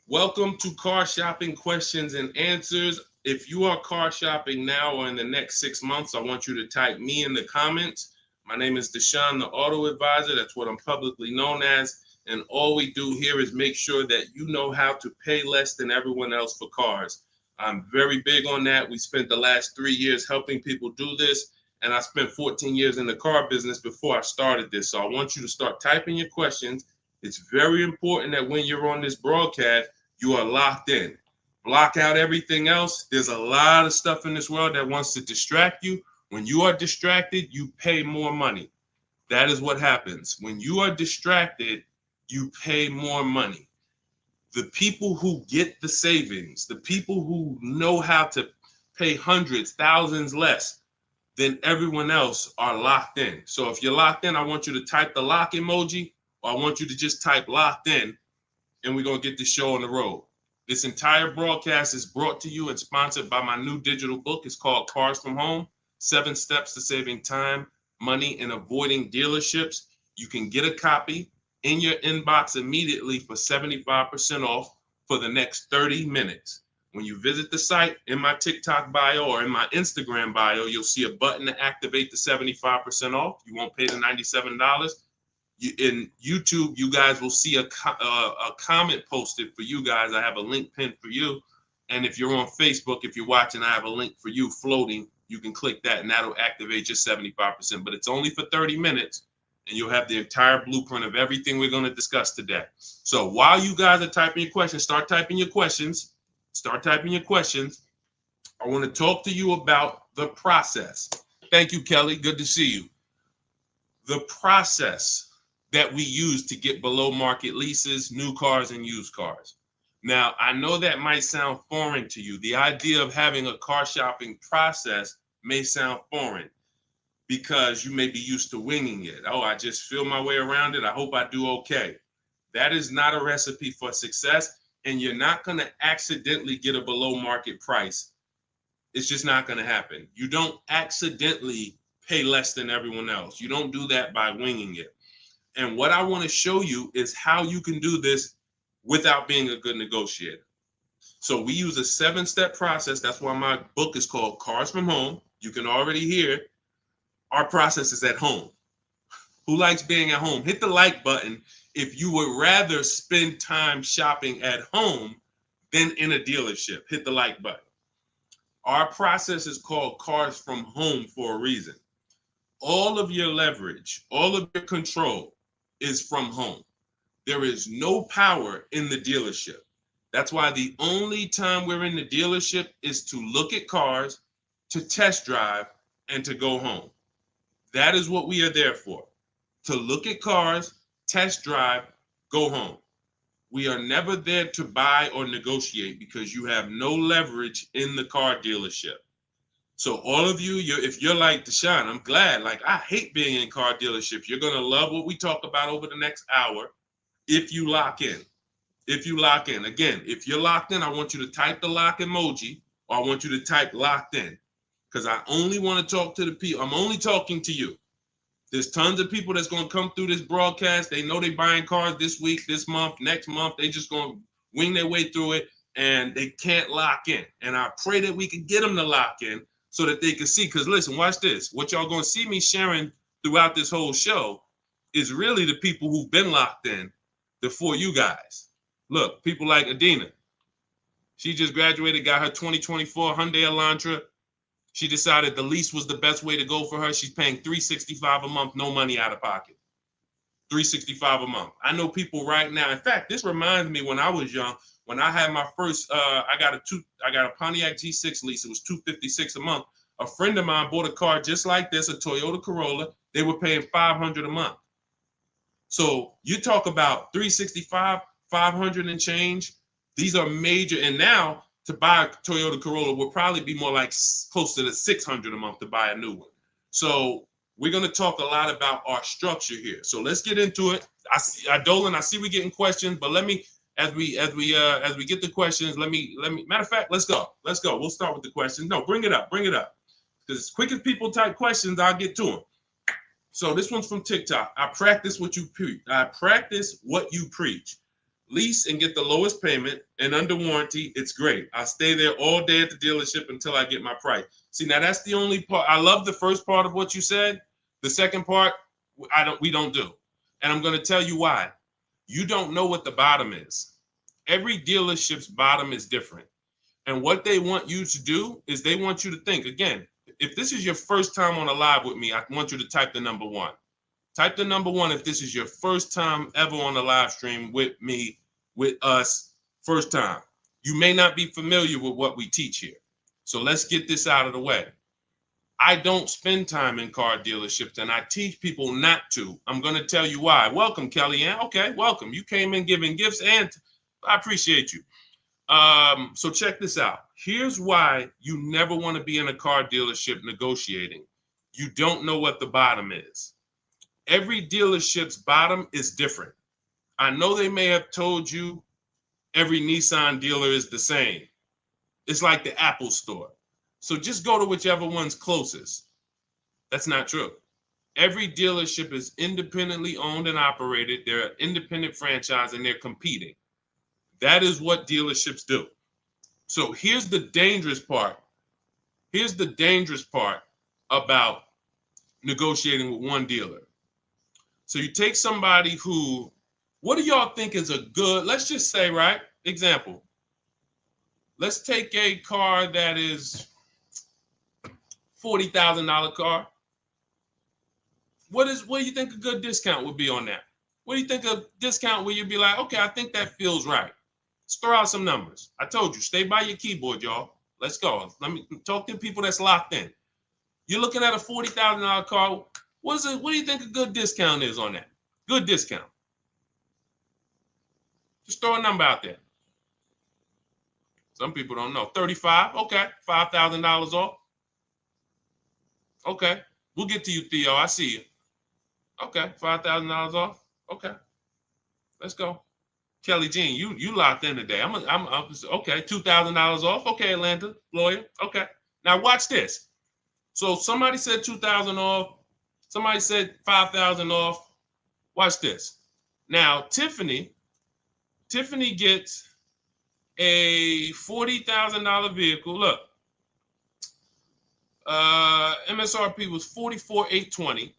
Welcome to Car Shopping Questions and Answers. If you are car shopping now or in the next 6 months, I want you to type me in the comments. My name is Deshone the Auto Advisor. That's what I'm publicly known as. And all we do here is make sure that you know how to pay less than everyone else for cars. I'm very big on that. We spent the last 3 years helping people do this. And I spent 14 years in the car business before I started this. So I want you to start typing your questions. It's very important that when you're on this broadcast, you are locked in. Block out everything else. There's a lot of stuff in this world that wants to distract you. When you are distracted, you pay more money. That is what happens. When you are distracted, you pay more money. The people who get the savings, the people who know how to pay hundreds, thousands less than everyone else are locked in. So if you're locked in, I want you to type the lock emoji, or I want you to just type locked in, and we're going to get this show on the road. This entire broadcast is brought to you and sponsored by my new digital book. It's called Cars from Home, 7 Steps to Saving Time, Money, and Avoiding Dealerships. You can get a copy in your inbox immediately for 75% off for the next 30 minutes. When you visit the site, in my TikTok bio or in my Instagram bio, you'll see a button to activate the 75% off. You won't pay the $97. In YouTube, you guys will see a comment posted for you guys. I have a link pinned for you. And if you're on Facebook, if you're watching, I have a link for you floating. You can click that and that'll activate your 75%. But it's only for 30 minutes and you'll have the entire blueprint of everything we're going to discuss today. So while you guys are typing your questions, start typing your questions. Start typing your questions. I want to talk to you about the process. Thank you, Kelly. Good to see you. The process that we use to get below market leases, new cars, and used cars. Now, I know that might sound foreign to you. The idea of having a car shopping process may sound foreign because you may be used to winging it. Oh, I just feel my way around it. I hope I do okay. That is not a recipe for success, and you're not going to accidentally get a below market price. It's just not going to happen. You don't accidentally pay less than everyone else. You don't do that by winging it. And what I want to show you is how you can do this without being a good negotiator. So we use a 7-step process. That's why my book is called Cars from Home. You can already hear our process is at home. Who likes being at home? Hit the like button if you would rather spend time shopping at home than in a dealership. Hit the like button. Our process is called Cars from Home for a reason. All of your leverage, all of your control is from home. There is no power in the dealership. That's why the only time we're in the dealership is to look at cars, to test drive, and to go home. That is what we are there for. To look at cars, test drive, go home. We are never there to buy or negotiate because you have no leverage in the car dealership. So all of you, if you're like Deshone, I'm glad. Like, I hate being in car dealerships. You're going to love what we talk about over the next hour if you lock in. If you lock in. Again, if you're locked in, I want you to type the lock emoji, or I want you to type locked in, because I only want to talk to the people. I'm only talking to you. There's tons of people that's going to come through this broadcast. They know they're buying cars this week, this month, next month. They just going to wing their way through it, and they can't lock in. And I pray that we can get them to lock in so that they can see. Because listen, watch this. What y'all going to see me sharing throughout this whole show is really the people who've been locked in before you guys. Look, people like Adina. She just graduated, got her 2024 Hyundai Elantra. She decided the lease was the best way to go for her. She's paying $365 a month, no money out of pocket. $365 a month. I know people right now. In fact, this reminds me when I was young, when I had my first, I got a Pontiac G6 lease. It was $256 a month. A friend of mine bought a car just like this, a Toyota Corolla. They were paying $500 a month. So you talk about 365, 500 and change. These are major. And now to buy a Toyota Corolla will probably be more like close to the $600 a month to buy a new one. So we're going to talk a lot about our structure here. So let's get into it. Dolan, I see we getting questions, but let me, as we get the questions, let me, matter of fact, let's go. We'll start with the questions. No, bring it up. Because as quick as people type questions, I'll get to them. So this one's from TikTok. I practice what you preach. lease and get the lowest payment and under warranty, it's great. I stay there all day at the dealership until I get my price. See, now that's the only part. I love the first part of what you said. The second part, we don't do. And I'm going to tell you why. You don't know what the bottom is. Every dealership's bottom is different. And what they want you to do is they want you to think, again, if this is your first time on a live with me, I want you to type the number 1. Type the number 1 if this is your first time ever on a live stream with me, with us, first time. You may not be familiar with what we teach here. So let's get this out of the way. I don't spend time in car dealerships, and I teach people not to. I'm going to tell you why. Welcome, Kellyanne. Okay, welcome. You came in giving gifts, and I appreciate you. So check this out. Here's why you never want to be in a car dealership negotiating. You don't know what the bottom is. Every dealership's bottom is different. I know they may have told you every Nissan dealer is the same. It's like the Apple store. So just go to whichever one's closest. That's not true. Every dealership is independently owned and operated. They're an independent franchise and they're competing. That is what dealerships do. So here's the dangerous part. Here's the dangerous part about negotiating with one dealer. So you take somebody who, what do y'all think is a good, let's just say, right? Example. Let's take a car that is $40,000 car. What do you think a good discount would be on that? What do you think a discount where you'd be like, okay, I think that feels right. Let's throw out some numbers. I told you, stay by your keyboard, y'all. Let's go. Let me talk to people that's locked in. You're looking at a $40,000 car. What do you think a good discount is on that? Good discount. Just throw a number out there. Some people don't know. 35, okay. $5,000 off. Okay. We'll get to you, Theo. I see you. Okay. $5,000 off. Okay. Let's go. Kelly Jean, you locked in today. I'm okay. $2,000 off. Okay, Atlanta lawyer. Okay. Now watch this. So somebody said 2,000 off. Somebody said 5,000 off. Watch this. Now Tiffany gets a $40,000 vehicle. Look, MSRP was $44,820.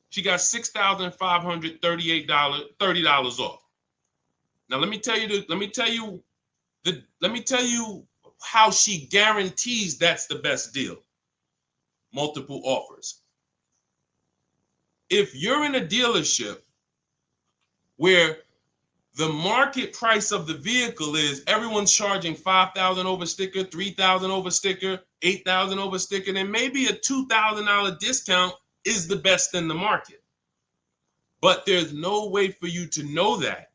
She got $6,538, $30 off. Now let me tell you how she guarantees that's the best deal. Multiple offers. If you're in a dealership where the market price of the vehicle is everyone's charging $5,000 over sticker, $3,000 over sticker, $8,000 over sticker, then maybe a $2,000 discount is the best in the market. But there's no way for you to know that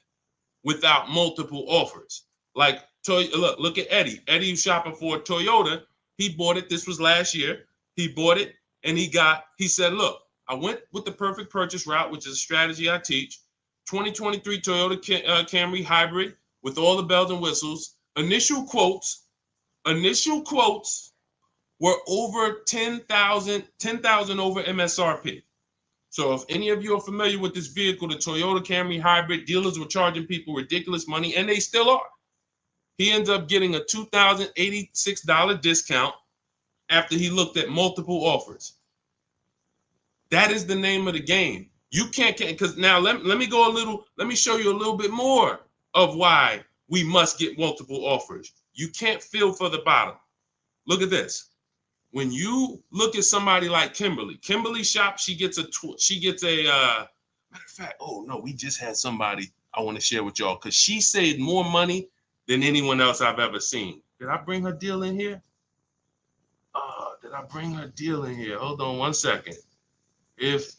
without multiple offers. Like, look at Eddie. Eddie's shopping for a Toyota. He bought it. This was last year. He bought it and he said, look, I went with the perfect purchase route, which is a strategy I teach. 2023 Toyota Camry hybrid with all the bells and whistles. Initial quotes were over 10,000 over MSRP. So if any of you are familiar with this vehicle, the Toyota Camry hybrid, dealers were charging people ridiculous money, and they still are. He ends up getting a $2,086 discount after he looked at multiple offers. That is the name of the game. You can't, because now let me show you a little bit more of why we must get multiple offers. You can't feel for the bottom. Look at this. When you look at somebody like Kimberly shop, she gets a matter of fact, oh no, we just had somebody I want to share with y'all because she saved more money than anyone else I've ever seen. Did I bring her deal in here? Did I bring her deal in here? Hold on one second. Yes,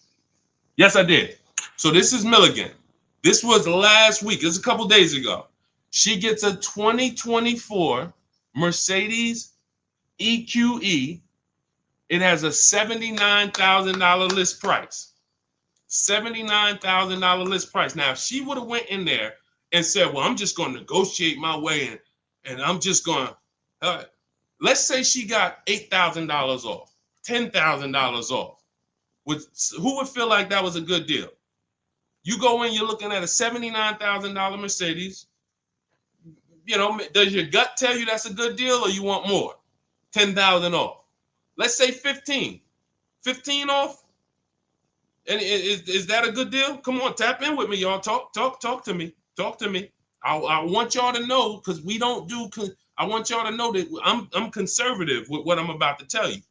I did. So this is Milligan. This was last week. It was a couple days ago. She gets a 2024 Mercedes EQE. It has a $79,000 list price. $79,000 list price. Now, if she would have went in there and said, well, I'm just going to negotiate my way in, and I'm just going to, let's say she got $8,000 off, $10,000 off. Who would feel like that was a good deal? You go in, you're looking at a $79,000 Mercedes. You know, does your gut tell you that's a good deal, or you want more? 10,000 off. Let's say 15. 15 off. And is that a good deal? Come on, tap in with me, y'all. Talk to me. Talk to me. I want y'all to know, because we don't do. I want y'all to know that I'm conservative with what I'm about to tell you.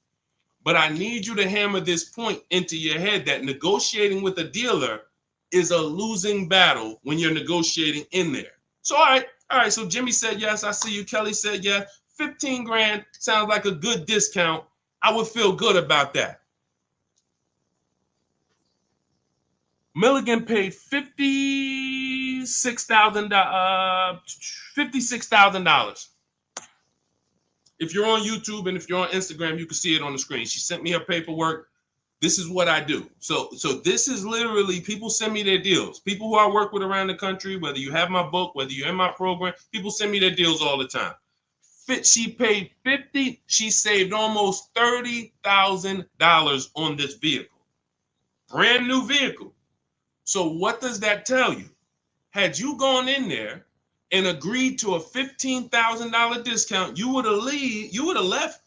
But I need you to hammer this point into your head that negotiating with a dealer is a losing battle when you're negotiating in there. So all right. So Jimmy said yes. I see you. Kelly said yes. 15 grand sounds like a good discount. I would feel good about that. Milligan paid $56,000. If you're on YouTube and if you're on Instagram, you can see it on the screen. She sent me her paperwork. This is what I do. So this is literally, people send me their deals. People who I work with around the country, whether you have my book, whether you're in my program, people send me their deals all the time. She paid 50. She saved almost $30,000 on this vehicle. Brand new vehicle. So what does that tell you? Had you gone in there and agreed to a $15,000 discount, you would have left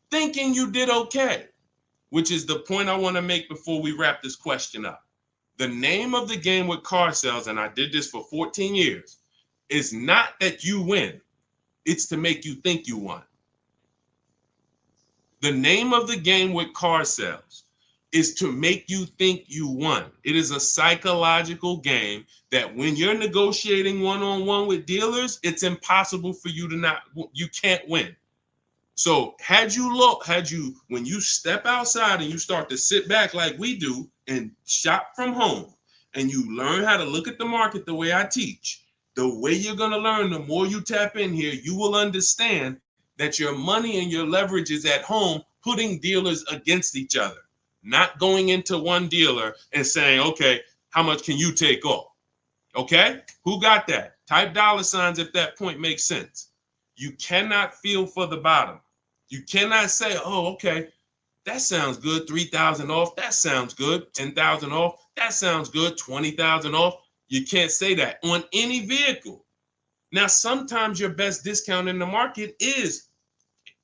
thinking you did okay, which is the point I want to make before we wrap this question up. The name of the game with car sales, and I did this for 14 years, is not that you win. It's to make you think you won. The name of the game with car sales is to make you think you won. It is a psychological game that when you're negotiating one-on-one with dealers, it's impossible for you to you can't win. So when you step outside and you start to sit back like we do and shop from home, and you learn how to look at the market the way I teach, the way you're going to learn, the more you tap in here, you will understand that your money and your leverage is at home, putting dealers against each other. Not going into one dealer and saying, okay, how much can you take off? Okay, who got that? Type $ if that point makes sense. You cannot feel for the bottom. You cannot say, oh, okay, that sounds good. 3,000 off. That sounds good. 10,000 off. That sounds good. 20,000 off. You can't say that on any vehicle. Now, sometimes your best discount in the market is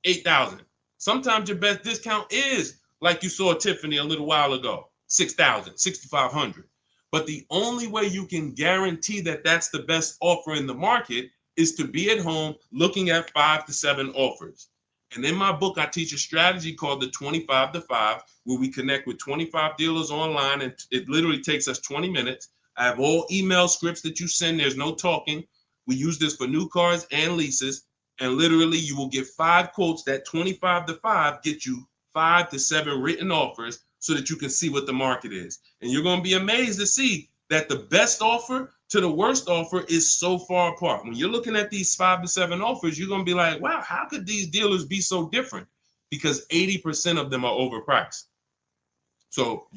8,000. Sometimes your best discount is, like you saw Tiffany a little while ago, 6,000, 6,500. But the only way you can guarantee that that's the best offer in the market is to be at home looking at 5 to 7 offers. And in my book, I teach a strategy called the 25 to 5, where we connect with 25 dealers online, and it literally takes us 20 minutes. I have all email scripts that you send. There's no talking. We use this for new cars and leases. And literally, you will get 5 quotes. That 25 to 5 get you 5 to 7 written offers so that you can see what the market is. And you're going to be amazed to see that the best offer to the worst offer is so far apart. When you're looking at these 5 to 7 offers, you're going to be like, wow, how could these dealers be so different? Because 80% of them are overpriced. So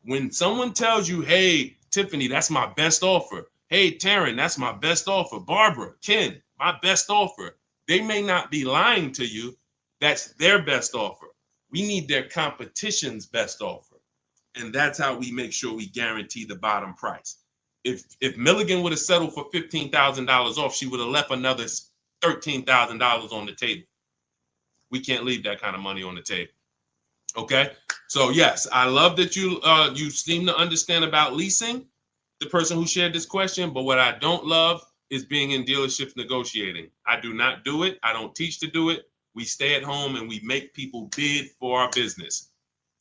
when someone tells you, hey, Tiffany, that's my best offer. Hey, Taryn, that's my best offer. Barbara, Ken, my best offer. They may not be lying to you. That's their best offer. We need their competition's best offer. And that's how we make sure we guarantee the bottom price. If Milligan would have settled for $15,000 off, she would have left another $13,000 on the table. We can't leave that kind of money on the table. Okay? So yes, I love that you seem to understand about leasing, the person who shared this question, but what I don't love is being in dealerships negotiating. I do not do it. I don't teach to do it. We stay at home and we make people bid for our business.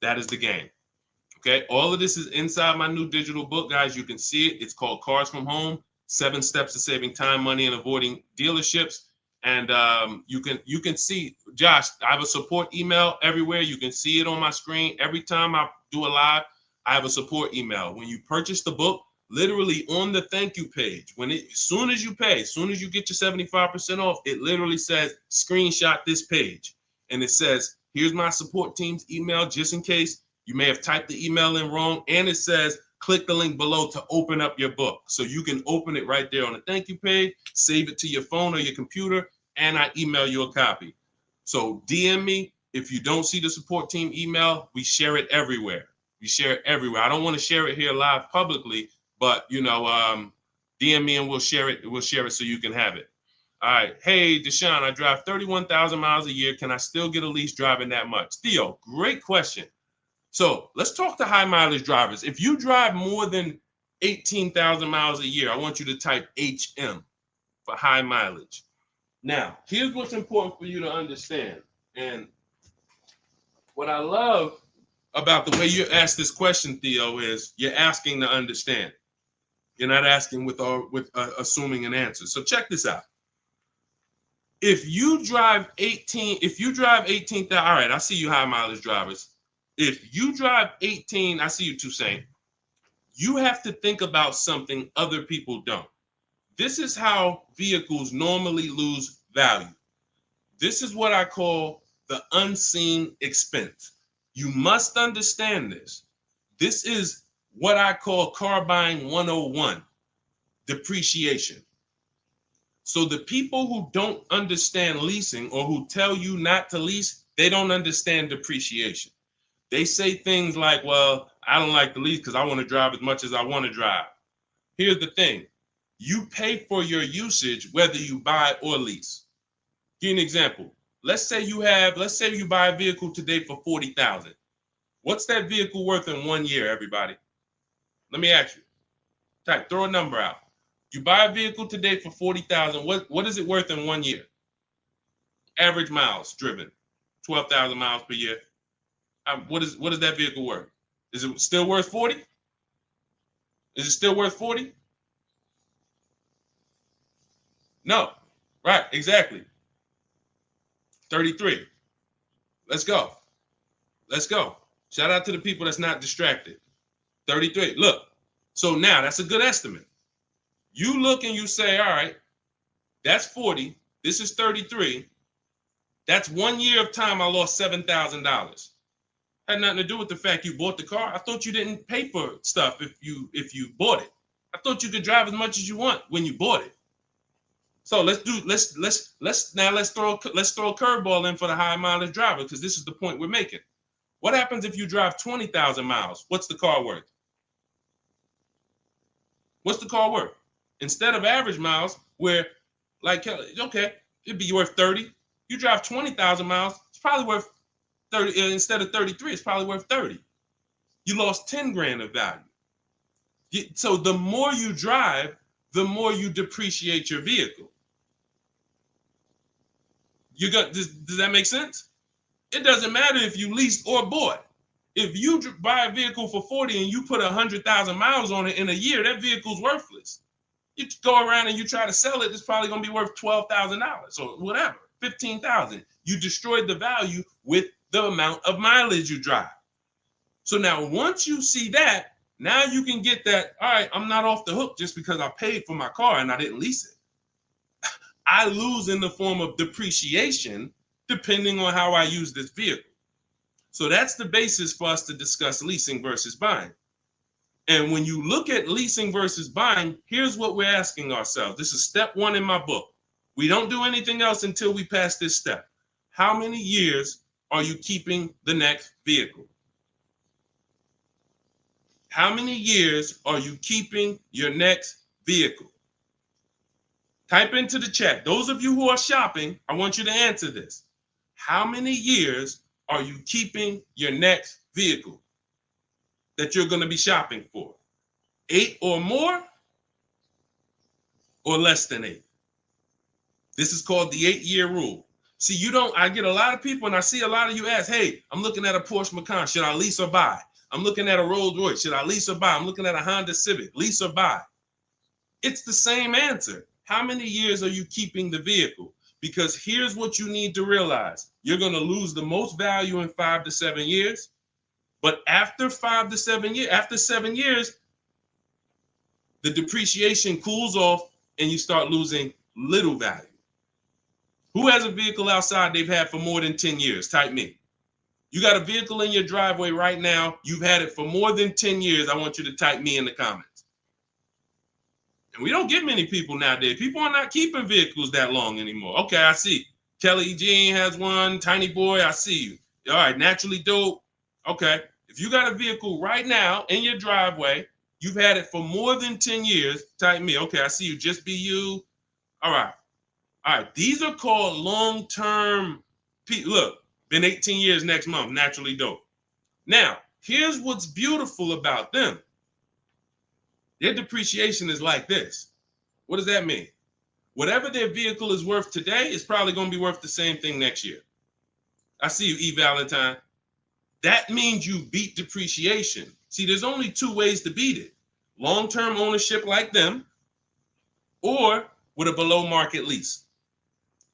That is the game. Okay, all of this is inside my new digital book, guys. You can see it. It's called Cars from Home: 7 Steps to Saving Time, Money, and Avoiding Dealerships. And you can see, Josh, I have a support email everywhere. You can see it on my screen. Every time I do a live, I have a support email. When you purchase the book, literally on the thank you page, as soon as you pay, as soon as you get your 75% off, it literally says, screenshot this page. And it says, here's my support team's email, just in case you may have typed the email in wrong. And it says, click the link below to open up your book. So you can open it right there on the thank you page, save it to your phone or your computer, and I email you a copy. So DM me. If you don't see the support team email, we share it everywhere. We share it everywhere. I don't want to share it here live publicly, but DM me and we'll share it. We'll share it so you can have it. All right. Hey, Deshone, I drive 31,000 miles a year. Can I still get a lease driving that much? Theo, great question. So let's talk to high mileage drivers. If you drive more than 18,000 miles a year, I want you to type HM for high mileage. Now, here's what's important for you to understand. And what I love about the way you ask this question, Theo, is you're asking to understand. You're not asking with assuming an answer. So check this out. If you drive 18,000, all right, I see you high mileage drivers. If you drive 18, I see you Toussaint. You have to think about something other people don't. This is how vehicles normally lose value. This is what I call the unseen expense. You must understand this. This is what I call car buying 101, depreciation. So the people who don't understand leasing or who tell you not to lease, they don't understand depreciation. They say things like, well, I don't like to lease because I want to drive as much as I want to drive. Here's the thing. You pay for your usage whether you buy or lease. Give you an example. Let's say you buy a vehicle today for $40,000. What's that vehicle worth in 1 year, everybody? Let me ask you. Throw a number out. You buy a vehicle today for $40,000. What is it worth in 1 year? Average miles driven, 12,000 miles per year. What is that vehicle worth? Is it still worth 40? Is it still worth 40? No. Right, exactly. 33. Let's go. Let's go. Shout out to the people that's not distracted. 33. Look. So now that's a good estimate. You look and you say, all right, that's 40. This is 33. That's 1 year of time I lost $7,000. Had nothing to do with the fact you bought the car. I thought you didn't pay for stuff if you bought it. I thought you could drive as much as you want when you bought it. So let's throw a curveball in for the high mileage driver, because this is the point we're making. What happens if you drive 20,000 miles? What's the car worth? What's the car worth? Instead of average miles, where like, okay, it'd be worth 30. You drive 20,000 miles, it's probably worth 30. Instead of 33, it's probably worth 30. You lost 10 grand of value. So the more you drive, the more you depreciate your vehicle. Does that make sense? It doesn't matter if you leased or bought. If you buy a vehicle for 40 and you put 100,000 miles on it in a year, that vehicle's worthless. You go around and you try to sell it, it's probably going to be worth $12,000 or whatever, $15,000. You destroyed the value with the amount of mileage you drive. So now once you see that, now you can get that, all right, I'm not off the hook just because I paid for my car and I didn't lease it. I lose in the form of depreciation depending on how I use this vehicle. So that's the basis for us to discuss leasing versus buying. And when you look at leasing versus buying, here's what we're asking ourselves. This is step one in my book. We don't do anything else until we pass this step. How many years are you keeping the next vehicle? How many years are you keeping your next vehicle? Type into the chat. Those of you who are shopping, I want you to answer this. How many years are you keeping your next vehicle that you're going to be shopping for? 8 or more, or less than 8? This is called the 8-year rule. See, I get a lot of people, and I see a lot of you ask, hey, I'm looking at a Porsche Macan. Should I lease or buy? I'm looking at a Rolls Royce. Should I lease or buy? I'm looking at a Honda Civic. Lease or buy? It's the same answer. How many years are you keeping the vehicle? Because here's what you need to realize. You're going to lose the most value in 5 to 7 years. But after 5 to 7 years, after 7 years, the depreciation cools off and you start losing little value. Who has a vehicle outside they've had for more than 10 years? Type me. You got a vehicle in your driveway right now. You've had it for more than 10 years. I want you to type me in the comments. And we don't get many people nowadays. People are not keeping vehicles that long anymore. Okay, I see. Kelly Jean has one. Tiny Boy, I see you. All right, Naturally Dope. Okay. If you got a vehicle right now in your driveway, you've had it for more than 10 years, type me. Okay, I see you, just be you. All right. All right. These are called long-term. Look, been 18 years next month, naturally dope. Now, here's what's beautiful about them. Their depreciation is like this. What does that mean? Whatever their vehicle is worth today is probably going to be worth the same thing next year. I see you, E. Valentine. That means you beat depreciation. See, there's only two ways to beat it. Long-term ownership like them, or with a below market lease.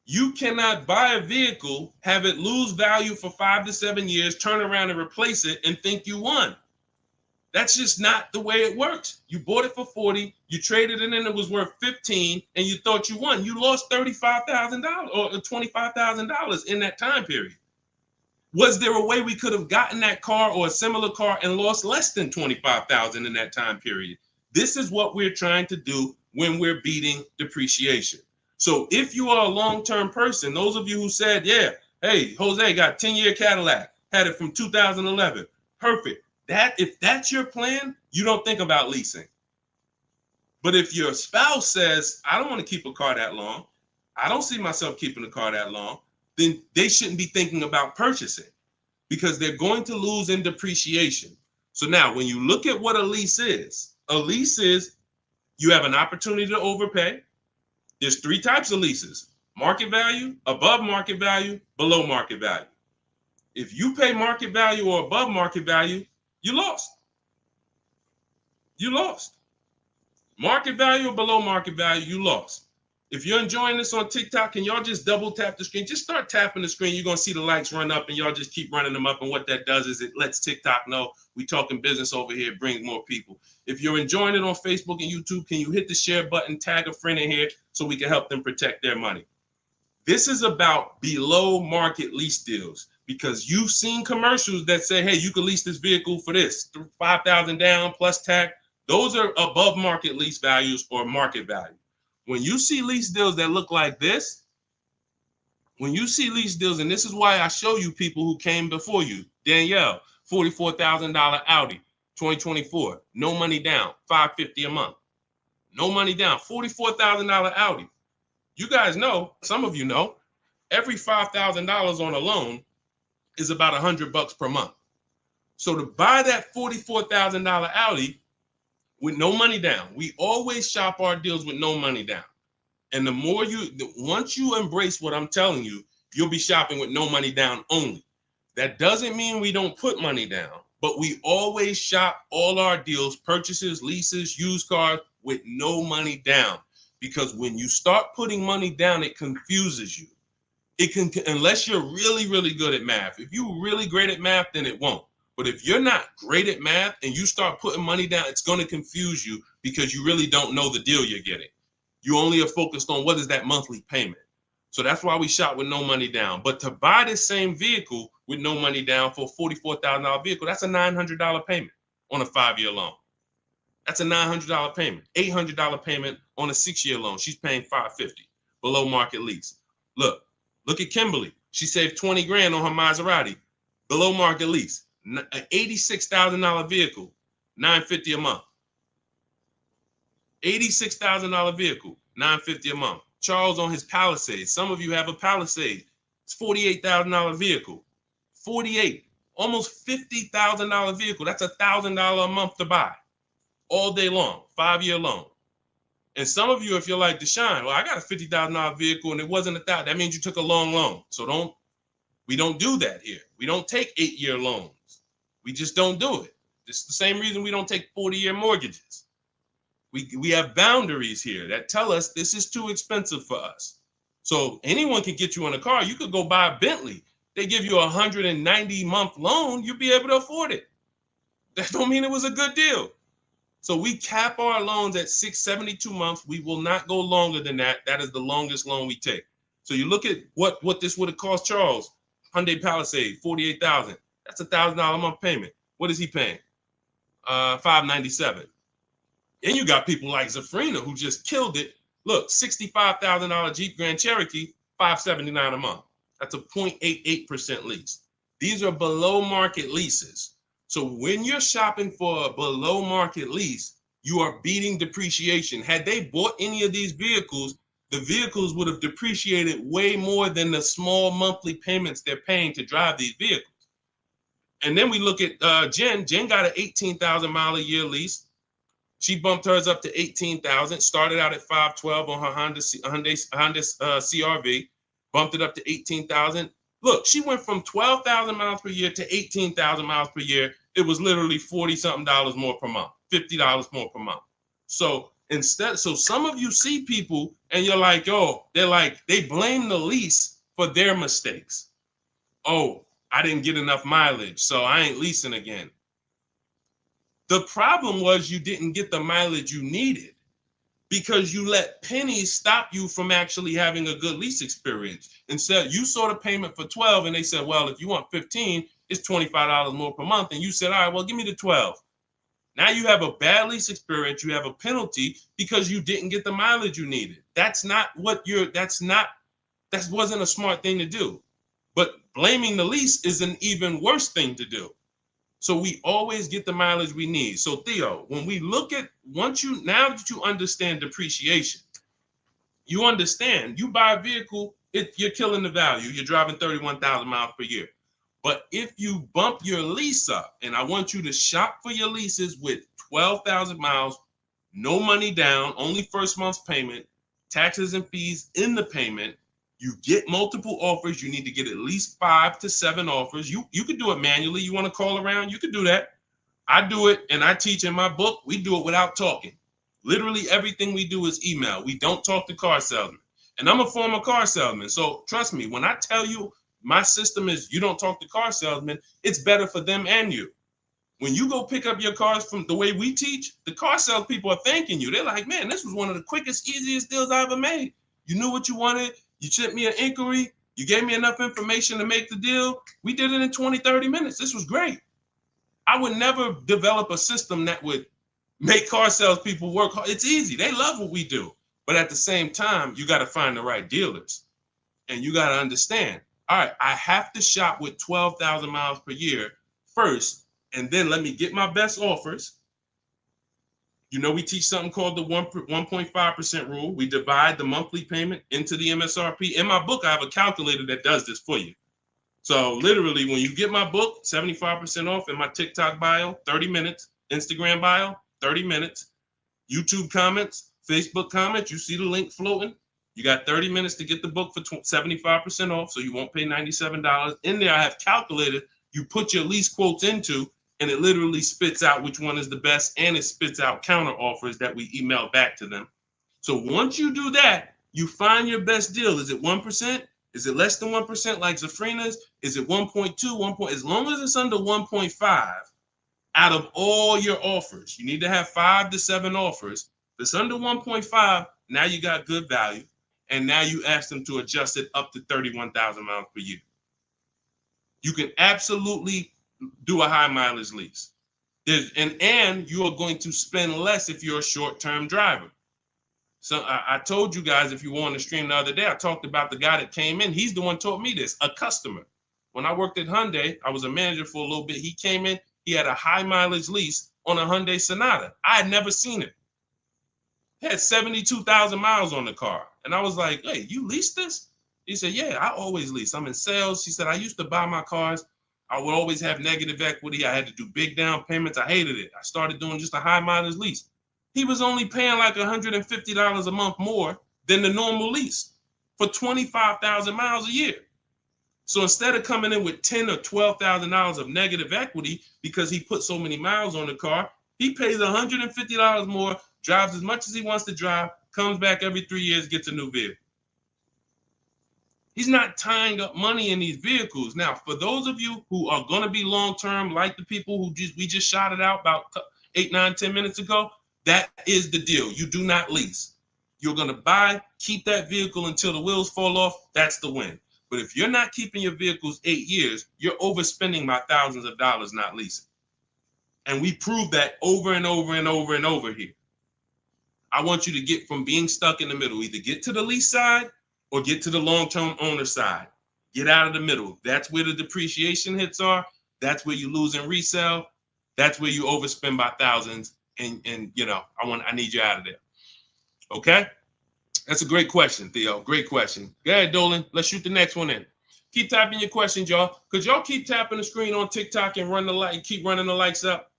You cannot buy a vehicle, have it lose value for 5 to 7 years, turn around and replace it and think you won. That's just not the way it works. You bought it for 40, you traded it in, it was worth 15, and you thought you won. You lost $35,000 or $25,000 in that time period. Was there a way we could have gotten that car or a similar car and lost less than $25,000 in that time period? This is what we're trying to do when we're beating depreciation. So if you are a long-term person, those of you who said, yeah, hey, Jose got 10-year Cadillac, had it from 2011, perfect. If that's your plan, you don't think about leasing. But if your spouse says, I don't want to keep a car that long, I don't see myself keeping a car that long, then they shouldn't be thinking about purchasing because they're going to lose in depreciation. So now when you look at what a lease is you have an opportunity to overpay. There's 3 types of leases: market value, above market value, below market value. If you pay market value or above market value, you lost. You lost. Market value or below market value, you lost. If you're enjoying this on TikTok, can y'all just double tap the screen? Just start tapping the screen. You're going to see the likes run up, and y'all just keep running them up. And what that does is it lets TikTok know we talking business over here, bring more people. If you're enjoying it on Facebook and YouTube, can you hit the share button, tag a friend in here so we can help them protect their money? This is about below market lease deals because you've seen commercials that say, hey, you can lease this vehicle for this, $5,000 down plus tax. Those are above market lease values or market value. When you see lease deals that look like this, and this is why I show you people who came before you. Danielle, $44,000 Audi, 2024, no money down, $550 a month. No money down, $44,000 Audi. You guys know, some of you know, every $5,000 on a loan is about $100 per month. So to buy that $44,000 Audi with no money down, we always shop our deals with no money down. And once you embrace what I'm telling you, you'll be shopping with no money down only. That doesn't mean we don't put money down, but we always shop all our deals, purchases, leases, used cars with no money down. Because when you start putting money down, it confuses you. Unless you're really, really good at math. If you're really great at math, then it won't. But if you're not great at math and you start putting money down, it's going to confuse you because you really don't know the deal you're getting. You only are focused on what is that monthly payment. So that's why we shop with no money down. But to buy this same vehicle with no money down for a $44,000 vehicle, that's a $900 payment on a 5-year loan. That's a $900 payment, $800 payment on a 6-year loan. She's paying $550 below market lease. Look at Kimberly. She saved 20 grand on her Maserati, below market lease, an $86,000 vehicle, $950 a month. $86,000 vehicle, $950 a month. Charles on his Palisade. Some of you have a Palisade. It's $48,000 vehicle. 48, almost $50,000 vehicle. That's $1,000 a month to buy. All day long, 5-year loan. And some of you, if you're like Deshone, well, I got a $50,000 vehicle and it wasn't $1,000. That means you took a long loan. So we don't do that here. We don't take 8-year loans. We just don't do it. It's the same reason we don't take 40-year mortgages. We have boundaries here that tell us this is too expensive for us. So anyone can get you in a car. You could go buy a Bentley. They give you a 190-month loan. You'll be able to afford it. That don't mean it was a good deal. So we cap our loans at 672 months. We will not go longer than that. That is the longest loan we take. So you look at what this would have cost Charles. Hyundai Palisade, $48,000. That's $1,000 a month payment. What is he paying? $597. And you got people like Zafrina who just killed it. Look, $65,000 Jeep Grand Cherokee, $579 a month. That's a 0.88% lease. These are below market leases. So when you're shopping for a below market lease, you are beating depreciation. Had they bought any of these vehicles, the vehicles would have depreciated way more than the small monthly payments they're paying to drive these vehicles. And then we look at Jen. Jen got an 18,000 mile a year lease. She bumped hers up to 18,000. Started out at 512 on her Honda CRV. Bumped it up to 18,000. Look, she went from 12,000 miles per year to 18,000 miles per year. It was literally 40 something dollars more per month, $50 more per month. So some of you see people and you're like, oh, they blame the lease for their mistakes. Oh, I didn't get enough mileage, so I ain't leasing again. The problem was you didn't get the mileage you needed because you let pennies stop you from actually having a good lease experience. Instead, you saw the payment for 12 and they said, well, if you want 15, it's $25 more per month. And you said, all right, well, give me the 12. Now you have a bad lease experience. You have a penalty because you didn't get the mileage you needed. That wasn't a smart thing to do. But blaming the lease is an even worse thing to do. So we always get the mileage we need. So Theo, when we look at now that you understand depreciation, you understand you buy a vehicle, you're killing the value. You're driving 31,000 miles per year. But if you bump your lease up, and I want you to shop for your leases with 12,000 miles, no money down, only first month's payment, taxes and fees in the payment. You get multiple offers. You need to get at least 5 to 7 offers. You could do it manually. You want to call around? You could do that. I do it, and I teach in my book. We do it without talking. Literally everything we do is email. We don't talk to car salesmen. And I'm a former car salesman. So trust me, when I tell you my system is you don't talk to car salesmen, it's better for them and you. When you go pick up your cars from the way we teach, the car sales people are thanking you. They're like, man, this was one of the quickest, easiest deals I ever made. You knew what you wanted. You sent me an inquiry. You gave me enough information to make the deal. We did it in 20, 30 minutes. This was great. I would never develop a system that would make car sales people work hard. It's easy. They love what we do. But at the same time, you got to find the right dealers. And you got to understand, all right, I have to shop with 12,000 miles per year first, and then let me get my best offers. You know, we teach something called the 1.5% rule. We divide the monthly payment into the MSRP. In my book, I have a calculator that does this for you. So literally, when you get my book, 75% off in my TikTok bio, 30 minutes, Instagram bio, 30 minutes, YouTube comments, Facebook comments, you see the link floating. You got 30 minutes to get the book for 75% off, so you won't pay $97. In there, I have calculated, you put your lease quotes into, and it literally spits out which one is the best, and it spits out counter offers that we email back to them. So once you do that, you find your best deal. Is it 1%? Is it less than 1% like Zafrina's? Is it 1.2, 1. As long as it's under 1.5, out of all your offers, you need to have 5 to 7 offers. If it's under 1.5, now you got good value. And now you ask them to adjust it up to 31,000 miles per year. You can absolutely do a high mileage lease. And you are going to spend less if you're a short-term driver. So I told you guys, if you were on the stream the other day, I talked about the guy that came in. He's the one taught me this, a customer. When I worked at Hyundai, I was a manager for a little bit. He came in, he had a high mileage lease on a Hyundai Sonata. I had never seen it. He had 72,000 miles on the car. And I was like, hey, you leased this? He said, yeah, I always lease. I'm in sales. He said, I used to buy my cars. I would always have negative equity. I had to do big down payments. I hated it. I started doing just a high mileage lease. He was only paying like $150 a month more than the normal lease for 25,000 miles a year. So instead of coming in with $10,000 or $12,000 of negative equity because he put so many miles on the car, he pays $150 more, drives as much as he wants to drive, comes back every 3 years, gets a new vehicle. He's not tying up money in these vehicles. Now, for those of you who are going to be long-term, like the people who we just shouted out about 8, 9, 10 minutes ago, that is the deal. You do not lease. You're going to buy, keep that vehicle until the wheels fall off. That's the win. But if you're not keeping your vehicles 8 years, you're overspending by thousands of dollars not leasing. And we prove that over and over and over and over here. I want you to get from being stuck in the middle. Either get to the lease side or get to the long-term owner side. Get out of the middle. That's where the depreciation hits are. That's where you lose in resale. That's where you overspend by thousands, and I need you out of there. Okay, that's a great question, Theo. Great question. Go ahead, Dolan. Let's shoot the next one in. Keep typing your questions, y'all. Could y'all keep tapping the screen on TikTok and keep running the likes up?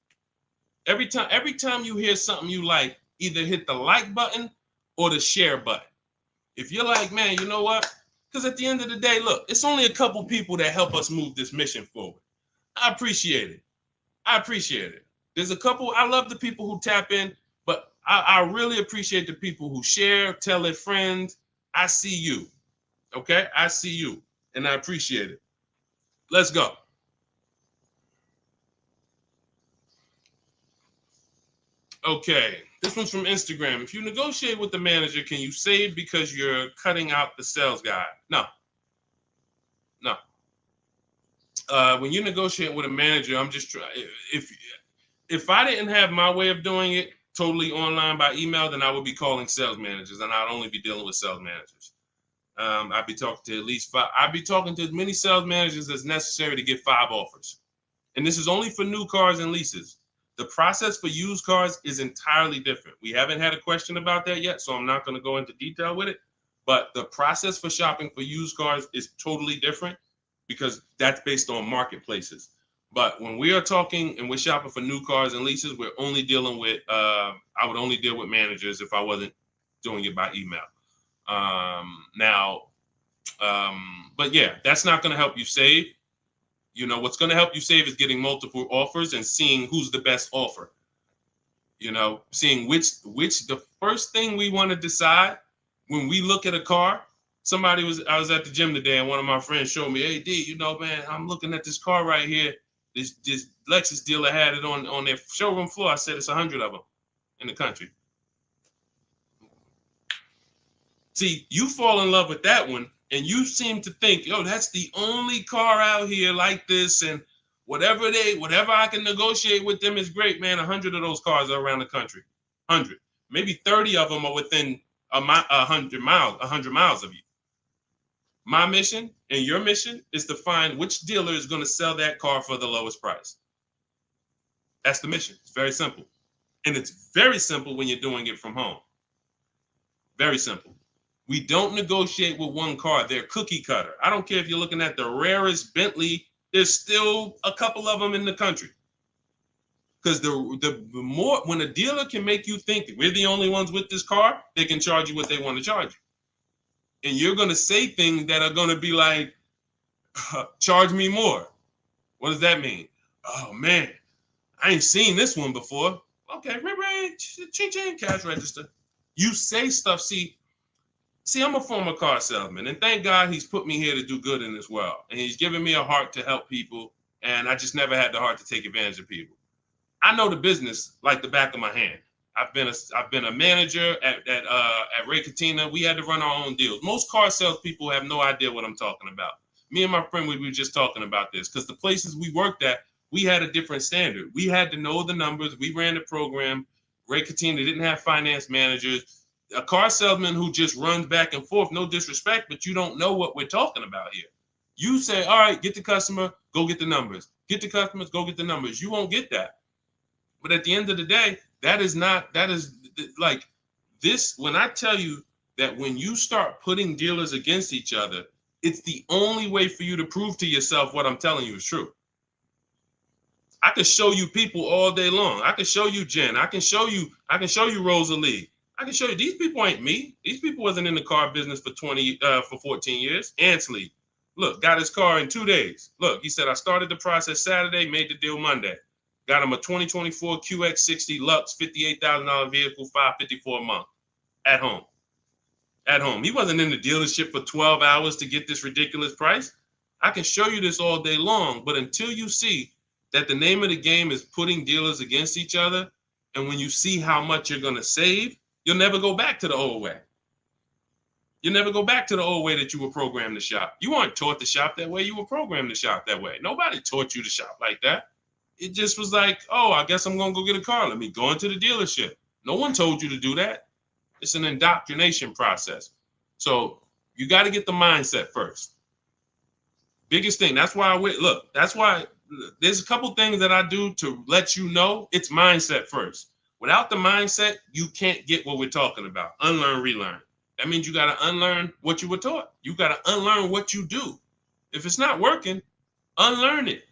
Every time you hear something you like, either hit the like button or the share button. If you're like, man, you know what? Because at the end of the day, look, it's only a couple people that help us move this mission forward. I appreciate it. There's a couple. I love the people who tap in, but I really appreciate the people who share, tell their friends. I see you. Okay? I see you, and I appreciate it. Let's go. Okay, this one's from Instagram. If you negotiate with the manager, can you save because you're cutting out the sales guy? No. When you negotiate with a manager, I'm just trying. If I didn't have my way of doing it totally online by email, then I would be calling sales managers, and I'd only be dealing with sales managers. I'd be talking to at least 5. I'd be talking to as many sales managers as necessary to get 5 offers. And this is only for new cars and leases. The process for used cars is entirely different. We haven't had a question about that yet, so I'm not going to go into detail with it. But the process for shopping for used cars is totally different because that's based on marketplaces. But when we are talking and we're shopping for new cars and leases, we're only dealing with, I would only deal with managers if I wasn't doing it by email. But yeah, that's not going to help you save. What's going to help you save is getting multiple offers and seeing who's the best offer. Seeing which the first thing we want to decide when we look at a car. I was at the gym today and one of my friends showed me, hey, D, man, I'm looking at this car right here. This Lexus dealer had it on their showroom floor. I said it's 100 of them in the country. See, you fall in love with that one. And you seem to think, that's the only car out here like this, and whatever I can negotiate with them is great, man. 100 of those cars are around the country. 100, maybe 30 of them are within 100 miles of you. My mission and your mission is to find which dealer is going to sell that car for the lowest price. That's the mission. It's very simple, and it's very simple when you're doing it from home. Very simple. We don't negotiate with one car. They're cookie cutter. I don't care if you're looking at the rarest Bentley. There's still a couple of them in the country. Because the more, when a dealer can make you think we're the only ones with this car, they can charge you what they want to charge you. And you're going to say things that are going to be like, charge me more. What does that mean? Oh, man, I ain't seen this one before. Okay, ching, cash register. You say stuff, See, I'm a former car salesman, and thank God he's put me here to do good in this world. And he's given me a heart to help people, and I just never had the heart to take advantage of people. I know the business like the back of my hand. I've been a manager at Ray Katina. We had to run our own deals. Most car salespeople have no idea what I'm talking about. Me and my friend, we were just talking about this because the places we worked at, we had a different standard. We had to know the numbers. We ran the program. Ray Katina didn't have finance managers. A car salesman who just runs back and forth, no disrespect, but you don't know what we're talking about here. You say, all right, get the customer, go get the numbers. Get the customers, go get the numbers. You won't get that. But at the end of the day, that is like this. When I tell you that when you start putting dealers against each other, it's the only way for you to prove to yourself what I'm telling you is true. I can show you people all day long. I can show you Jen. I can show you Rosalie. I can show you these people ain't me. These people wasn't in the car business for 14 years. Ansley, look, got his car in 2 days. Look, he said, I started the process Saturday, made the deal Monday. Got him a 2024 QX60 Lux, $58,000 vehicle, $554 a month at home. At home. He wasn't in the dealership for 12 hours to get this ridiculous price. I can show you this all day long, but until you see that the name of the game is putting dealers against each other, and when you see how much you're going to save, you'll never go back to the old way. You'll never go back to the old way that you were programmed to shop. You weren't taught to shop that way. You were programmed to shop that way. Nobody taught you to shop like that. It just was like, oh, I guess I'm going to go get a car. Let me go into the dealership. No one told you to do that. It's an indoctrination process. So you got to get the mindset first. Biggest thing. That's why that's why there's a couple things that I do to let you know it's mindset first. Without the mindset, you can't get what we're talking about. Unlearn, relearn. That means you got to unlearn what you were taught. You got to unlearn what you do. If it's not working, unlearn it.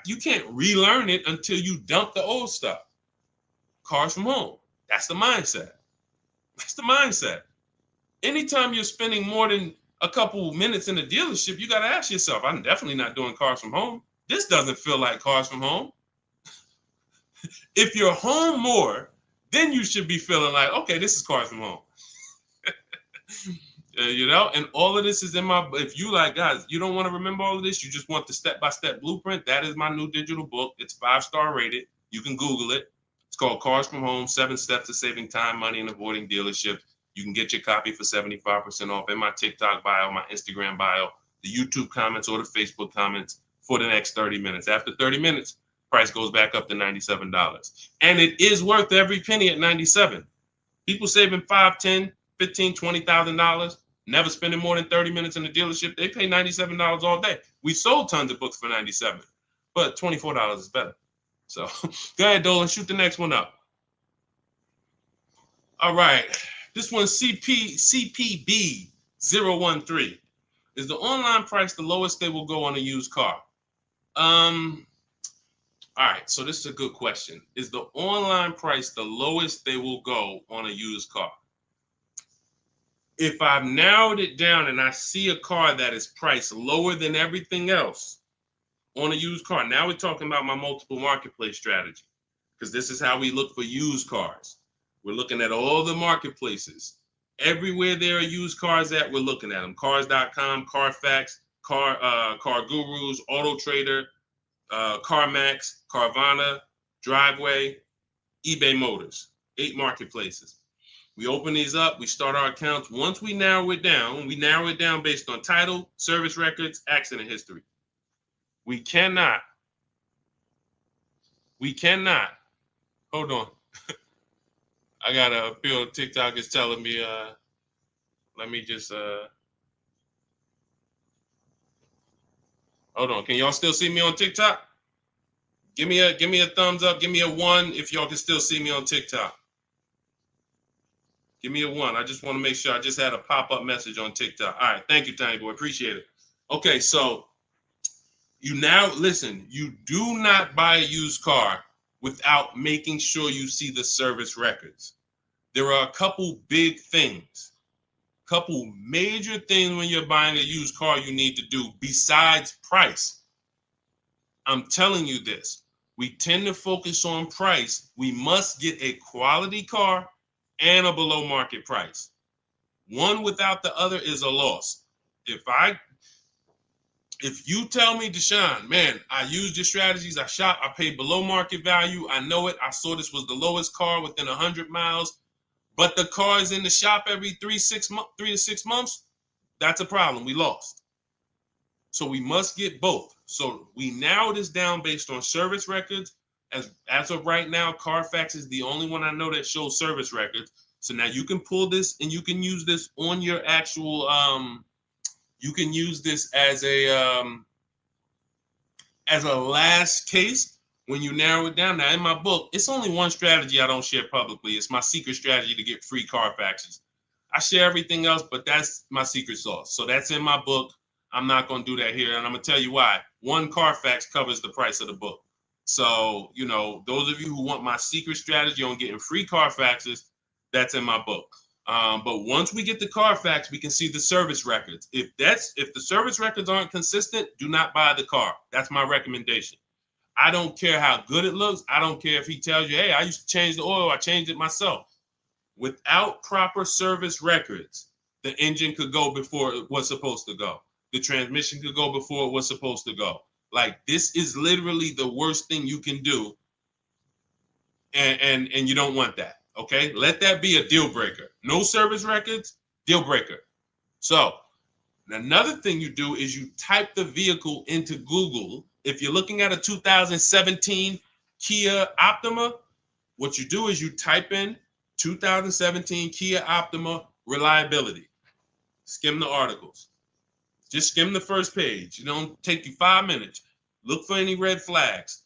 You can't relearn it until you dump the old stuff. Cars from home. That's the mindset. That's the mindset. Anytime you're spending more than a couple minutes in the dealership, you got to ask yourself, I'm definitely not doing cars from home. This doesn't feel like cars from home. If you're home more, then you should be feeling like, okay, this is cars from home. And all of this is in my, if you like, guys, you don't want to remember all of this, you just want the step-by-step blueprint, that is my new digital book. It's 5-star rated. You can Google it. It's called Cars from Home, 7 Steps to Saving Time, Money, and Avoiding Dealerships. You can get your copy for 75% off in my TikTok bio, my Instagram bio, the YouTube comments, or the Facebook comments for the next 30 minutes. After 30 minutes, price goes back up to $97. And it is worth every penny at $97. People saving $5, $10, $15, $20,000, never spending more than 30 minutes in the dealership. They pay $97 all day. We sold tons of books for $97, but $24 is better. So go ahead, Dolan, shoot the next one up. All right. This one's CPB013. Is the online price the lowest they will go on a used car? All right, so this is a good question. Is the online price the lowest they will go on a used car? If I've narrowed it down and I see a car that is priced lower than everything else on a used car, now we're talking about my multiple marketplace strategy, because this is how we look for used cars. We're looking at all the marketplaces. Everywhere there are used cars at, we're looking at them. Cars.com, Carfax, Car Gurus, Auto Trader, CarMax, Carvana, Driveway, eBay Motors. 8 marketplaces. We open these up, we start our accounts. Once we narrow it down based on title, service records, accident history. We cannot, hold on. I got a feel TikTok is telling me, let me just, hold on. Can y'all still see me on TikTok? Give me a thumbs up. Give me a 1 if y'all can still see me on TikTok. Give me a 1. I just want to make sure. I just had a pop-up message on TikTok. All right. Thank you, Tiny Boy. Appreciate it. Okay, so you do not buy a used car without making sure you see the service records. There are a couple big things, couple major things when you're buying a used car you need to do besides price. I'm telling you this. We tend to focus on price. We must get a quality car and a below market price. One without the other is a loss. If you tell me, Deshone, man, I used your strategies, I shop, I paid below market value, I know it, I saw this was the lowest car within 100 miles, but the car is in the shop every 3 to 6 months, that's a problem. We lost. So we must get both. So we narrow this down based on service records. As of right now, Carfax is the only one I know that shows service records. So now you can pull this and you can use this on your actual, you can use this as a last case when you narrow it down. Now in my book, it's only one strategy I don't share publicly. It's my secret strategy to get free Carfaxes. I share everything else, but that's my secret sauce. So that's in my book. I'm not going to do that here. And I'm going to tell you why. One Carfax covers the price of the book. So, those of you who want my secret strategy on getting free Carfaxes, that's in my book. But once we get the Carfax, we can see the service records. If the service records aren't consistent, do not buy the car. That's my recommendation. I don't care how good it looks. I don't care if he tells you, hey, I used to change the oil. I changed it myself. Without proper service records, the engine could go before it was supposed to go. The transmission could go before it was supposed to go. Like, this is literally the worst thing you can do. And you don't want that. Okay, let that be a deal breaker. No service records, deal breaker. So another thing you do is you type the vehicle into Google. If you're looking at a 2017 Kia Optima, what you do is you type in 2017 Kia Optima reliability. Skim the articles. Just skim the first page. It don't take you 5 minutes. Look for any red flags.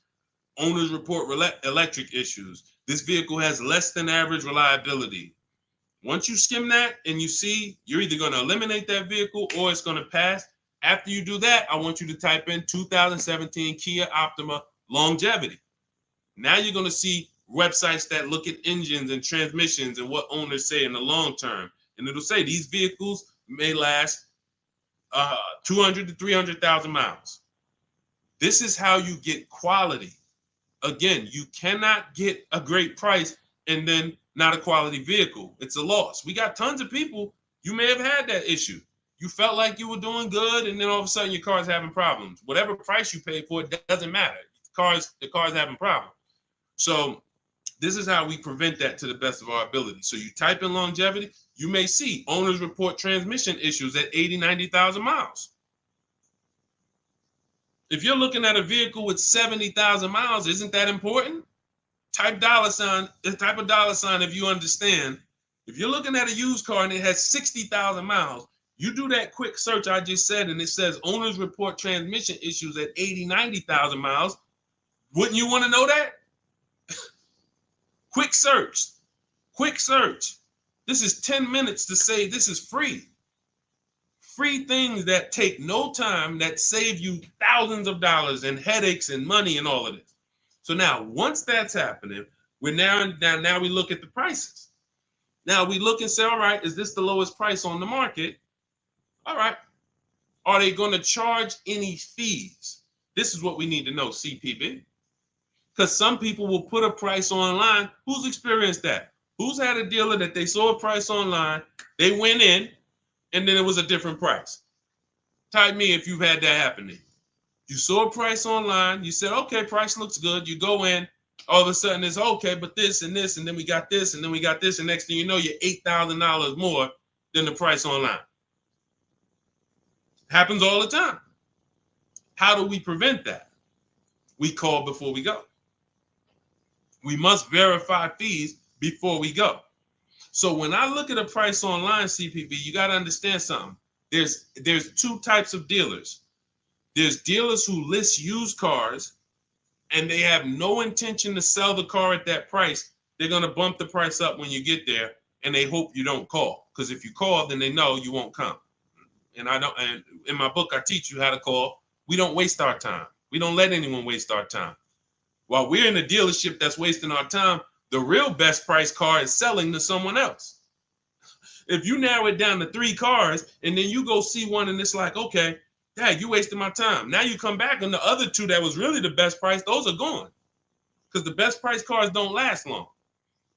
Owners report electric issues. This vehicle has less than average reliability. Once you skim that and you see you're either going to eliminate that vehicle or it's going to pass, after you do that, I want you to type in 2017 Kia Optima longevity. Now you're going to see websites that look at engines and transmissions and what owners say in the long term. And it'll say these vehicles may last 200 to 300,000 miles. This is how you get quality. Again, you cannot get a great price and then not a quality vehicle. It's a loss. We got tons of people, you may have had that issue. You felt like you were doing good, and then all of a sudden your car's having problems. Whatever price you paid for it doesn't matter. The car's having problems. So this is how we prevent that to the best of our ability. So you type in longevity, you may see owners report transmission issues at 80, 90,000 miles. If you're looking at a vehicle with 70,000 miles, isn't that important? Type dollar sign if you understand. If you're looking at a used car and it has 60,000 miles, you do that quick search I just said, and it says owners report transmission issues at 80, 90,000 miles. Wouldn't you want to know that? Quick search. This is 10 minutes to say this is free. Free things that take no time, that save you thousands of dollars and headaches and money and all of this. So now, once that's happening, we look at the prices. Now we look and say, all right, is this the lowest price on the market? All right. Are they going to charge any fees? This is what we need to know, CPB. Because some people will put a price online. Who's experienced that? Who's had a dealer that they saw a price online, they went in, and then it was a different price? Type me if you've had that happen to you. You saw a price online, you said, okay, price looks good. You go in, all of a sudden it's okay, but this and this, and then we got this, and then we got this, and next thing you know, you're $8,000 more than the price online. Happens all the time. How do we prevent that? We call before we go. We must verify fees before we go. So when I look at a price online, CPV, you got to understand something. There's two types of dealers. There's dealers who list used cars and they have no intention to sell the car at that price. They're going to bump the price up when you get there, and they hope you don't call. Because if you call, then they know you won't come. And in my book, I teach you how to call. We don't waste our time. We don't let anyone waste our time. While we're in a dealership that's wasting our time, the real best price car is selling to someone else. If you narrow it down to 3 cars and then you go see one and it's like, okay, Dad, you wasted my time. Now you come back and the other 2 that was really the best price, those are gone. Because the best price cars don't last long.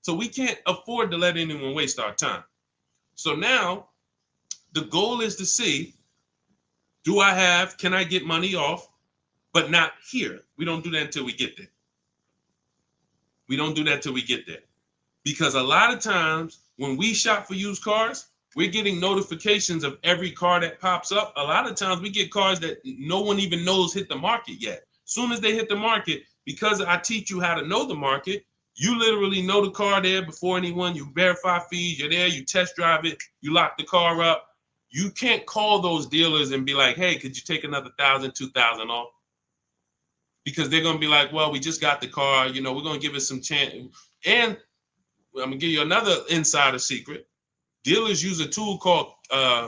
So we can't afford to let anyone waste our time. So now the goal is to see, can I get money off, but not here. We don't do that until we get there. Because a lot of times when we shop for used cars, we're getting notifications of every car that pops up. A lot of times we get cars that no one even knows hit the market yet. Soon as they hit the market, because I teach you how to know the market, you literally know the car there before anyone. You verify fees, you're there, you test drive it, you lock the car up. You can't call those dealers and be like, hey, could you take another $1,000, $2,000 off? Because they're going to be like, well, we just got the car. We're going to give it some chance. And I'm going to give you another insider secret. Dealers use a tool called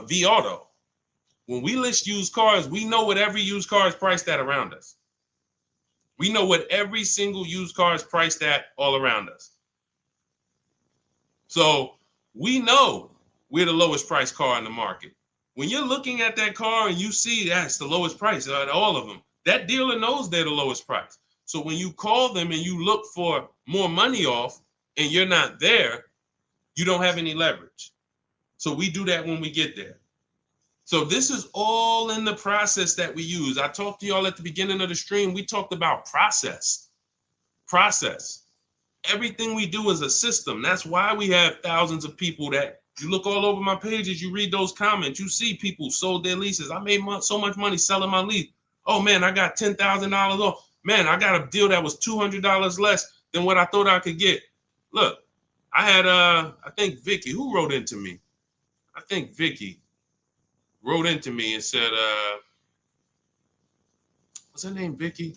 V-Auto. When we list used cars, we know what every used car is priced at around us. We know what every single used car is priced at all around us. So we know we're the lowest priced car in the market. When you're looking at that car and you see that's the lowest price out of all of them, that dealer knows they're the lowest price. So when you call them and you look for more money off and you're not there, you don't have any leverage. So we do that when we get there. So this is all in the process that we use. I talked to y'all at the beginning of the stream. We talked about process. Everything we do is a system. That's why we have thousands of people that you look all over my pages, you read those comments, you see people sold their leases. I made so much money selling my lease. Oh man, I got $10,000 off. Man, I got a deal that was $200 less than what I thought I could get. Look, I had, I think Vicky, who wrote into me? I think Vicky wrote into me and said, What's her name, Vicky?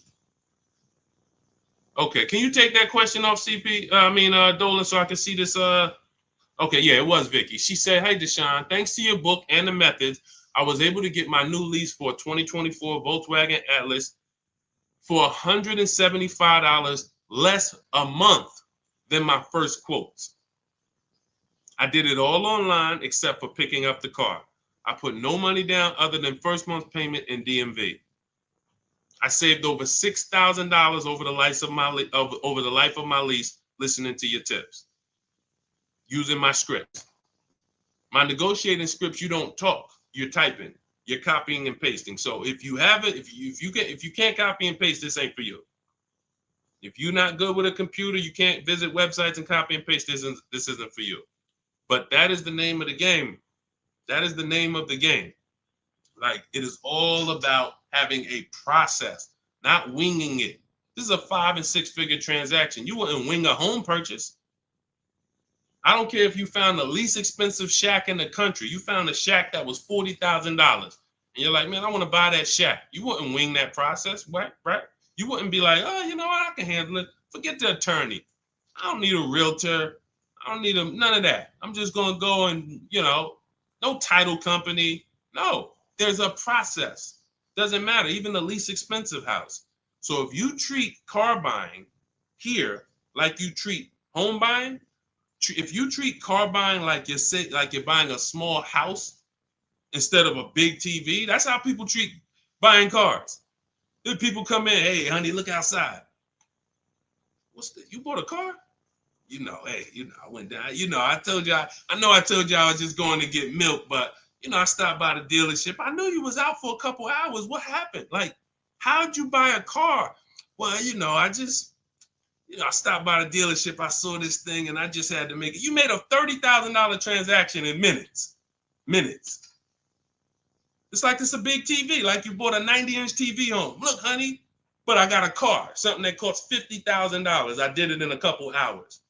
Okay, can you take that question off, CP? Dolan, so I can see this. Okay, yeah, it was Vicky. She said, "Hey, Deshone, thanks to your book and the methods, I was able to get my new lease for a 2024 Volkswagen Atlas for $175 less a month than my first quotes. I did it all online except for picking up the car. I put no money down other than first month's payment and DMV. I saved over $6,000 over the life of my lease listening to your tips, using my scripts. My negotiating scripts, you don't talk, you're typing, you're copying and pasting. So if you have it, if you can't copy and paste, this ain't for you. If you're not good with a computer, you can't visit websites and copy and paste. This isn't for you. But that is the name of the game. That is the name of the game. Like, it is all about having a process, not winging it. This is a 5 and 6 figure transaction. You wouldn't wing a home purchase. I don't care if you found the least expensive shack in the country. You found a shack that was $40,000. And you're like, man, I want to buy that shack. You wouldn't wing that process, right? You wouldn't be like, oh, you know what? I can handle it. Forget the attorney. I don't need a realtor. I don't need none of that. I'm just going to go and, no title company. No, there's a process. Doesn't matter. Even the least expensive house. So if you treat car buying here like you treat home buying, if you treat car buying like you're buying a small house instead of a big TV, that's how people treat buying cars. Then people come in, hey, honey, look outside. You bought a car? Hey, I went down. I told you, I told you I was just going to get milk, but I stopped by the dealership. I knew you was out for a couple hours. What happened? Like, how'd you buy a car? Well, I stopped by the dealership. I saw this thing and I just had to make it. You made a $30,000 transaction in minutes. It's like it's a big TV, like you bought a 90-inch TV home. Look, honey, but I got a car, something that costs $50,000. I did it in a couple hours.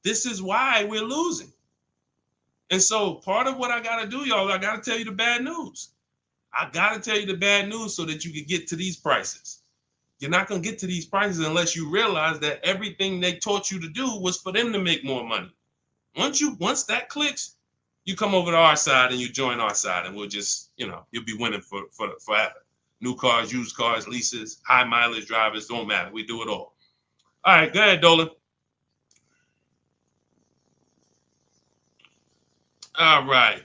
This is why we're losing. And so part of what I got to do, y'all, I got to tell you the bad news. I got to tell you the bad news so that you can get to these prices. You're not going to get to these prices unless you realize that everything they taught you to do was for them to make more money. Once that clicks, you come over to our side and you join our side, and we'll just, you'll be winning for forever. New cars, used cars, leases, high mileage drivers, don't matter. We do it all. All right, go ahead, Dolan. All right.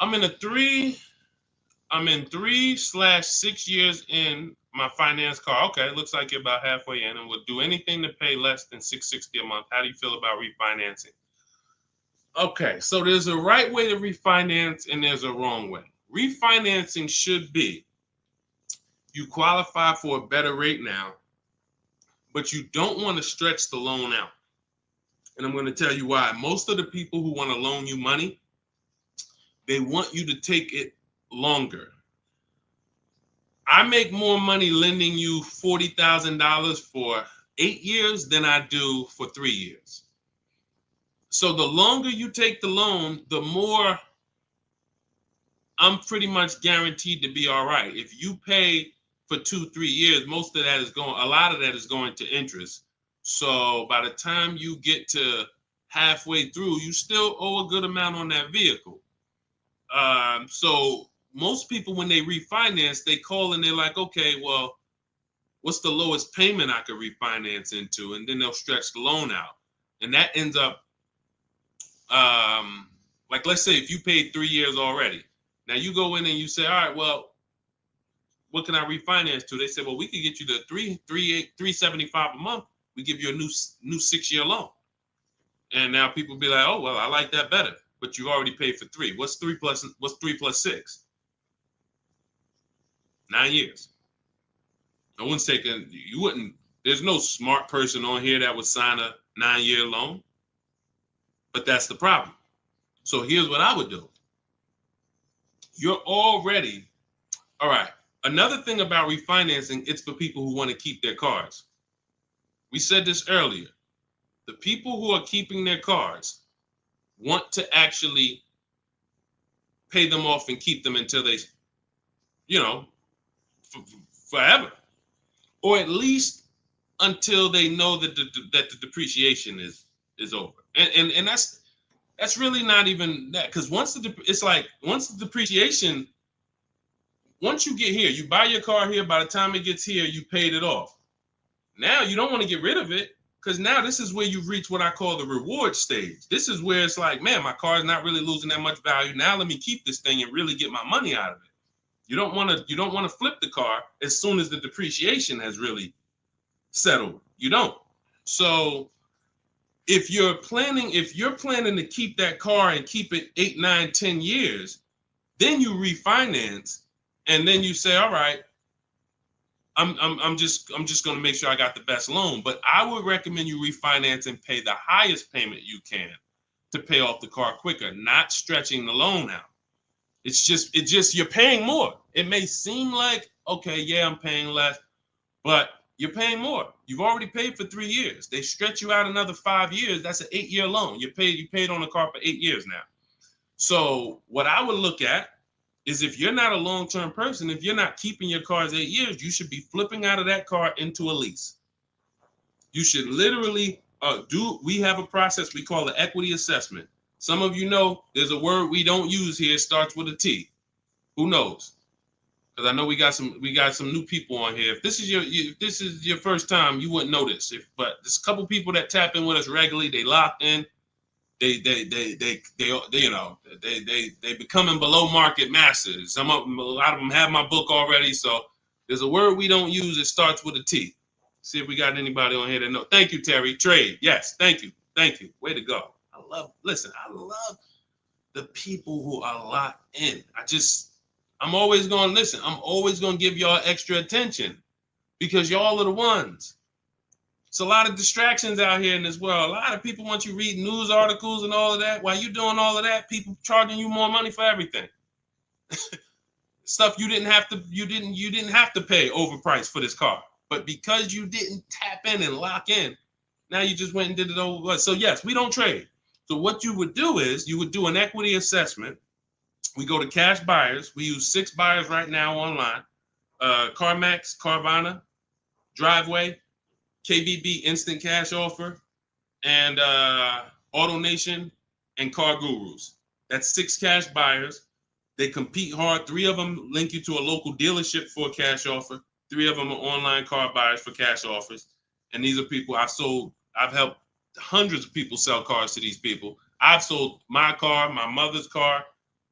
I'm in 3/6 years in my finance car. Okay, it looks like you're about halfway in, and would do anything to pay less than $660 a month. How do you feel about refinancing? Okay, so there's a right way to refinance and there's a wrong way. Refinancing should be you qualify for a better rate now, but you don't want to stretch the loan out. And I'm going to tell you why. Most of the people who want to loan you money, they want you to take it longer. I make more money lending you $40,000 for 8 years than I do for 3 years. So the longer you take the loan, the more I'm pretty much guaranteed to be all right. If you pay for 2-3 years, a lot of that is going to interest. So by the time you get to halfway through, you still owe a good amount on that vehicle. So most people, when they refinance, they call and they're like, okay, well, what's the lowest payment I could refinance into? And then they'll stretch the loan out. And that ends up, like, let's say if you paid 3 years already. Now you go in and you say, all right, well, what can I refinance to? They say, well, we could get you the $375 a month. We give you a new 6-year loan. And now people be like, oh, well, I like that better. But you already paid for 3. What's 3 plus 6? 9 years. No one's taking, there's no smart person on here that would sign a 9-year loan. But that's the problem. So here's what I would do. You're already, all right. Another thing about refinancing, it's for people who want to keep their cars. We said this earlier. The people who are keeping their cars want to actually pay them off and keep them until they, forever. or at least until they know that the depreciation is over. And that's really not even that, because once the depreciation, once you get here, you buy your car here, by the time it gets here, you paid it off. Now you don't want to get rid of it, because now this is where you've reached what I call the reward stage. This is where it's like, man, my car is not really losing that much value. Now let me keep this thing and really get my money out of it. You don't want to flip the car as soon as the depreciation has really settled. You don't. So if you're planning to keep that car and keep it 8, 9, 10 years, then you refinance, and then you say, all right, I'm just going to make sure I got the best loan. But I would recommend you refinance and pay the highest payment you can to pay off the car quicker, not stretching the loan out. It's just you're paying more. It may seem like, okay, yeah, I'm paying less, but you're paying more. You've already paid for 3 years. They stretch you out another 5 years. That's an 8-year loan. You paid on the car for 8 years now. So what I would look at is, if you're not a long-term person, if you're not keeping your cars 8 years, you should be flipping out of that car into a lease. You should literally we have a process we call the equity assessment. Some of you know there's a word we don't use here. It starts with a T. Who knows? Because I know we got some new people on here. If this is your first time, you wouldn't know this. But there's a couple people that tap in with us regularly. They locked in. They becoming below market masters. A lot of them have my book already. So there's a word we don't use. It starts with a T. See if we got anybody on here that know. Thank you, Terry. Trade. Yes. Thank you. Way to go. I love the people who are locked in. I'm always going to listen. I'm always going to give y'all extra attention, because y'all are the ones. It's a lot of distractions out here in this world. A lot of people want you reading news articles and all of that. While you doing all of that, people charging you more money for everything. Stuff you didn't have to pay overpriced for this car. But because you didn't tap in and lock in, now you just went and did it over. So yes, we don't trade. So what you would do is you would do an equity assessment. We go to cash buyers. We use 6 buyers right now online. CarMax, Carvana, Driveway, KBB Instant Cash Offer, and AutoNation and Car Gurus. That's 6 cash buyers. They compete hard. 3 of them link you to a local dealership for a cash offer. 3 of them are online car buyers for cash offers. And these are people I've helped hundreds of people sell cars to these people. I've sold my car, my mother's car.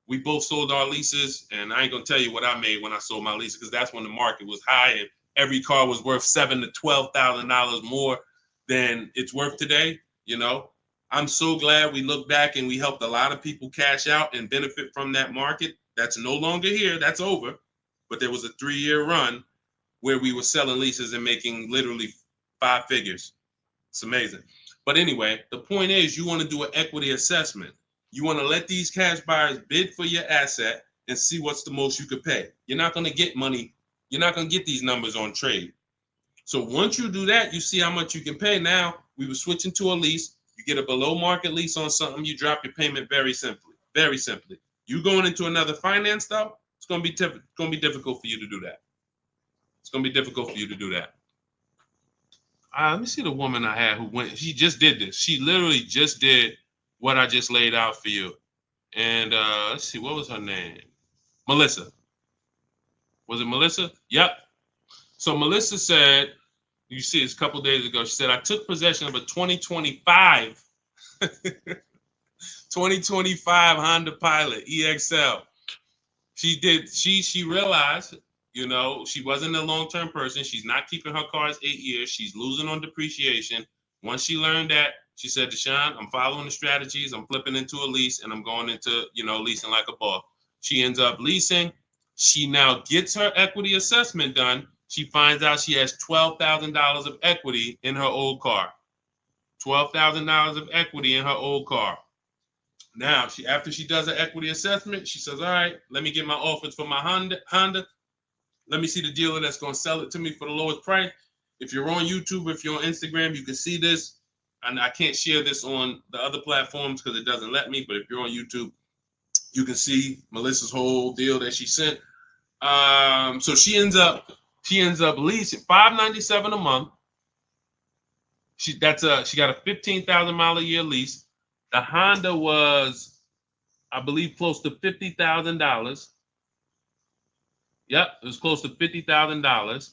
We both sold our leases, and I ain't gonna tell you what I made when I sold my leases, because that's when the market was high and every car was worth $7,000 to $12,000 more than it's worth today. You know, I'm so glad we look back and we helped a lot of people cash out and benefit from that market. That's no longer here. That's over. But there was a 3-year run where we were selling leases and making literally 5 figures. It's amazing. But anyway, the point is, you want to do an equity assessment. You want to let these cash buyers bid for your asset and see what's the most you could pay. You're not going to get money. You're not going to get these numbers on trade. So once you do that, you see how much you can pay. Now, we were switching to a lease. You get a below market lease on something, you drop your payment very simply. Very simply. You going into another finance though, it's going to be difficult for you to do that. It's going to be difficult for you to do that. Let me see the woman I had who went. She just did this. She literally just did what I just laid out for you. And let's see, what was her name? Melissa. Was it Melissa? Yep. So Melissa said, you see this a couple days ago, she said, I took possession of a 2025 Honda Pilot EXL. She realized, you know, she wasn't a long-term person. She's not keeping her cars 8 years. She's losing on depreciation. Once she learned that, she said, Deshone, I'm following the strategies. I'm flipping into a lease and I'm going into, leasing like a boss. She ends up leasing. She now gets her equity assessment done. She finds out she has $12,000 of equity in her old car. $12,000 of equity in her old car. Now, after she does her equity assessment, she says, all right, let me get my offers for my Honda. Let me see the dealer that's going to sell it to me for the lowest price. If you're on YouTube, if you're on Instagram, you can see this. And I can't share this on the other platforms because it doesn't let me. But if you're on YouTube, you can see Melissa's whole deal that she sent. So she ends up She ends up leasing $597 a month. She got a 15,000 mile a year lease. The Honda was, I believe, close to $50,000. Yep, it was close to $50,000.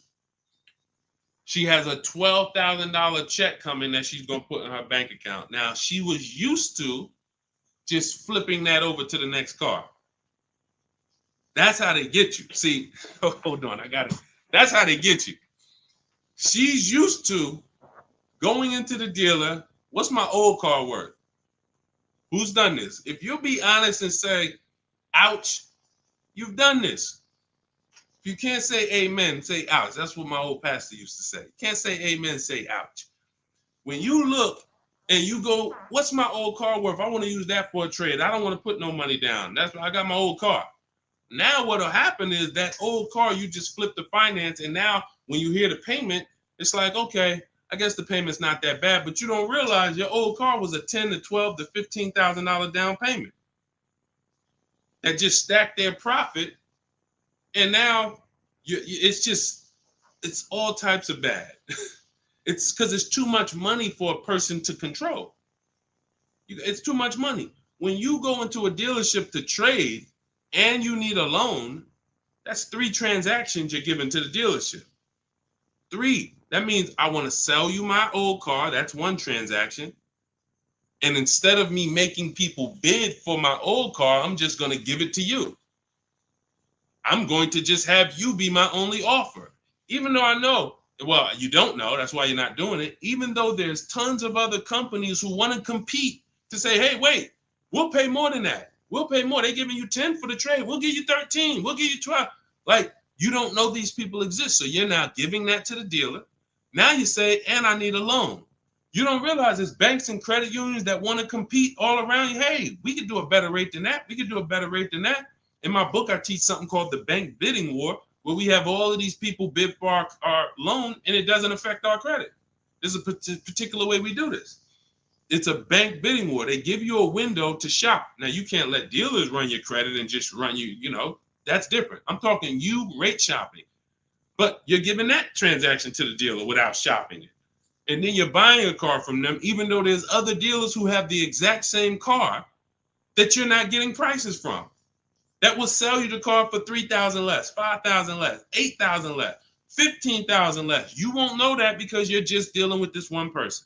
She has a $12,000 check coming that she's gonna put in her bank account. Now she was used to just flipping that over to the next car. That's how they get you. See, hold on, I got it. That's how they get you. She's used to going into the dealer. What's my old car worth? Who's done this? If you'll be honest and say, ouch, you've done this. If you can't say amen, say ouch. That's what my old pastor used to say. Can't say amen, say ouch. When you look and you go, what's my old car worth? I want to use that for a trade. I don't want to put no money down. That's why I got my old car. Now what'll happen is that old car, you just flip the finance, and now when you hear the payment, it's like, okay, I guess the payment's not that bad, but you don't realize your old car was a $10,000 to $12,000 to $15,000 down payment that just stacked their profit, and now it's all types of bad. It's because it's too much money for a person to control. It's too much money. When you go into a dealership to trade and you need a loan, that's 3 transactions you're giving to the dealership. 3. That means I want to sell you my old car. That's 1 transaction. And instead of me making people bid for my old car, I'm just going to give it to you. I'm going to just have you be my only offer. Even though I know, well, you don't know, that's why you're not doing it. Even though there's tons of other companies who want to compete to say, hey, wait, we'll pay more than that. We'll pay more. They're giving you 10 for the trade. We'll give you 13. We'll give you 12. Like, you don't know these people exist. So you're now giving that to the dealer. Now you say, and I need a loan. You don't realize there's banks and credit unions that want to compete all around you. Hey, we could do a better rate than that. We could do a better rate than that. In my book, I teach something called the bank bidding war, where we have all of these people bid for our loan, and it doesn't affect our credit. There's a particular way we do this. It's a bank bidding war. They give you a window to shop. Now, you can't let dealers run your credit and just run you, that's different. I'm talking you rate shopping. But you're giving that transaction to the dealer without shopping it. And then you're buying a car from them, even though there's other dealers who have the exact same car that you're not getting prices from. That will sell you the car for $3,000 less, $5,000 less, $8,000 less, $15,000 less. You won't know that because you're just dealing with this one person.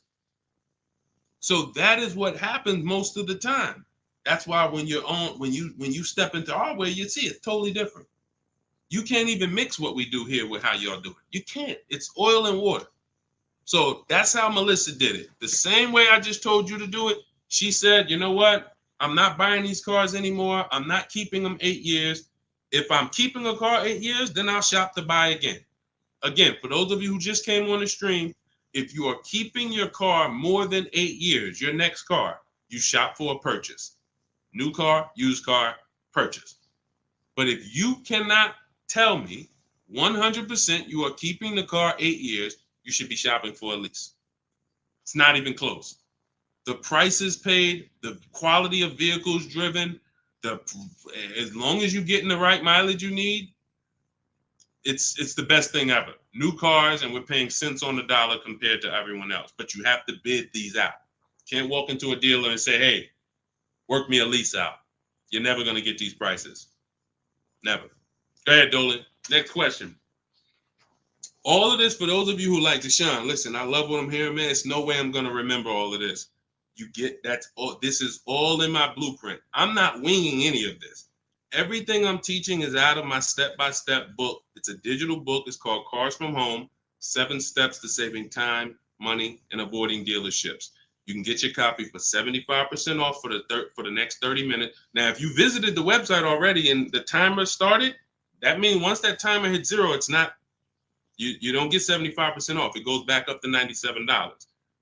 So that is what happens most of the time. That's why when you step into our way, you see it's totally different. You can't even mix what we do here with how y'all do it. You can't. It's oil and water. So that's how Melissa did it. The same way I just told you to do it. She said, you know what? I'm not buying these cars anymore. I'm not keeping them 8 years. If I'm keeping a car 8 years, then I'll shop to buy again. Again, for those of you who just came on the stream, if you are keeping your car more than 8 years, your next car, you shop for a purchase. New car, used car, purchase. But if you cannot tell me 100% you are keeping the car 8 years, you should be shopping for a lease. It's not even close. The prices paid, the quality of vehicles driven, as long as you're getting the right mileage you need, it's the best thing ever. New cars, and we're paying cents on the dollar compared to everyone else. But you have to bid these out. Can't walk into a dealer and say, hey, work me a lease out. You're never going to get these prices. Never. Go ahead, Dolan. Next question. All of this, for those of you who like Deshone, listen, I love what I'm hearing, man. It's no way I'm going to remember all of this. You get that's all. This is all in my blueprint. I'm not winging any of this. Everything I'm teaching is out of my step-by-step book. It's a digital book. It's called Cars from Home, 7 Steps to Saving Time, Money, and Avoiding Dealerships. You can get your copy for 75% off for the next 30 minutes. Now, if you visited the website already and the timer started, that means once that timer hits 0, it's not, you don't get 75% off. It goes back up to $97.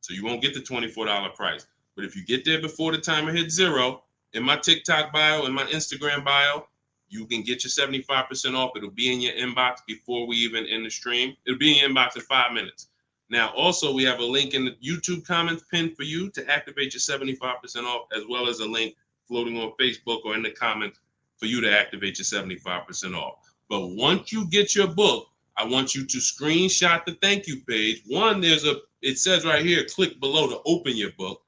So you won't get the $24 price. But if you get there before the timer hits 0, in my TikTok bio, in my Instagram bio, you can get your 75% off. It'll be in your inbox before we even end the stream. It'll be in your inbox in 5 minutes. Now, also, we have a link in the YouTube comments pinned for you to activate your 75% off, as well as a link floating on Facebook or in the comments for you to activate your 75% off. But once you get your book, I want you to screenshot the thank you page. One, it says right here, click below to open your book.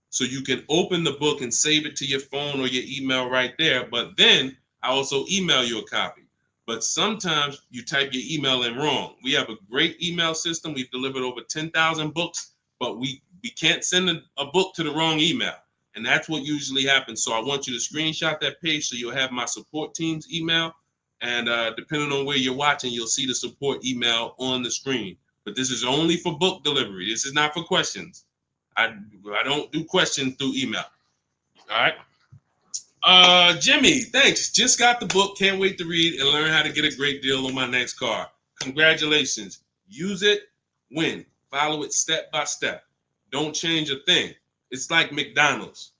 So you can open the book and save it to your phone or your email right there. But then I also email you a copy. But sometimes you type your email in wrong. We have a great email system. We've delivered over 10,000 books, but we can't send a book to the wrong email. And that's what usually happens. So I want you to screenshot that page so you'll have my support team's email. And depending on where you're watching, you'll see the support email on the screen. But this is only for book delivery. This is not for questions. I don't do questions through email. All right. Jimmy, thanks. Just got the book. Can't wait to read and learn how to get a great deal on my next car. Congratulations. Use it, win. Follow it step by step. Don't change a thing. It's like McDonald's.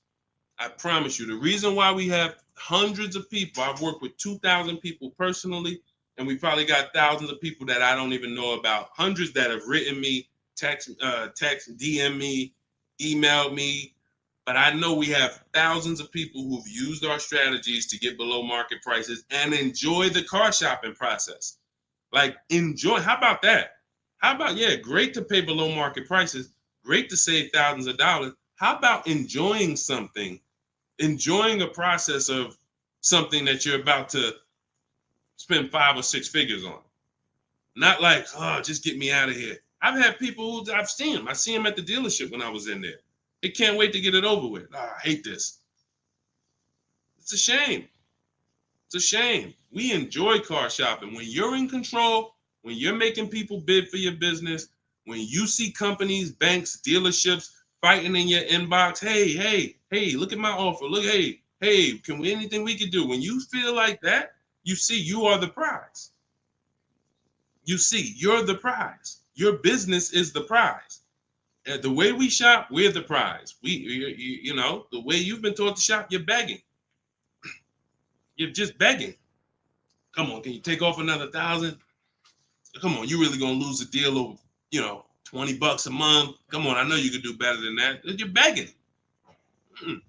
I promise you. The reason why we have hundreds of people, I've worked with 2,000 people personally, and we probably got thousands of people that I don't even know about. Hundreds that have written me, text, DM me, emailed me. But I know we have thousands of people who've used our strategies to get below market prices and enjoy the car shopping process. Like, enjoy. How about that? How about, yeah, great to pay below market prices, great to save thousands of dollars. How about enjoying something, enjoying a process of something that you're about to spend 5 or 6 figures on? Not like, oh, just get me out of here. I've had people who I've seen them. I see them at the dealership when I was in there. They can't wait to get it over with. Oh, I hate this. It's a shame. It's a shame. We enjoy car shopping. When you're in control, when you're making people bid for your business, when you see companies, banks, dealerships fighting in your inbox, hey, look at my offer. Look, hey, can we anything we can do? When you feel like that, you see you are the prize. You see, you're the prize. Your business is the prize. The way we shop, we're the prize. You know, the way you've been taught to shop, you're begging. You're just begging. Come on, can you take off another 1,000? Come on, you really gonna lose a deal over, $20 a month? Come on, I know you could do better than that. You're begging. Mm-mm.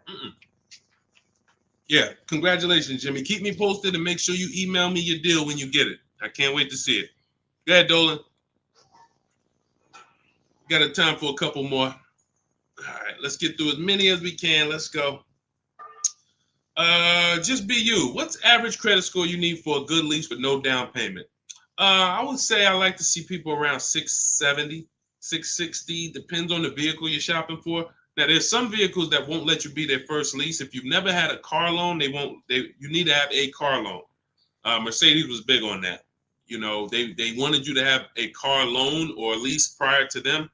Mm-mm. Yeah, congratulations, Jimmy. Keep me posted and make sure you email me your deal when you get it. I can't wait to see it. Go ahead, Dolan. Got a time for a couple more. All right, let's get through as many as we can. Let's go. Just be you. What's average credit score you need for a good lease with no down payment? I would say I like to see people around 670, 660. Depends on the vehicle you're shopping for. Now, there's some vehicles that won't let you be their first lease. If you've never had a car loan, you need to have a car loan. Mercedes was big on that. They wanted you to have a car loan or lease prior to them.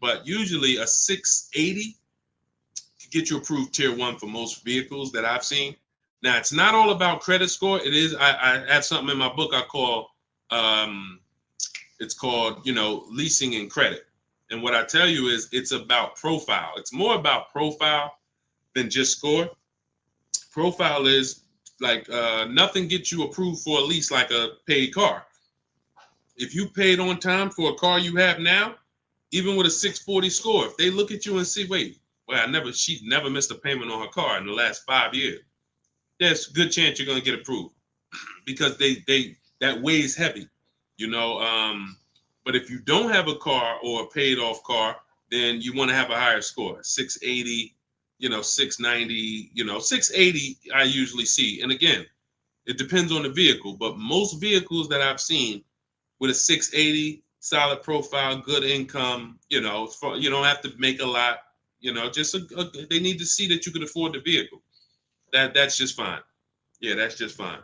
But usually a 680 can get you approved tier 1 for most vehicles that I've seen. Now, it's not all about credit score. It is. I have something in my book I call, it's called, leasing and credit. And what I tell you is it's about profile. It's more about profile than just score. Profile is like nothing gets you approved for a lease like a paid car. If you paid on time for a car you have now, even with a 640 score, if they look at you and see, wait, well, she's never missed a payment on her car in the last 5 years. There's a good chance you're going to get approved because that weighs heavy, But if you don't have a car or a paid off car, then you want to have a higher score, 680, 690, 680 I usually see. And again, it depends on the vehicle, but most vehicles that I've seen with a 680, solid profile, good income, you don't have to make a lot, they need to see that you can afford the vehicle. That's just fine. Yeah, that's just fine.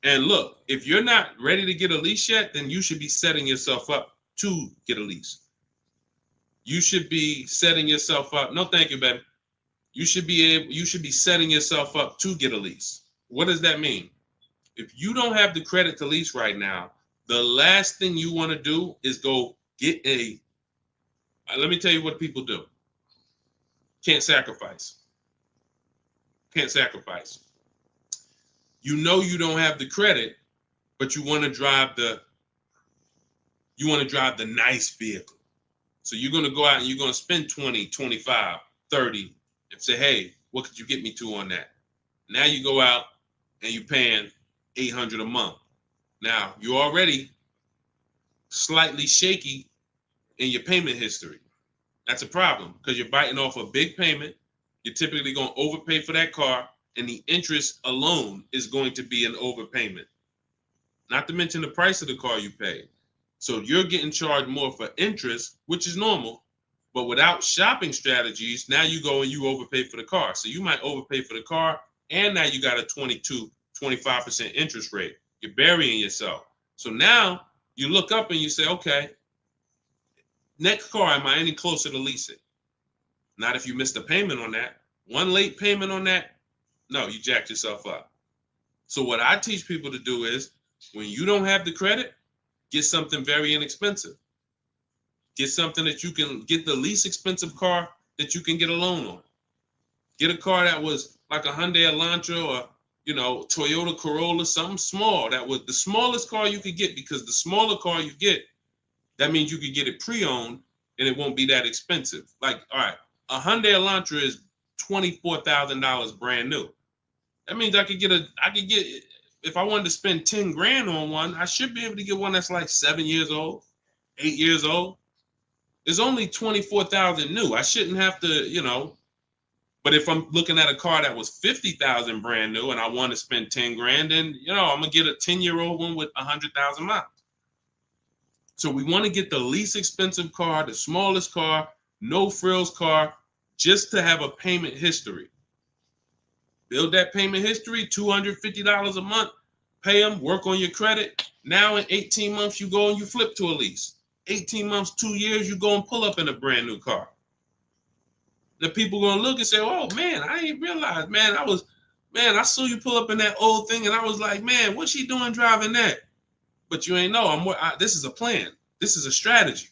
And look, if you're not ready to get a lease yet, then you should be setting yourself up to get a lease. You should be setting yourself up. No, thank you, baby. You should be setting yourself up to get a lease. What does that mean? If you don't have the credit to lease right now, the last thing you want to do is go get let me tell you what people do. Can't sacrifice. Can't sacrifice. You don't have the credit, but you want to drive the nice vehicle. So you're going to go out and you're going to spend 20, 25, 30 and say, hey, what could you get me to on that? Now you go out and you're paying $800 a month. Now, you're already slightly shaky in your payment history. That's a problem because you're biting off a big payment. You're typically going to overpay for that car, and the interest alone is going to be an overpayment. Not to mention the price of the car you pay. So you're getting charged more for interest, which is normal. But without shopping strategies, now you go and you overpay for the car. So you might overpay for the car, and now you got a 25% interest rate. You're burying yourself. So now you look up and you say, okay, next car, am I any closer to leasing? Not if you missed a payment on that. One late payment on that, no, you jacked yourself up. So what I teach people to do is, when you don't have the credit, get something very inexpensive. Get something that you can get, the least expensive car that you can get a loan on. Get a car that was like a Hyundai Elantra or, Toyota Corolla, something small. That was the smallest car you could get, because the smaller car you get, that means you could get it pre-owned and it won't be that expensive. Like, all right, a Hyundai Elantra is $24,000 brand new. That means I could get, if I wanted to spend 10 grand on one, I should be able to get one that's like 7 years old, 8 years old. It's only 24,000 new. I shouldn't have to, but if I'm looking at a car that was 50,000 brand new and I want to spend 10 grand, then, I'm going to get a 10-year-old one with 100,000 miles. So we want to get the least expensive car, the smallest car, no frills car, just to have a payment history. Build that payment history, $250 a month, pay them, work on your credit. Now in 18 months, you go and you flip to a lease. 18 months, 2 years, you go and pull up in a brand new car. The people going to look and say, oh, man, I ain't realized, man, I saw you pull up in that old thing, and I was like, man, what's she doing driving that? But you ain't know, this is a plan. This is a strategy.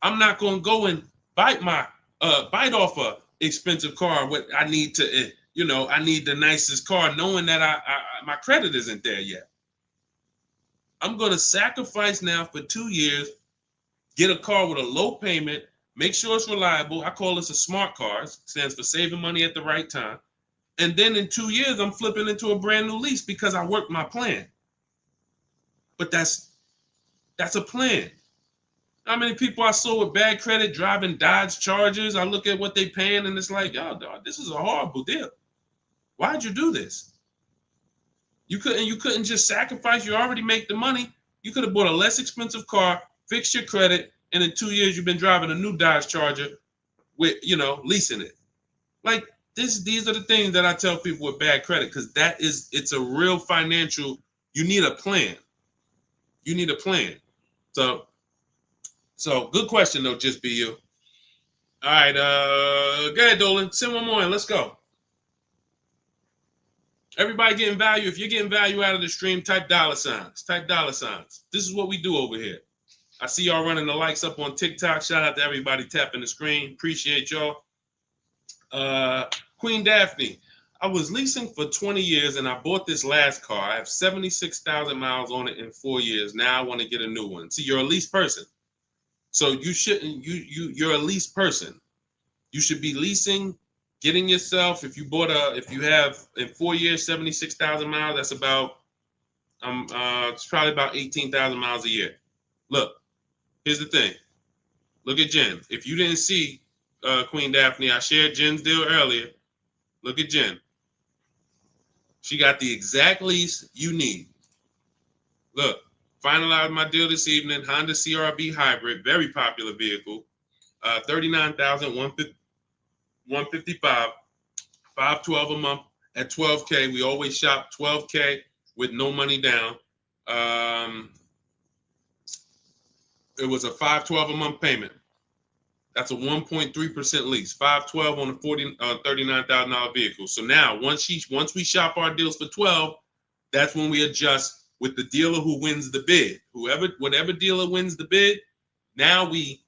I'm not going to go and bite off a expensive car. What I need to, I need the nicest car, knowing that my credit isn't there yet. I'm going to sacrifice now for 2 years, get a car with a low payment, make sure it's reliable. I call this a smart car. It stands for saving money at the right time. And then in 2 years, I'm flipping into a brand new lease because I worked my plan. But that's a plan. How many people I saw with bad credit driving Dodge Chargers? I look at what they paying and it's like, yo, dog, this is a horrible deal. Why'd you do this? You couldn't just sacrifice. You already make the money. You could have bought a less expensive car, fixed your credit, and in 2 years you've been driving a new Dodge Charger with, leasing it. Like these are the things that I tell people with bad credit, because it's a real financial, you need a plan. You need a plan. So good question though, just be you. All right, go ahead, Dolan. Send one more in. Let's go. Everybody getting value. If you're getting value out of the stream, type dollar signs. Type dollar signs. This is what we do over here. I see y'all running the likes up on TikTok. Shout out to everybody tapping the screen. Appreciate y'all. Queen Daphne, I was leasing for 20 years and I bought this last car. I have 76,000 miles on it in 4 years. Now I want to get a new one. See, you're a lease person. So you shouldn't, you're a lease person. You should be leasing, getting yourself, if you have in 4 years, 76,000 miles, that's about, it's probably about 18,000 miles a year. Look, here's the thing. Look at Jen. If you didn't see Queen Daphne, I shared Jen's deal earlier. Look at Jen. She got the exact lease you need. Look, finalized my deal this evening. Honda CR-V hybrid, very popular vehicle. 39,155, 512 a month at 12K. We always shop 12K with no money down. It was a 512 a month payment. That's a 1.3% lease. 512 on a $39,000 vehicle. So now once we shop our deals for 12, that's when we adjust with the dealer who wins the bid. Whatever dealer wins the bid, now we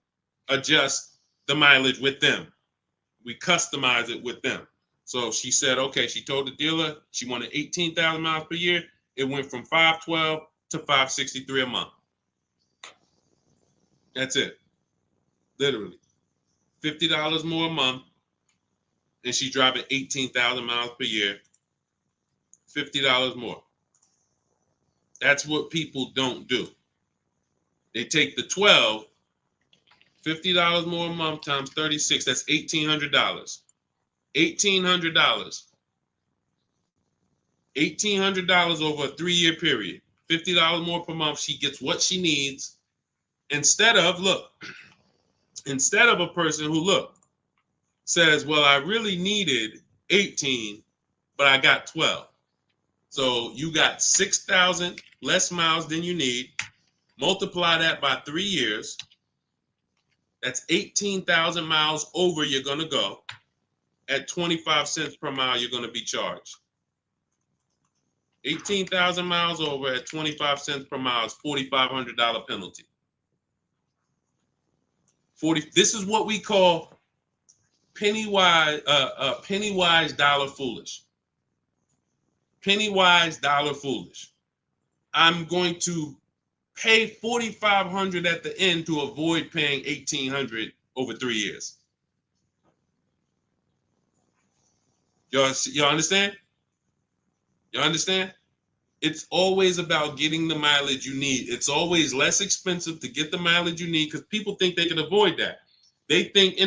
adjust the mileage with them. We customize it with them. So she said, okay, she told the dealer she wanted 18,000 miles per year. It went from 512 to 563 a month. That's it. Literally. $50 more a month. And she's driving 18,000 miles per year. $50 more. That's what people don't do. They take the 12, $50 more a month times 36, that's $1,800. $1,800. $1,800 over a 3-year period. $50 more per month. She gets what she needs instead of a person who says, well, I really needed 18, but I got 12. So you got 6,000 less miles than you need. Multiply that by 3 years. That's 18,000 miles over you're going to go. At 25 cents per mile, you're going to be charged. 18,000 miles over at 25 cents per mile is $4,500 penalty. This is what we call penny wise, dollar foolish. Penny wise, dollar foolish. I'm going to pay $4,500 at the end to avoid paying $1,800 over 3 years. Y'all understand? You understand? It's always about getting the mileage you need. It's always less expensive to get the mileage you need because people think they can avoid that. They think,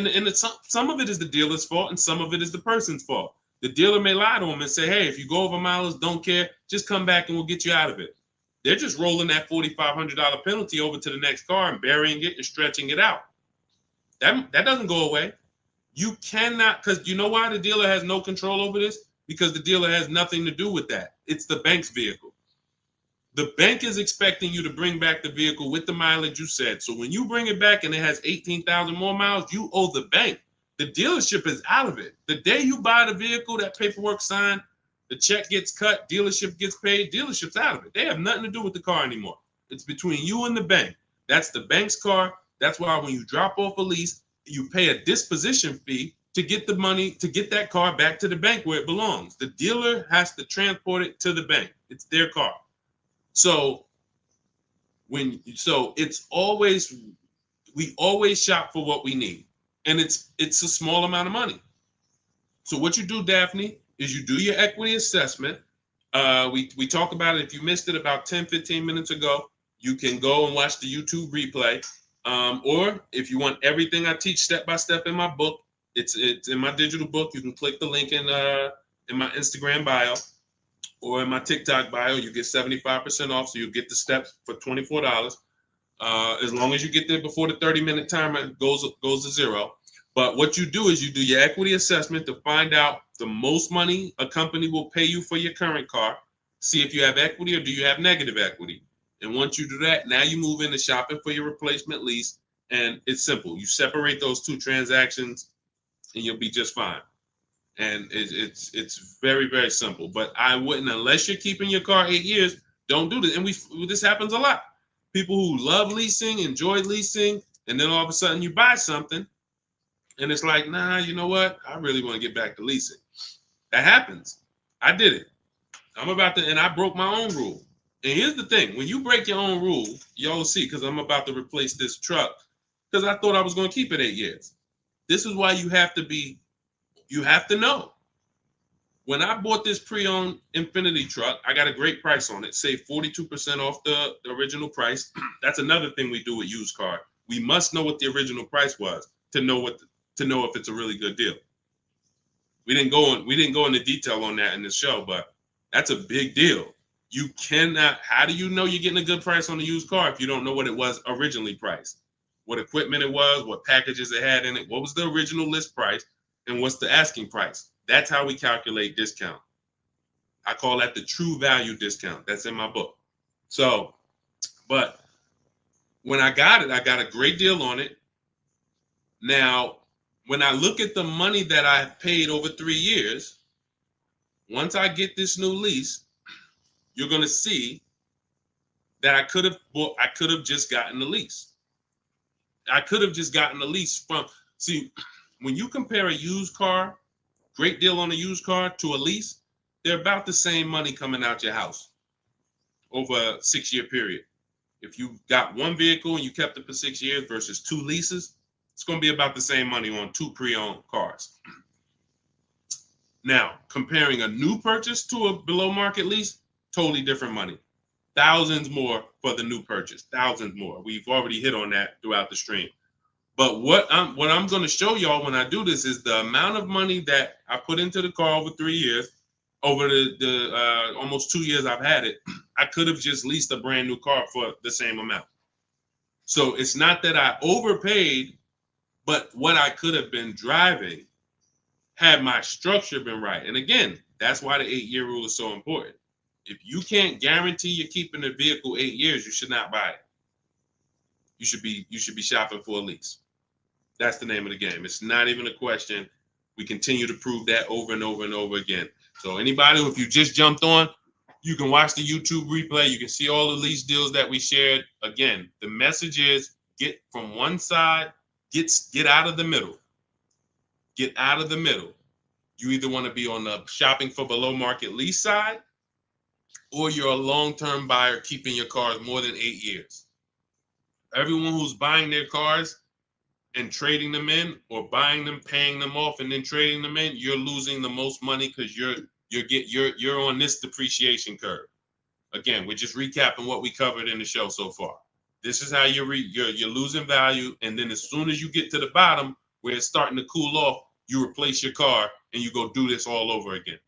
some of it is the dealer's fault and some of it is the person's fault. The dealer may lie to them and say, hey, if you go over mileage, don't care, just come back and we'll get you out of it. They're just rolling that $4,500 penalty over to the next car and burying it and stretching it out. That doesn't go away. You cannot, because you know why the dealer has no control over this? Because the dealer has nothing to do with that. It's the bank's vehicle. The bank is expecting you to bring back the vehicle with the mileage you said. So when you bring it back and it has 18,000 more miles, you owe the bank. The dealership is out of it. The day you buy the vehicle, that paperwork signed, the check gets cut, dealership gets paid, dealership's out of it. They have nothing to do with the car anymore. It's between you and the bank. That's the bank's car. That's why when you drop off a lease, you pay a disposition fee to get the money, to get that car back to the bank where it belongs. The dealer has to transport it to the bank. It's their car. So it's always, we always shop for what we need. And it's a small amount of money. So what you do, Daphne, is you do your equity assessment. We talked about it. If you missed it about 10, 15 minutes ago, you can go and watch the YouTube replay. Or if you want everything I teach step by step in my book, it's in my digital book. You can click the link in my Instagram bio or in my TikTok bio. You get 75% off, so you get the steps for $24. As long as you get there before the 30-minute timer goes to zero. But what you do is you do your equity assessment to find out the most money a company will pay you for your current car. See if you have equity or do you have negative equity. And once you do that, now you move into shopping for your replacement lease. And it's simple. You separate those two transactions and you'll be just fine. And it's very, very simple. But I wouldn't, unless you're keeping your car 8 years, don't do this. And this happens a lot. People who love leasing, enjoy leasing, and then all of a sudden you buy something and it's like, nah, you know what? I really want to get back to leasing. That happens. I did it. And I broke my own rule. And here's the thing. When you break your own rule, y'all see, because I'm about to replace this truck, because I thought I was going to keep it 8 years. This is why you have to know. When I bought this pre-owned Infiniti truck, I got a great price on it. Saved 42% off the original price. That's another thing we do with used car. We must know what the original price was to know if it's a really good deal. We didn't go into detail on that in this show, but that's a big deal. You cannot. How do you know you're getting a good price on a used car if you don't know what it was originally priced? What equipment it was, what packages it had in it, what was the original list price, and what's the asking price? That's how we calculate discount. I call that the true value discount. That's in my book. So, but when I got it, I got a great deal on it. Now, when I look at the money that I paid over 3 years, once I get this new lease, you're going to see that I could have just gotten the lease. I could have just gotten the lease when you compare a used car, great deal on a used car, to a lease, they're about the same money coming out your house over a 6-year period. If you got one vehicle and you kept it for 6 years versus 2 leases, it's going to be about the same money on 2 pre-owned cars. Now, comparing a new purchase to a below market lease, totally different money. thousands more for the new purchase, thousands more. We've already hit on that throughout the stream. But what I'm going to show y'all when I do this is the amount of money that I put into the car over 3 years, over the almost 2 years I've had it. I could have just leased a brand new car for the same amount. So it's not that I overpaid, but what I could have been driving had my structure been right. And again, that's why the 8-year rule is so important. If you can't guarantee you're keeping the vehicle 8 years, you should not buy it. You should be shopping for a lease. That's the name of the game. It's not even a question. We continue to prove that over and over and over again. So anybody, if you just jumped on, you can watch the YouTube replay. You can see all the lease deals that we shared. Again, the message is get from one side, get out of the middle. Get out of the middle. You either want to be on the shopping for below market lease side, or you're a long-term buyer keeping your cars more than 8 years. Everyone who's buying their cars and trading them in, or buying them, paying them off, and then trading them in, you're losing the most money because you're on this depreciation curve. Again, we're just recapping what we covered in the show so far. This is how you're losing value, and then as soon as you get to the bottom where it's starting to cool off, you replace your car and you go do this all over again.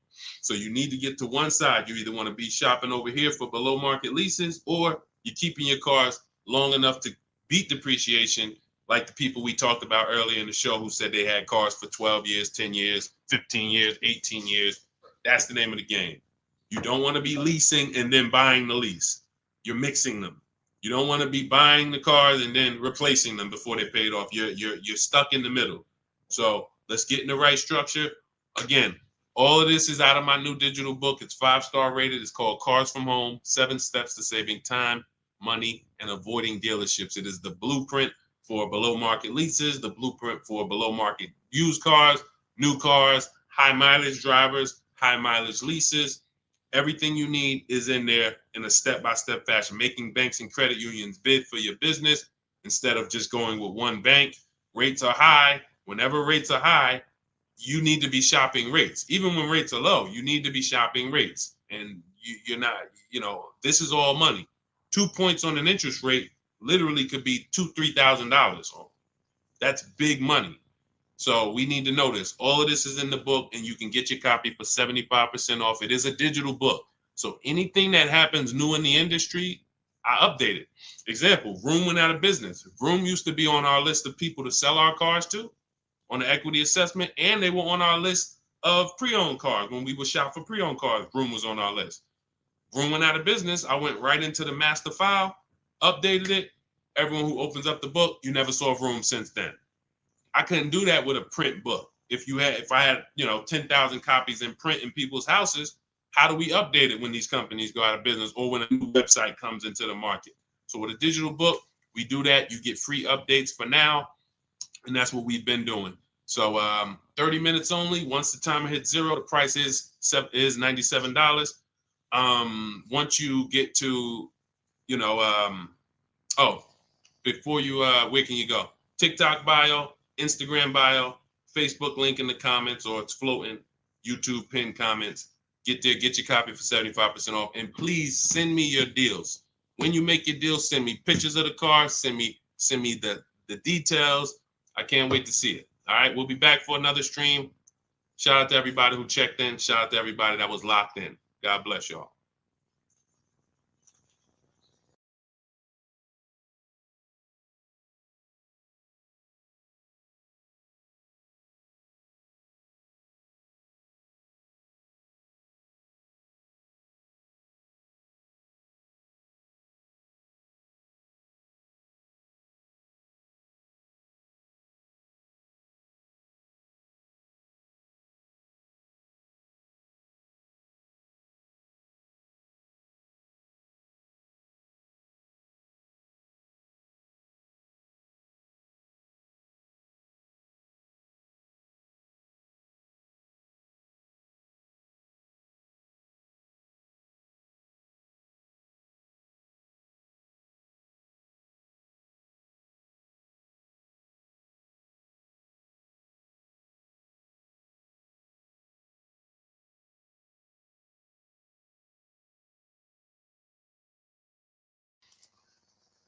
So you need to get to one side. You either want to be shopping over here for below market leases, or you're keeping your cars long enough to beat depreciation, like the people we talked about earlier in the show who said they had cars for 12 years, 10 years, 15 years, 18 years. That's the name of the game. You don't want to be leasing and then buying the lease. You're mixing them. You don't want to be buying the cars and then replacing them before they're paid off. You're stuck in the middle. So let's get in the right structure. Again, all of this is out of my new digital book. It's 5-star rated. It's called Cars from Home, 7 Steps to Saving Time, Money, and Avoiding Dealerships. It is the blueprint for below market leases, the blueprint for below market used cars, new cars, high mileage drivers, high mileage leases. Everything you need is in there in a step-by-step fashion, making banks and credit unions bid for your business instead of just going with one bank. Rates are high. Whenever rates are high, you need to be shopping rates. Even when rates are low, you need to be shopping rates. And you're not, this is all money. 2 points on an interest rate literally could be $2,000-$3,000. That's big money. So we need to know this. All of this is in the book, and you can get your copy for 75% off. It is a digital book. So anything that happens new in the industry, I update it. Example, Vroom went out of business. Vroom used to be on our list of people to sell our cars to on the equity assessment, and they were on our list of pre-owned cars. When we would shop for pre-owned cars, Vroom was on our list. Vroom went out of business. I went right into the master file, updated it. Everyone who opens up the book, you never saw Vroom since then. I couldn't do that with a print book. If I had 10,000 copies in print in people's houses, how do we update it when these companies go out of business or when a new website comes into the market? So with a digital book, we do that. You get free updates for now, and that's what we've been doing. So 30 minutes only. Once the timer hits 0, the price is $97. Once you get to, before you, where can you go? TikTok bio, Instagram bio, Facebook link in the comments, or it's floating, YouTube pinned comments. Get there, get your copy for 75% off. And please send me your deals. When you make your deals, send me pictures of the car, send me the details. I can't wait to see it. All right, we'll be back for another stream. Shout out to everybody who checked in. Shout out to everybody that was locked in. God bless y'all.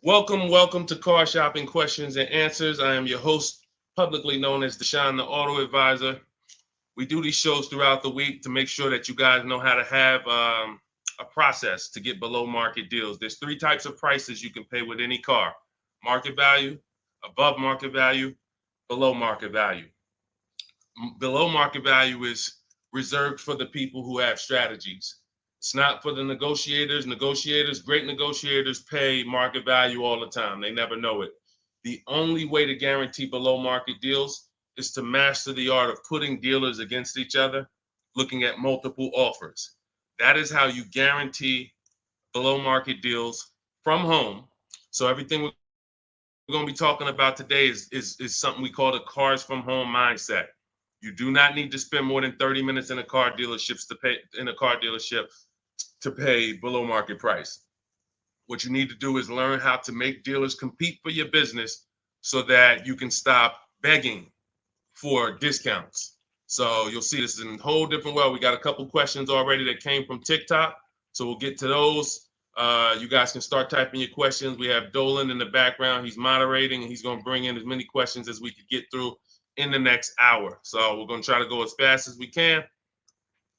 Welcome to Car Shopping Questions and Answers. I am your host, publicly known as Deshone the Auto Advisor. We do these shows throughout the week to make sure that you guys know how to have a process to get below market deals. There's three types of prices you can pay with any car: market value, above market value, below market value. Below market value is reserved for the people who have strategies. It's not for the negotiators. Great negotiators pay market value all the time. They never know it. The only way to guarantee below market deals is to master the art of putting dealers against each other, looking at multiple offers. That is how you guarantee below market deals from home. So everything we're going to be talking about today is something we call the cars from home mindset. You do not need to spend more than 30 minutes in a car dealership to pay below market price. What you need to do is learn how to make dealers compete for your business so that you can stop begging for discounts. So you'll see this in a whole different way. We got a couple questions already that came from TikTok. So we'll get to those. You guys can start typing your questions. We have Dolan in the background. He's moderating and he's going to bring in as many questions as we could get through in the next hour. So we're going to try to go as fast as we can.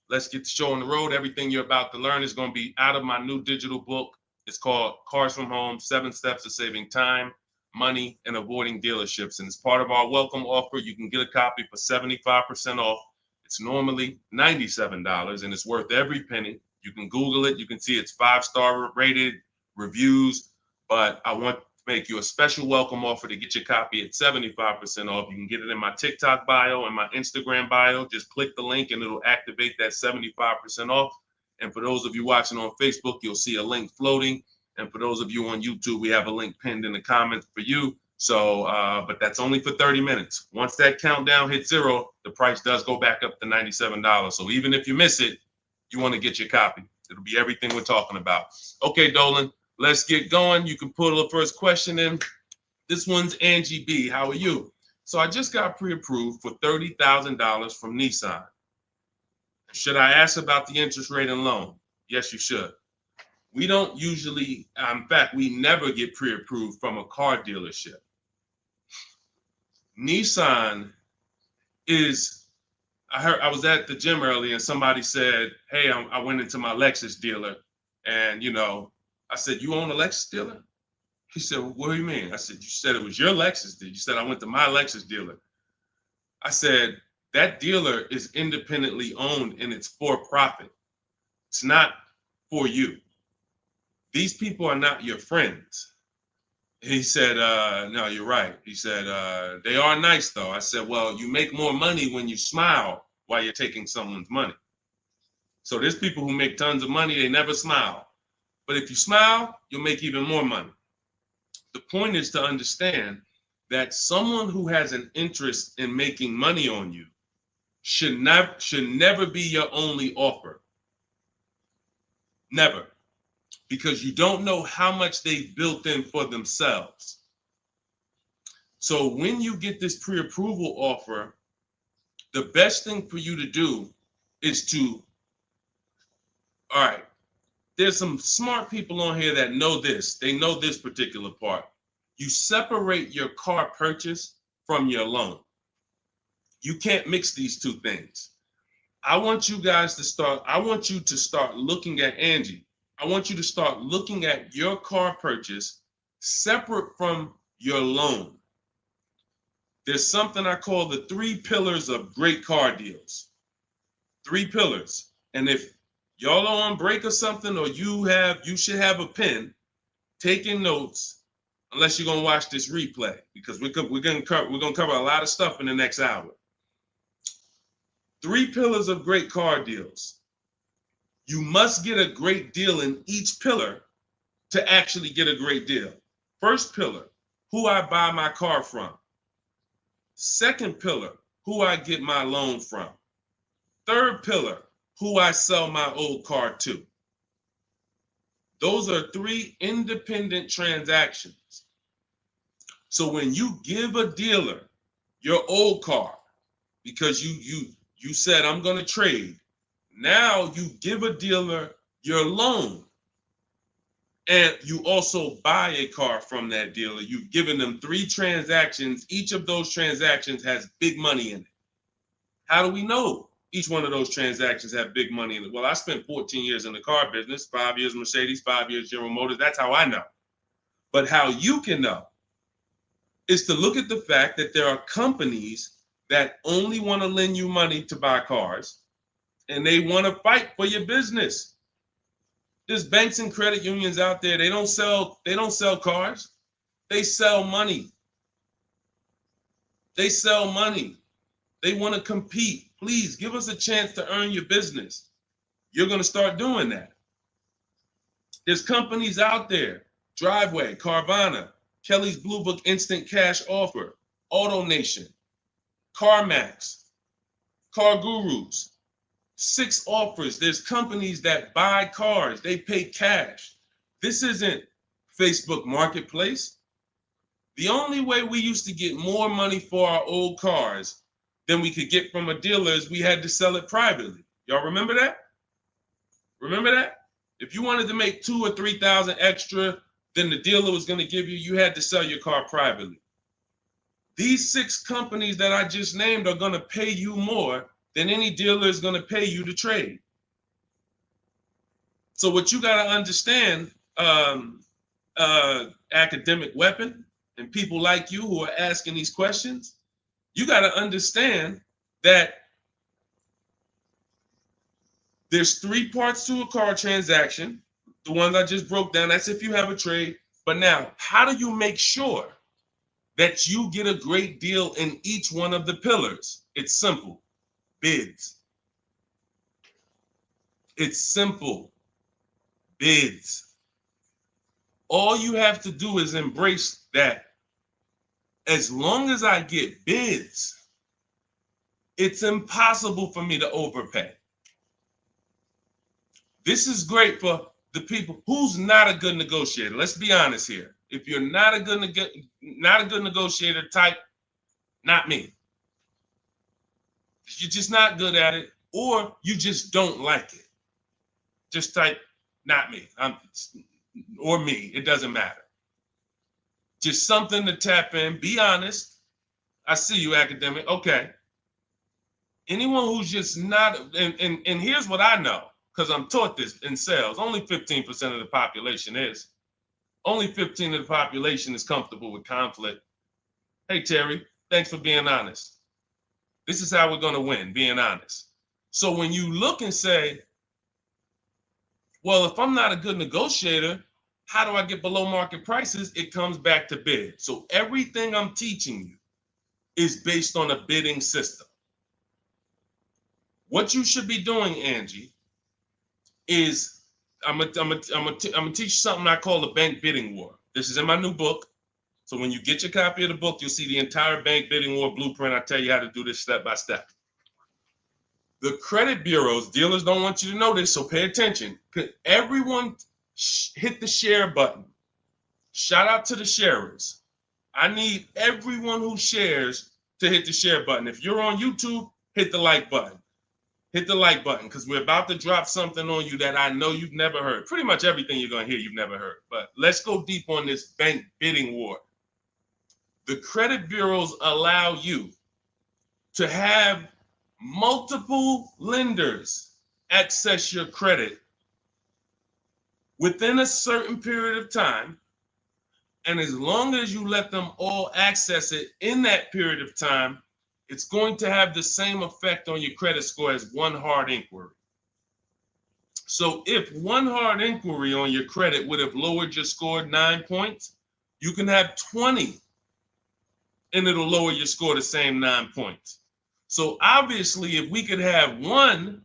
Let's get the show on the road. Everything you're about to learn is going to be out of my new digital book. It's called Cars from Home, 7 Steps to Saving Time, Money, and Avoiding Dealerships. And as part of our welcome offer, you can get a copy for 75% off. It's normally $97 and it's worth every penny. You can Google it. You can see it's 5-star rated reviews, but I want to make you a special welcome offer to get your copy at 75% off. You can get it in my TikTok bio and my Instagram bio. Just click the link and it'll activate that 75% off. And for those of you watching on Facebook, you'll see a link floating. And for those of you on YouTube, we have a link pinned in the comments for you. So, but that's only for 30 minutes. Once that countdown hits 0, the price does go back up to $97. So even if you miss it, you want to get your copy. It'll be everything we're talking about. Okay, Dolan, let's get going. You can put the first question in. This one's Angie B. How are you? So I just got pre-approved for $30,000 from Nissan. Should I ask about the interest rate and loan? Yes, you should. We don't usually, in fact, we never get pre-approved from a car dealership. Nissan is, I was at the gym earlier and somebody said, hey, I went into my Lexus dealer and, I said, you own a Lexus dealer? He said, well, what do you mean? I said, you said it was your Lexus dealer. You said, I went to my Lexus dealer. I said, that dealer is independently owned and it's for profit. It's not for you. These people are not your friends. He said, no, you're right. He said, they are nice though. I said, well, you make more money when you smile while you're taking someone's money. So there's people who make tons of money, they never smile. But if you smile, you'll make even more money. The point is to understand that someone who has an interest in making money on you should never be your only offer. Never. Because you don't know how much they've built in for themselves. So when you get this pre-approval offer, the best thing for you to do is to, all right, there's some smart people on here that know this. They know this particular part. You separate your car purchase from your loan. You can't mix these two things. I want you to start looking at Angie. I want you to start looking at your car purchase separate from your loan. There's something I call the 3 pillars of great car deals. 3 pillars. And if y'all are on break or something, or you should have a pen taking notes, unless you're gonna watch this replay, because we're gonna cover a lot of stuff in the next hour. 3 pillars of great car deals. You must get a great deal in each pillar to actually get a great deal. First pillar, who I buy my car from. Second pillar, who I get my loan from. Third pillar, who I sell my old car to. Those are 3 independent transactions. So when you give a dealer your old car, because you said I'm going to trade, now you give a dealer your loan. And you also buy a car from that dealer. You've given them 3 transactions. Each of those transactions has big money in it. How do we know each one of those transactions have big money in it? Well, I spent 14 years in the car business, 5 years Mercedes, 5 years General Motors. That's how I know. But how you can know is to look at the fact that there are companies that only want to lend you money to buy cars, and they want to fight for your business. There's banks and credit unions out there. They don't sell cars. They sell money. They sell money. They want to compete. Please give us a chance to earn your business. You're going to start doing that. There's companies out there, Driveway, Carvana, Kelly's Blue Book Instant Cash Offer, AutoNation, CarMax, Car Gurus, 6 offers. There's companies that buy cars. They pay cash. This isn't Facebook Marketplace. The only way we used to get more money for our old cars than we could get from a dealer is we had to sell it privately. Y'all remember that? Remember that? If you wanted to make 2,000 or 3,000 extra than the dealer was going to give you, you had to sell your car privately. These 6 companies that I just named are going to pay you more than any dealer is going to pay you to trade. So what you got to understand, academic weapon, and people like you who are asking these questions, you got to understand that there's 3 parts to a car transaction. The ones I just broke down, that's if you have a trade. But now, how do you make sure that you get a great deal in each one of the pillars? It's simple. Bids. It's simple. Bids. All you have to do is embrace that. As long as I get bids, it's impossible for me to overpay. This is great for the people who's not a good negotiator. Let's be honest here. If you're not a good negotiator, type not me. You're just not good at it, or you just don't like it. Just type not me. Or me. It doesn't matter. Just something to tap in. Be honest. I see you, academic. Okay. Anyone who's just not, and here's what I know, because I'm taught this in sales. Only 15% of the population is. Only 15% of the population is comfortable with conflict. Hey, Terry, thanks for being honest. This is how we're going to win, being honest. So when you look and say, well, if I'm not a good negotiator, how do I get below market prices? It comes back to bid. So everything I'm teaching you is based on a bidding system. What you should be doing, Angie, is I'm gonna teach you something I call the bank bidding war. This is in my new book. So when you get your copy of the book, you'll see the entire bank bidding war blueprint. I tell you how to do this step by step. The credit bureaus, dealers don't want you to know this, so pay attention. Everyone hit the share button. Shout out to the sharers. I need everyone who shares to hit the share button. If you're on YouTube, hit the like button. Hit the like button, because we're about to drop something on you that I know you've never heard. Pretty much everything you're going to hear you've never heard. But let's go deep on this bank bidding war. The credit bureaus allow you to have multiple lenders access your credit within a certain period of time. And as long as you let them all access it in that period of time, it's going to have the same effect on your credit score as one hard inquiry. So if one hard inquiry on your credit would have lowered your score 9 points, you can have 20 and it'll lower your score the same 9 points. So obviously, if we could have one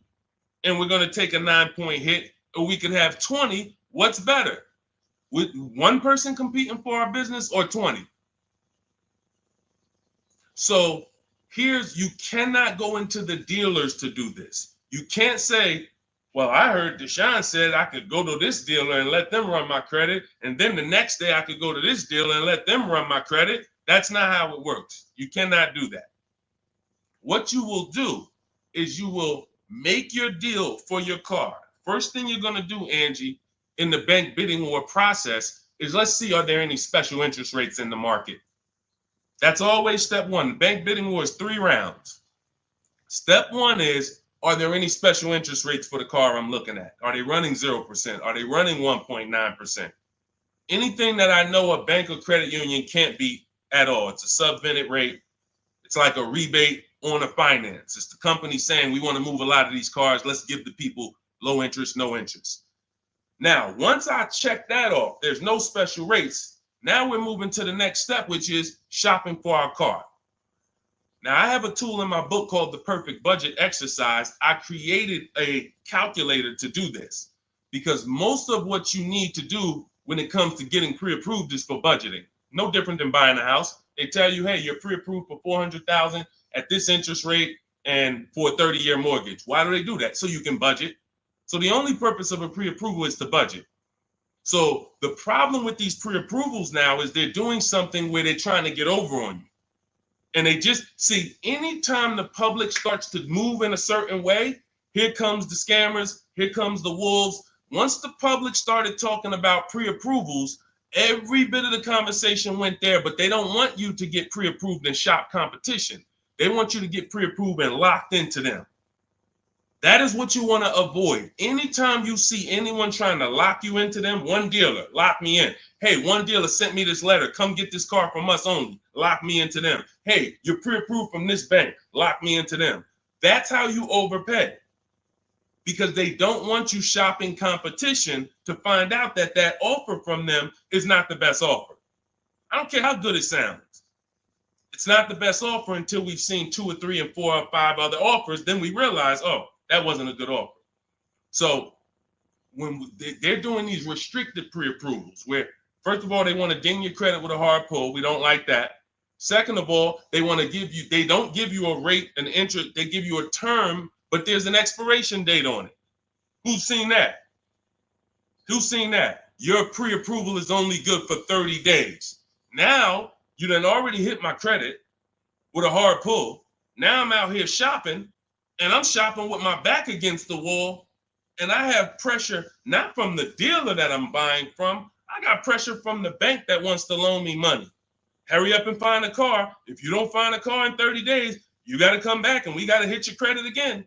and we're going to take a 9-point hit, or we could have 20, what's better? With one person competing for our business or 20? So you cannot go into the dealers to do this. You can't say, well, I heard Deshone said I could go to this dealer and let them run my credit, and then the next day I could go to this dealer and let them run my credit. That's not how it works. You cannot do that. What you will do is you will make your deal for your car. First thing you're going to do, Angie, in the bank bidding war process is let's see, are there any special interest rates in the market? That's always step one. The bank bidding war is 3 rounds. Step one is, are there any special interest rates for the car I'm looking at? Are they running 0%? Are they running 1.9%? Anything that I know a bank or credit union can't beat at all. It's a subvented rate. It's like a rebate on a finance. It's the company saying we want to move a lot of these cars. Let's give the people low interest, no interest. Now, once I check that off, there's no special rates. Now we're moving to the next step, which is shopping for our car. Now, I have a tool in my book called the Perfect Budget Exercise. I created a calculator to do this because most of what you need to do when it comes to getting pre-approved is for budgeting. No different than buying a house. They tell you, hey, you're pre-approved for $400,000 at this interest rate and for a 30-year mortgage. Why do they do that? So you can budget. So the only purpose of a pre-approval is to budget. So the problem with these pre-approvals now is they're doing something where they're trying to get over on you. And they just see anytime the public starts to move in a certain way, here comes the scammers, here comes the wolves. Once the public started talking about pre-approvals, every bit of the conversation went there, but they don't want you to get pre-approved and shop competition. They want you to get pre-approved and locked into them. That is what you want to avoid. Anytime you see anyone trying to lock you into them, one dealer, lock me in. Hey, one dealer sent me this letter. Come get this car from us only. Lock me into them. Hey, you're pre-approved from this bank. Lock me into them. That's how you overpay. Because they don't want you shopping competition to find out that that offer from them is not the best offer. I don't care how good it sounds. It's not the best offer until we've seen 2 or 3 and 4 or 5 other offers. Then we realize, oh, that wasn't a good offer. So when they're doing these restricted pre-approvals, where first of all, they want to ding your credit with a hard pull. We don't like that. Second of all, they want to give you, they don't give you a rate, an interest, they give you a term, but there's an expiration date on it. Who's seen that? Who's seen that? Your pre-approval is only good for 30 days. Now, you done already hit my credit with a hard pull. Now I'm out here shopping, and I'm shopping with my back against the wall, and I have pressure not from the dealer that I'm buying from. I got pressure from the bank that wants to loan me money. Hurry up and find a car. If you don't find a car in 30 days, you got to come back and we got to hit your credit again.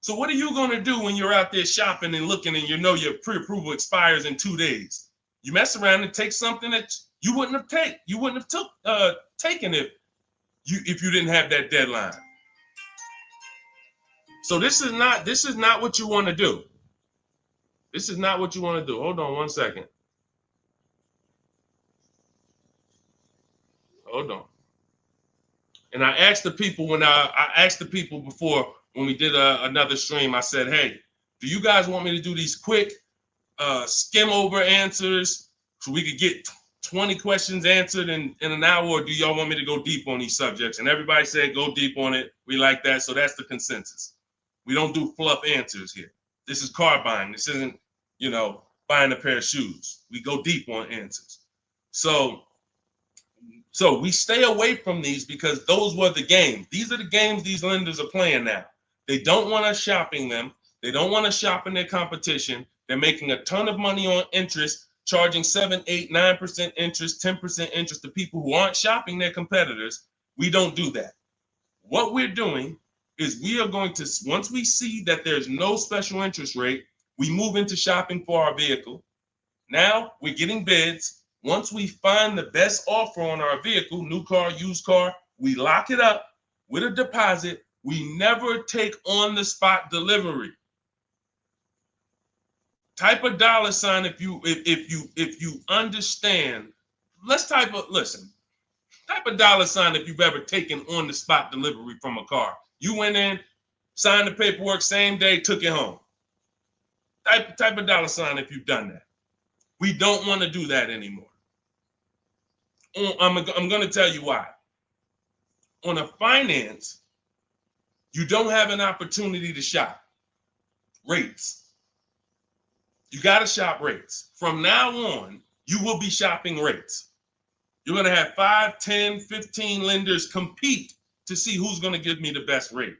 So what are you going to do when you're out there shopping and looking and you know your pre-approval expires in 2 days? You mess around and take something that you wouldn't have taken if you didn't have that deadline. So this is not what you want to do. This is not what you want to do. Hold on one second. Hold on. And I asked the people before when we did another stream, I said, hey, do you guys want me to do these quick skim over answers so we could get 20 questions answered in an hour, or do y'all want me to go deep on these subjects? And everybody said go deep on it. We like that. So that's the consensus. We don't do fluff answers here. This is car buying. This isn't, buying a pair of shoes. We go deep on answers. So we stay away from these because those were the games. These are the games these lenders are playing now. They don't want us shopping them. They don't want us shopping their competition. They're making a ton of money on interest, charging 7, 8, 9% interest, 10% interest to people who aren't shopping their competitors. We don't do that. What we're doing is we are going to, once we see that there's no special interest rate, we move into shopping for our vehicle. Now we're getting bids. Once we find the best offer on our vehicle, new car, used car, we lock it up with a deposit. We never take on the spot delivery. Type a $sign if you understand. Type a $sign if you've ever taken on the spot delivery from a car. You went in, signed the paperwork, same day, took it home. Type a $sign if you've done that. We don't want to do that anymore. I'm going to tell you why. On a finance, you don't have an opportunity to shop rates. You got to shop rates. From now on, you will be shopping rates. You're going to have 5, 10, 15 lenders compete to see who's going to give me the best rate.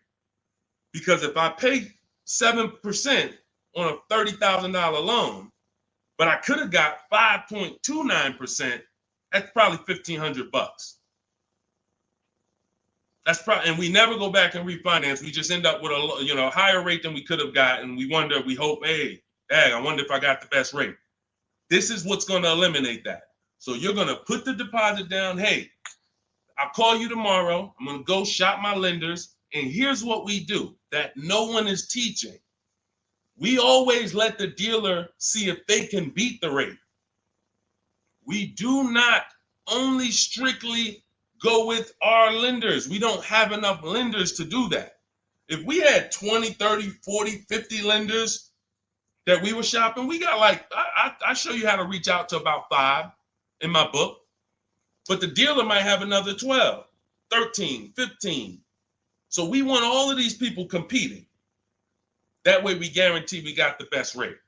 Because if I pay 7% on a $30,000 loan, but I could have got 5.29%. That's probably $1,500. That's probably, and we never go back and refinance. We just end up with a higher rate than we could have gotten. We wonder, we hope, hey, dang, I wonder if I got the best rate. This is what's going to eliminate that. So you're going to put the deposit down. Hey, I'll call you tomorrow. I'm going to go shop my lenders. And here's what we do that no one is teaching. We always let the dealer see if they can beat the rate. We do not only strictly go with our lenders. We don't have enough lenders to do that. If we had 20, 30, 40, 50 lenders that we were shopping, we got like, I show you how to reach out to about 5 in my book, but the dealer might have another 12, 13, 15. So we want all of these people competing. That way we guarantee we got the best rate.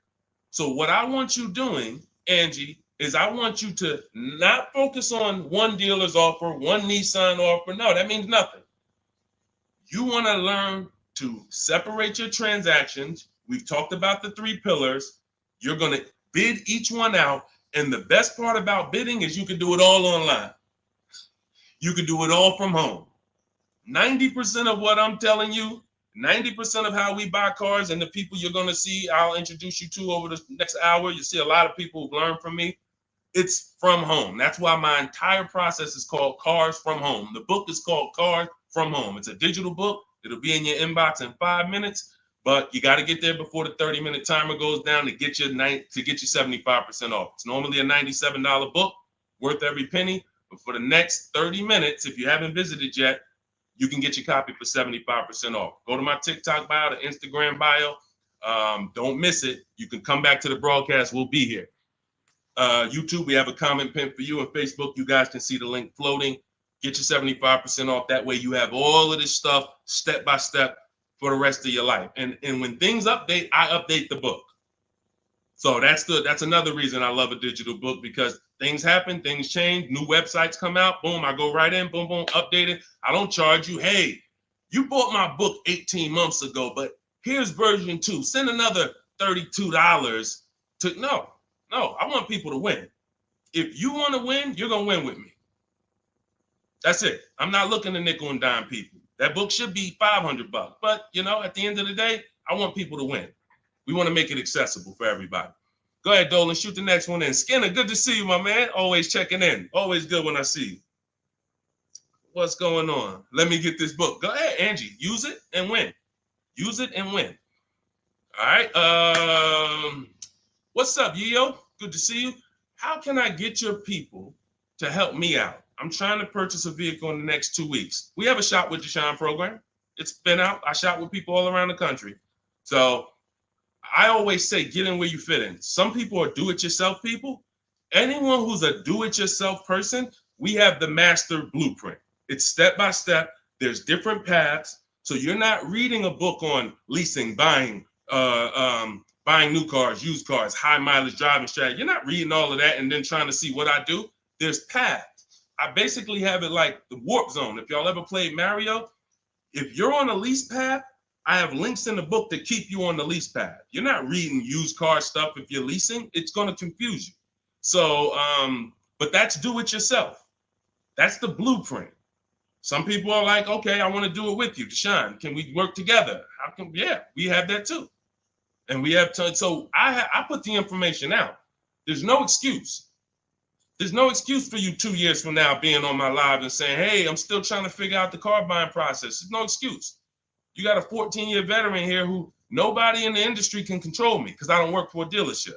So what I want you doing, Angie, is I want you to not focus on one dealer's offer, one Nissan offer. No, that means nothing. You want to learn to separate your transactions. We've talked about the 3 pillars. You're going to bid each one out. And the best part about bidding is you can do it all online. You can do it all from home. 90% of what I'm telling you, 90% of how we buy cars and the people you're going to see, I'll introduce you to over the next hour. You see a lot of people who've learned from me. It's from home. That's why my entire process is called Cars from Home. The book is called Cars from Home. It's a digital book. It'll be in your inbox in 5 minutes, but you got to get there before the 30-minute timer goes down to get you 75% off. It's normally a $97 book, worth every penny. But for the next 30 minutes, if you haven't visited yet, you can get your copy for 75% off. Go to my TikTok bio, the Instagram bio. Don't miss it. You can come back to the broadcast. We'll be here. YouTube, we have a comment pin for you. On Facebook, you guys can see the link floating. Get your 75% off. That way you have all of this stuff step by step for the rest of your life. And when things update, I update the book. So that's another reason I love a digital book, because things happen, things change, new websites come out, boom, I go right in, boom, boom, update it. I don't charge you. Hey, you bought my book 18 months ago, but here's version 2. Send another $32 to, no, I want people to win. If you want to win, you're going to win with me. That's it. I'm not looking to nickel and dime people. That book should be $500, but at the end of the day, I want people to win. We want to make it accessible for everybody. Go ahead, Dolan, shoot the next one in. Skinner, good to see you, my man. Always checking in. Always good when I see you. What's going on? Let me get this book. Go ahead, Angie. Use it and win. Use it and win. All right. What's up, Yo? Good to see you. How can I get your people to help me out? I'm trying to purchase a vehicle in the next 2 weeks. We have a Shop with Deshone program. It's been out. I shop with people all around the country. So I always say, get in where you fit in. Some people are do-it-yourself people. Anyone who's a do-it-yourself person, we have the master blueprint. It's step-by-step. There's different paths. So you're not reading a book on leasing, buying new cars, used cars, high mileage driving strategy. You're not reading all of that and then trying to see what I do. There's paths. I basically have it like the warp zone. If y'all ever played Mario, if you're on a lease path, I have links in the book to keep you on the lease path. You're not reading used car stuff if you're leasing. It's going to confuse you. So, but that's do it yourself. That's the blueprint. Some people are like, okay, I want to do it with you, Deshone. Can we work together? How can? Yeah, we have that too. And we have to. So I put the information out. There's no excuse. There's no excuse for you 2 years from now being on my live and saying, hey, I'm still trying to figure out the car buying process. There's no excuse. You got a 14-year veteran here who nobody in the industry can control me because I don't work for a dealership.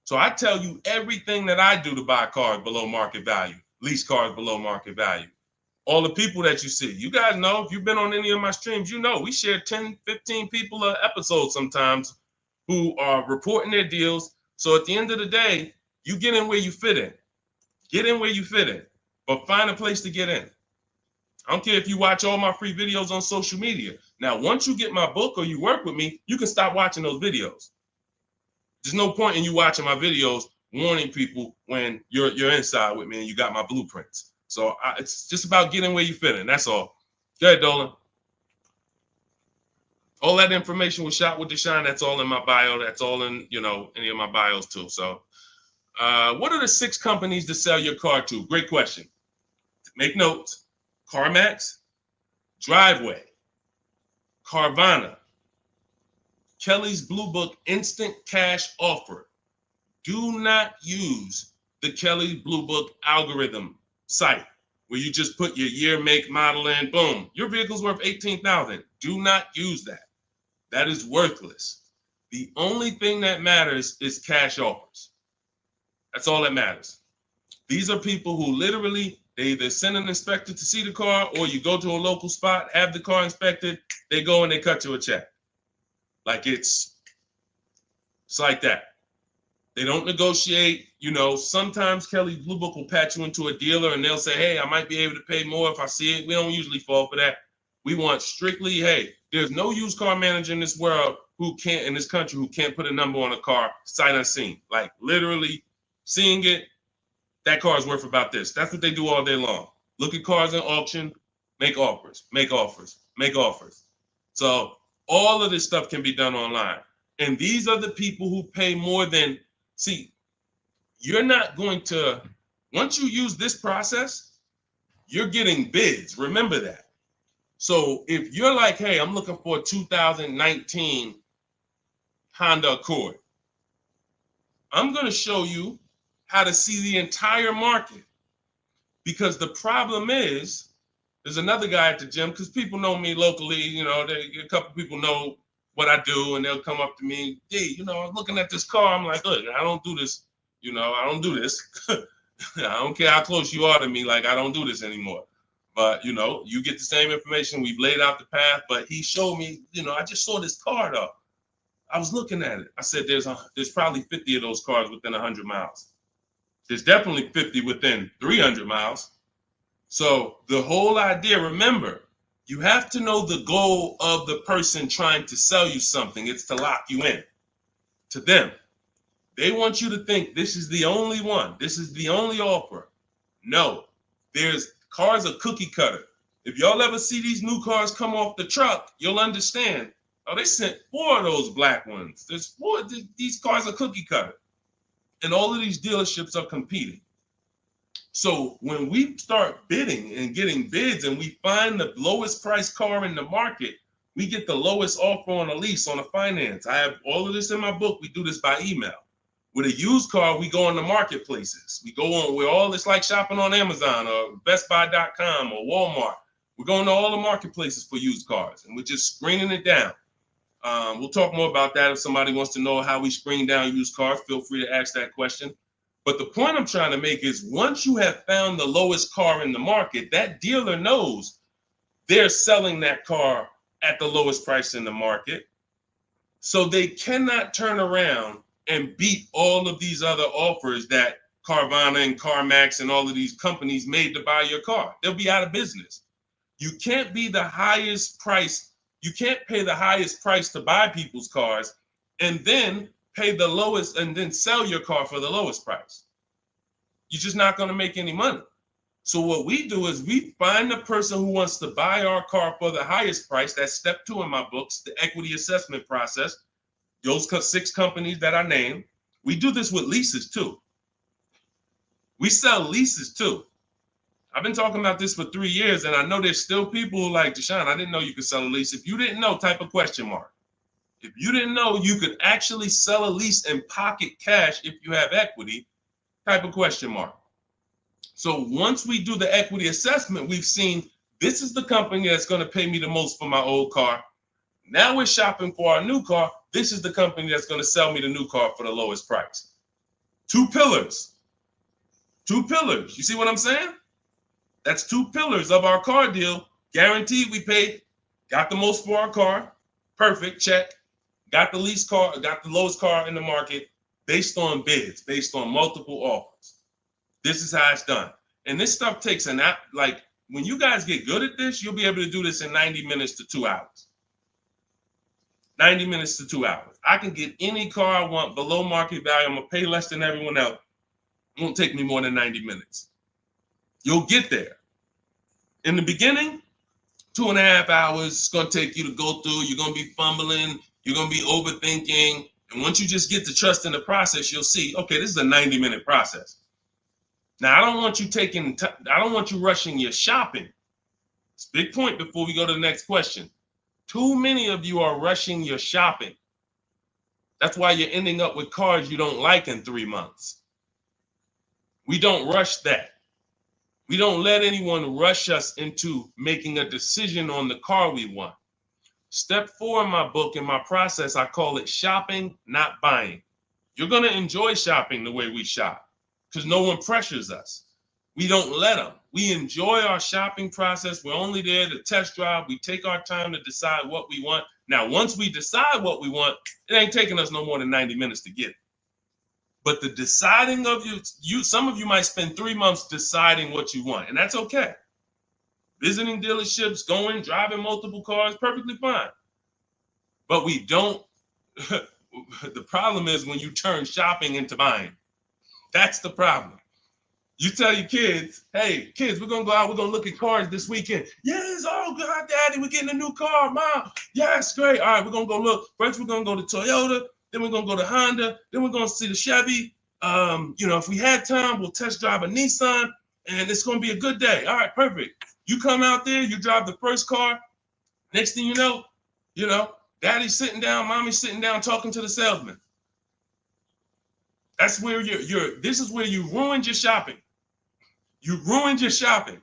So I tell you everything that I do to buy cars below market value, lease cars below market value. All the people that you see, you guys know, if you've been on any of my streams, you know we share 10, 15 people an episode sometimes who are reporting their deals. So at the end of the day, you get in where you fit in. Get in where you fit in, but find a place to get in. I don't care if you watch all my free videos on social media. Now, once you get my book or you work with me, you can stop watching those videos. There's no point in you watching my videos warning people when you're inside with me and you got my blueprints. So it's just about getting where you fit in. That's all. Go ahead, Dolan. All that information was Shop with Deshone. That's all in my bio. That's all in, any of my bios too. So what are the 6 companies to sell your car to? Great question. Make notes. CarMax, Driveway, Carvana, Kelly's Blue Book Instant Cash Offer. Do not use the Kelly Blue Book algorithm site where you just put your year, make, model in, boom. Your vehicle's worth $18,000. Do not use that. That is worthless. The only thing that matters is cash offers. That's all that matters. These are people who literally, they either send an inspector to see the car, or you go to a local spot, have the car inspected, they go and they cut you a check. Like it's like that. They don't negotiate. Sometimes Kelly Blue Book will patch you into a dealer and they'll say, hey, I might be able to pay more if I see it. We don't usually fall for that. We want strictly, hey, there's no used car manager in this world in this country who can't put a number on a car sight unseen. Like literally seeing it, that car is worth about this. That's what they do all day long. Look at cars in auction, make offers, make offers, make offers. So all of this stuff can be done online. And these are the people who pay more than, see, you're not going to, once you use this process, you're getting bids. Remember that. So if you're like, hey, I'm looking for a 2019 Honda Accord, I'm going to show you how to see the entire market. Because the problem is, there's another guy at the gym, because people know me locally, a couple people know what I do, and they'll come up to me, hey, I'm looking at this car. I'm like, look, I don't do this. I don't do this. I don't care how close you are to me. Like, I don't do this anymore. But, you get the same information. We've laid out the path. But he showed me, I just saw this car, though. I was looking at it. I said, there's probably 50 of those cars within 100 miles. There's definitely 50 within 300 miles. So the whole idea, remember, you have to know the goal of the person trying to sell you something. It's to lock you in to them. They want you to think this is the only one. This is the only offer. No, there's cars are cookie cutter. If y'all ever see these new cars come off the truck, you'll understand. Oh, they sent 4 of those black ones. There's 4. These cars are cookie cutter. And all of these dealerships are competing. So when we start bidding and getting bids and we find the lowest price car in the market, we get the lowest offer on a lease, on a finance. I have all of this in my book. We do this by email. With a used car, we go on the marketplaces. We go on, it's like shopping on Amazon or BestBuy.com or Walmart. We're going to all the marketplaces for used cars, and we're just screening it down. We'll talk more about that. If somebody wants to know how we screen down used cars, feel free to ask that question. But the point I'm trying to make is, once you have found the lowest car in the market, that dealer knows they're selling that car at the lowest price in the market. So they cannot turn around and beat all of these other offers that Carvana and CarMax and all of these companies made to buy your car. They'll be out of business. You can't be the highest price. You can't pay the highest price to buy people's cars and then pay the lowest and then sell your car for the lowest price. You're just not going to make any money. So what we do is we find the person who wants to buy our car for the highest price. That's step 2 in my books, the equity assessment process. Those 6 companies that I named. We do this with leases too. We sell leases too. I've been talking about this for 3 years, and I know there's still people who are like, Deshone, I didn't know you could sell a lease. If you didn't know, type a question mark. If you didn't know you could actually sell a lease and pocket cash if you have equity, type a question mark. So once we do the equity assessment, we've seen this is the company that's going to pay me the most for my old car. Now we're shopping for our new car. This is the company that's going to sell me the new car for the lowest price. 2 pillars. 2 pillars. You see what I'm saying? That's 2 pillars of our car deal. Guaranteed we paid, got the most for our car. Perfect, check. Got the least car, got the lowest car in the market based on bids, based on multiple offers. This is how it's done. And this stuff takes an app. Like, when you guys get good at this, you'll be able to do this in 90 minutes to 2 hours. 90 minutes to 2 hours. I can get any car I want below market value. I'm going to pay less than everyone else. It won't take me more than 90 minutes. You'll get there. In the beginning, 2.5 hours it's going to take you to go through. You're going to be fumbling. You're going to be overthinking. And once you just get to trust in the process, you'll see, okay, this is a 90-minute process. Now, I don't want you rushing your shopping. It's a big point before we go to the next question. Too many of you are rushing your shopping. That's why you're ending up with cars you don't like in 3 months. We don't rush that. We don't let anyone rush us into making a decision on the car we want. Step 4 in my book, in my process, I call it shopping, not buying. You're going to enjoy shopping the way we shop because no one pressures us. We don't let them. We enjoy our shopping process. We're only there to test drive. We take our time to decide what we want. Now, once we decide what we want, it ain't taking us no more than 90 minutes to get it. But the deciding of some of you might spend 3 months deciding what you want, and that's okay. Visiting dealerships, driving multiple cars, perfectly fine. But we don't, the problem is when you turn shopping into buying. That's the problem. You tell your kids, hey, kids, we're going to go out, we're going to look at cars this weekend. Yes, oh, God, Daddy, we're getting a new car, Mom. Yes, great. All right, we're going to go look. First, we're going to go to Toyota. Then we're going to go to Honda. Then we're going to see the Chevy. If we had time, we'll test drive a Nissan, and it's going to be a good day. All right, perfect. You come out there, you drive the first car. Next thing you know, Daddy's sitting down, Mommy's sitting down talking to the salesman. That's where this is where you ruined your shopping. You ruined your shopping.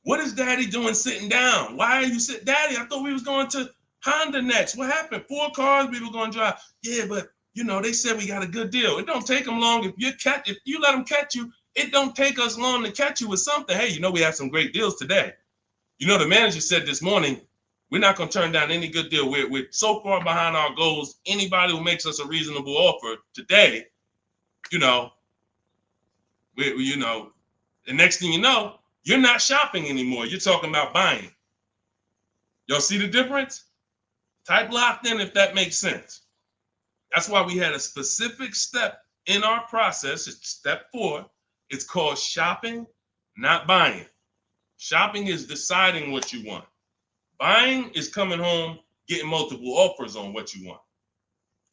What is Daddy doing sitting down? Why are you sitting? Daddy, I thought we was going to Honda next. What happened? 4 cars we were going to drive. Yeah, but they said we got a good deal. It don't take them long. If you let them catch you, it don't take us long to catch you with something. Hey, we have some great deals today. The manager said this morning, we're not going to turn down any good deal. We're so far behind our goals. Anybody who makes us a reasonable offer today, the next thing you know, you're not shopping anymore. You're talking about buying. Y'all see the difference? Type locked in if that makes sense. That's why we had a specific step in our process. It's step 4. It's called shopping, not buying. Shopping is deciding what you want. Buying is coming home, getting multiple offers on what you want.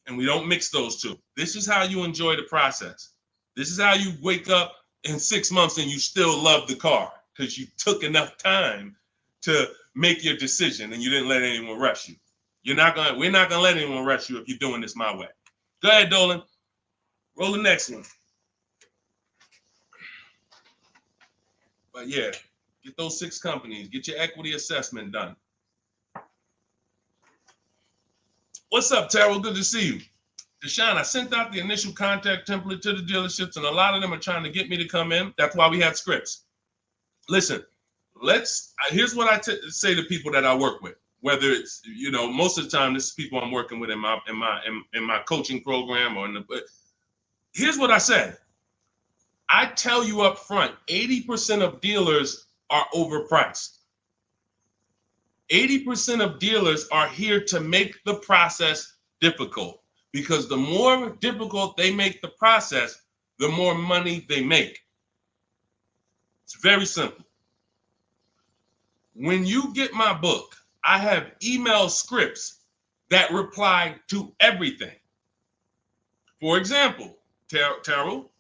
And we don't mix those two. This is how you enjoy the process. This is how you wake up in 6 months and you still love the car because you took enough time to make your decision and you didn't let anyone rush you. We're not gonna let anyone rush you if you're doing this my way. Go ahead, Dolan. Roll the next one. But yeah, get those 6 companies. Get your equity assessment done. What's up, Terrell? Good to see you. Deshone, I sent out the initial contact template to the dealerships, and a lot of them are trying to get me to come in. That's why we had scripts. Listen, here's what I say to people that I work with. Whether it's most of the time this is people I'm working with in my coaching program here's what I say. I tell you up front, 80% of dealers are overpriced. 80% of dealers are here to make the process difficult because the more difficult they make the process, the more money they make. It's very simple. When you get my book, I have email scripts that reply to everything. For example, Terrell,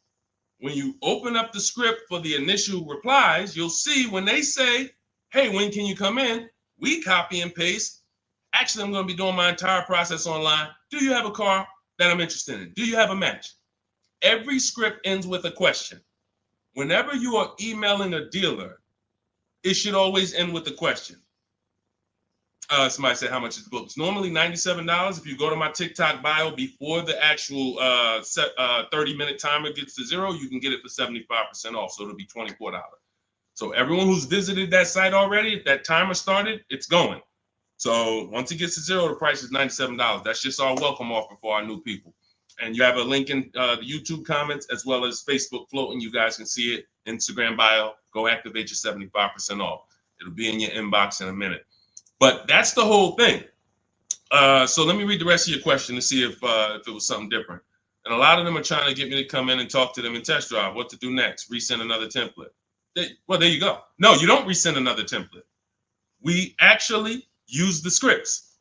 when you open up the script for the initial replies, you'll see when they say, hey, when can you come in? We copy and paste. Actually, I'm going to be doing my entire process online. Do you have a car that I'm interested in? Do you have a match? Every script ends with a question. Whenever you are emailing a dealer, it should always end with a question. Somebody said, how much is the book? It's normally $97. If you go to my TikTok bio before the actual 30-minute timer gets to 0, you can get it for 75% off. So it'll be $24. So everyone who's visited that site already, if that timer started, it's going. So once it gets to 0, the price is $97. That's just our welcome offer for our new people. And you have a link in the YouTube comments as well as Facebook floating. You guys can see it. Instagram bio. Go activate your 75% off. It'll be in your inbox in a minute. But that's the whole thing. So let me read the rest of your question to see if it was something different. And a lot of them are trying to get me to come in and talk to them and test drive. What to do next? Resend another template. Well, there you go. No, you don't resend another template. We actually use the scripts.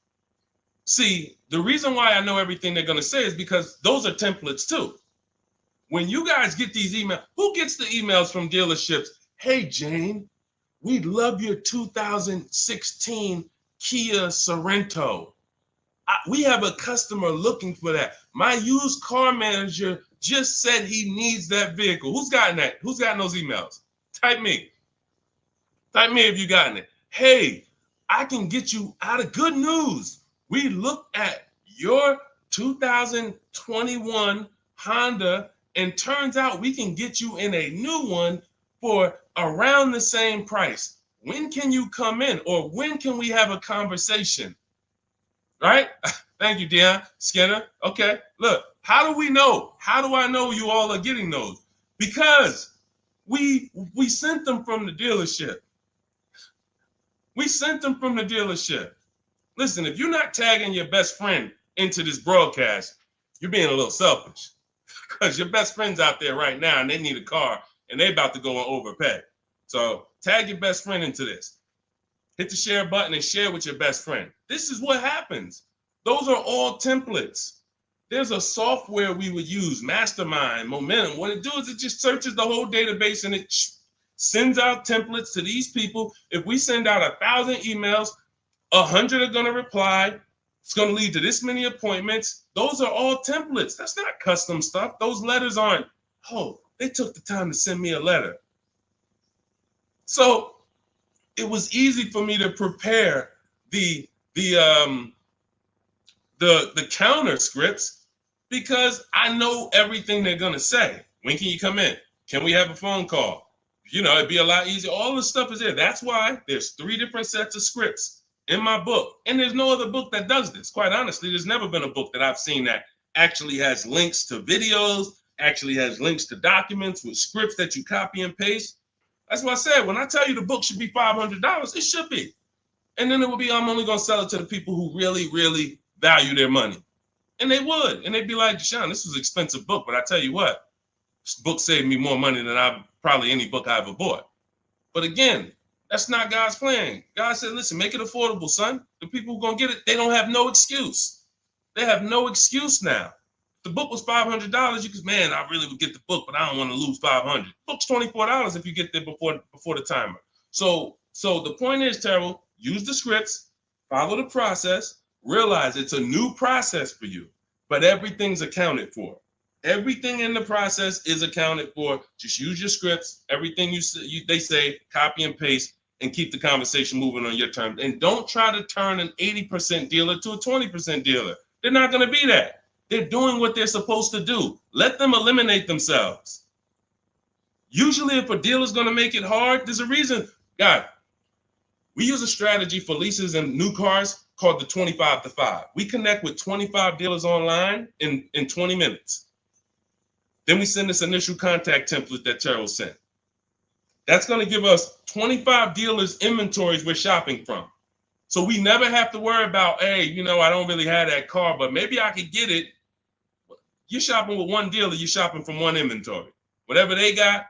See, the reason why I know everything they're going to say is because those are templates too. When you guys get these emails, who gets the emails from dealerships? Hey, Jane, we love your 2016 Kia Sorento. We have a customer looking for that. My used car manager just said he needs that vehicle. Who's gotten that? Who's gotten those emails? Type me. Type me if you gotten it. Hey, I can get you out of good news. We looked at your 2021 Honda, and turns out we can get you in a new one for around the same price. When can you come in? Or when can we have a conversation? Right? Thank you, Dion Skinner. Okay, look, how do we know? How do I know you all are getting those? Because we sent them from the dealership. We sent them from the dealership. Listen, if you're not tagging your best friend into this broadcast, you're being a little selfish, because your best friend's out there right now and they need a car and they about to go and overpay. So tag your best friend into this. Hit the share button and share with your best friend. This is what happens. Those are all templates. There's a software we would use, Mastermind, Momentum. What it does is it just searches the whole database and it sends out templates to these people. If we send out 1,000 emails, 100 are going to reply. It's going to lead to this many appointments. Those are all templates. That's not custom stuff. Those letters aren't, oh, they took the time to send me a letter. So it was easy for me to prepare the counter scripts because I know everything they're going to say. When can you come in? Can we have a phone call? You know, it'd be a lot easier. All the stuff is there. That's why there's 3 different sets of scripts in my book. And there's no other book that does this. Quite honestly, there's never been a book that I've seen that actually has links to videos, actually has links to documents with scripts that you copy and paste. That's why I said, when I tell you the book should be $500, it should be. And then it would be, I'm only going to sell it to the people who really, really value their money. And they would. And they'd be like, Deshone, this was an expensive book, but I tell you what, this book saved me more money than probably any book I ever bought. But again, that's not God's plan. God said, listen, make it affordable, son. The people who are going to get it, they don't have no excuse. They have no excuse now. If the book was $500, you could, man, I really would get the book, but I don't want to lose $500. Book's $24 if you get there before the timer. So the point is, Terrell, use the scripts, follow the process, realize it's a new process for you, but everything's accounted for. Everything in the process is accounted for. Just use your scripts. Everything they say, copy and paste, and keep the conversation moving on your terms. And don't try to turn an 80% dealer to a 20% dealer. They're not going to be that. They're doing what they're supposed to do. Let them eliminate themselves. Usually, if a dealer's going to make it hard, there's a reason. God, we use a strategy for leases and new cars called the 25 to 5. We connect with 25 dealers online in 20 minutes. Then we send this initial contact template that Terrell sent. That's going to give us 25 dealers' inventories we're shopping from. So we never have to worry about, hey, you know, I don't really have that car, but maybe I could get it. You're shopping with one dealer, you're shopping from one inventory. Whatever they got,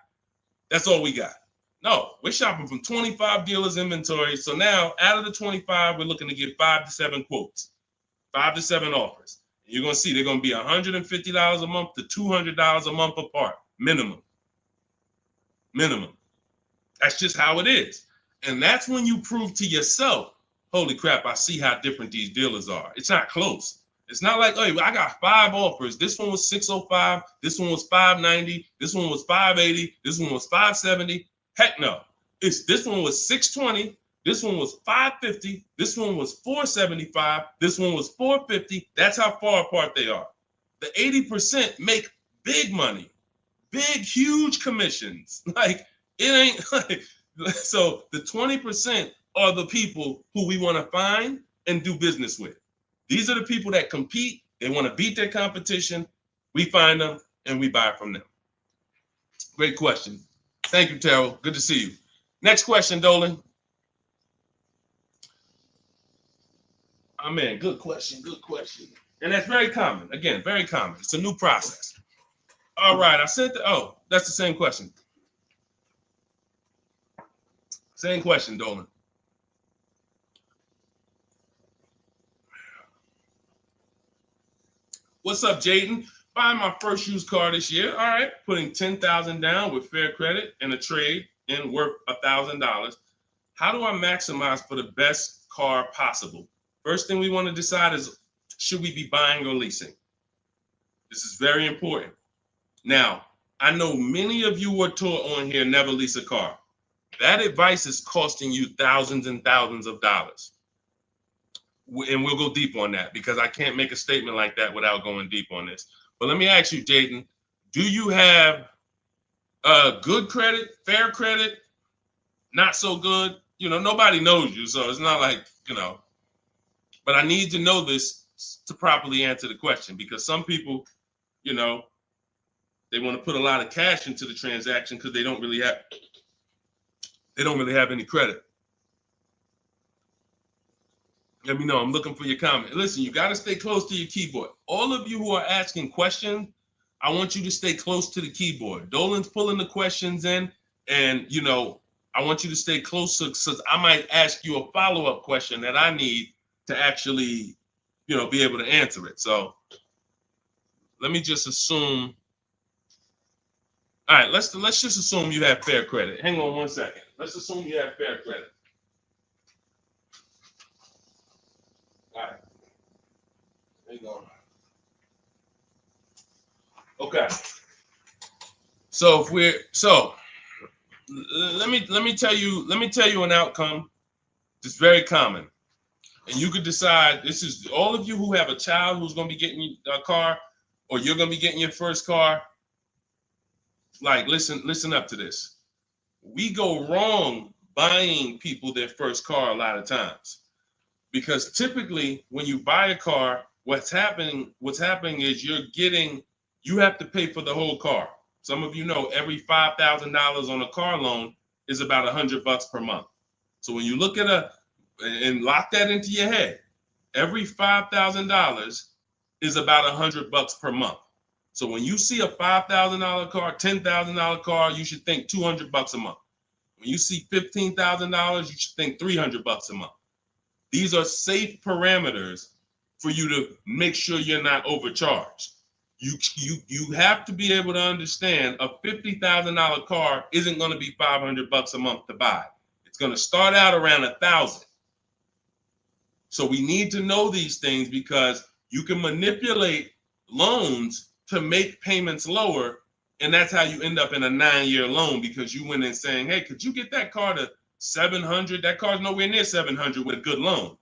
that's all we got. No, we're shopping from 25 dealers' inventory. So now out of the 25, we're looking to get 5 to 7 quotes, 5 to 7 offers. You're going to see they're going to be $150 a month to $200 a month apart, minimum. That's just how it is. And that's when you prove to yourself, holy crap, I see how different these dealers are. It's not close. It's not like, hey, I got 5 offers. This one was $605. This one was $590. This one was $580. This one was $570. Heck no. This one was $620. This one was $550. This one was $475. This one was $450. That's how far apart they are. The 80% make big money, big, huge commissions. Like, it ain't like, so the 20% are the people who we want to find and do business with. These are the people that compete. They want to beat their competition. We find them and we buy from them. Great question. Thank you, Terrell. Good to see you. Next question, Dolan. Oh, man, good question. And that's very common. Again, very common. It's a new process. All right, I said that's the same question. Same question, Dolan. What's up, Jaden? Buying my first used car this year. All right, putting $10,000 down with fair credit and a trade in worth $1,000. How do I maximize for the best car possible? First thing we want to decide is, should we be buying or leasing? This is very important. Now, I know many of you were taught on here, never lease a car. That advice is costing you thousands and thousands of dollars. And we'll go deep on that because I can't make a statement like that without going deep on this. But let me ask you, Jaden, do you have good credit, fair credit, not so good? You know, nobody knows you, so it's not like, you know. But I need to know this to properly answer the question, because some people, you know, they want to put a lot of cash into the transaction because they don't really have any credit. Let me know. I'm looking for your comment. Listen, you got to stay close to your keyboard. All of you who are asking questions, I want you to stay close to the keyboard. Dolan's pulling the questions in, and, you know, I want you to stay close, because I might ask you a follow-up question that I need to actually, you know, be able to answer it. So let me just assume. All right, let's just assume you have fair credit. Hang on one second. Let's assume you have fair credit. All right. Hang on. Okay. So let me tell you an outcome that's very common. And you could decide, this is all of you who have a child who's going to be getting a car, or you're going to be getting your first car. Like, listen up to this. We go wrong buying people their first car a lot of times, because typically when you buy a car, what's happening is you have to pay for the whole car. Some of you know every $5,000 on a car loan is about $100 per month. So when you look at and lock that into your head, every $5,000 is about $100 per month. So when you see a $5,000 car, $10,000 car, you should think $200 a month. When you see $15,000, you should think $300 a month. These are safe parameters for you to make sure you're not overcharged. You have to be able to understand a $50,000 car isn't going to be $500 a month to buy. It's going to start out around $1,000. So we need to know these things, because you can manipulate loans to make payments lower, and that's how you end up in a 9-year loan, because you went in saying, hey, could you get that car to 700? That car's nowhere near 700 with a good loan.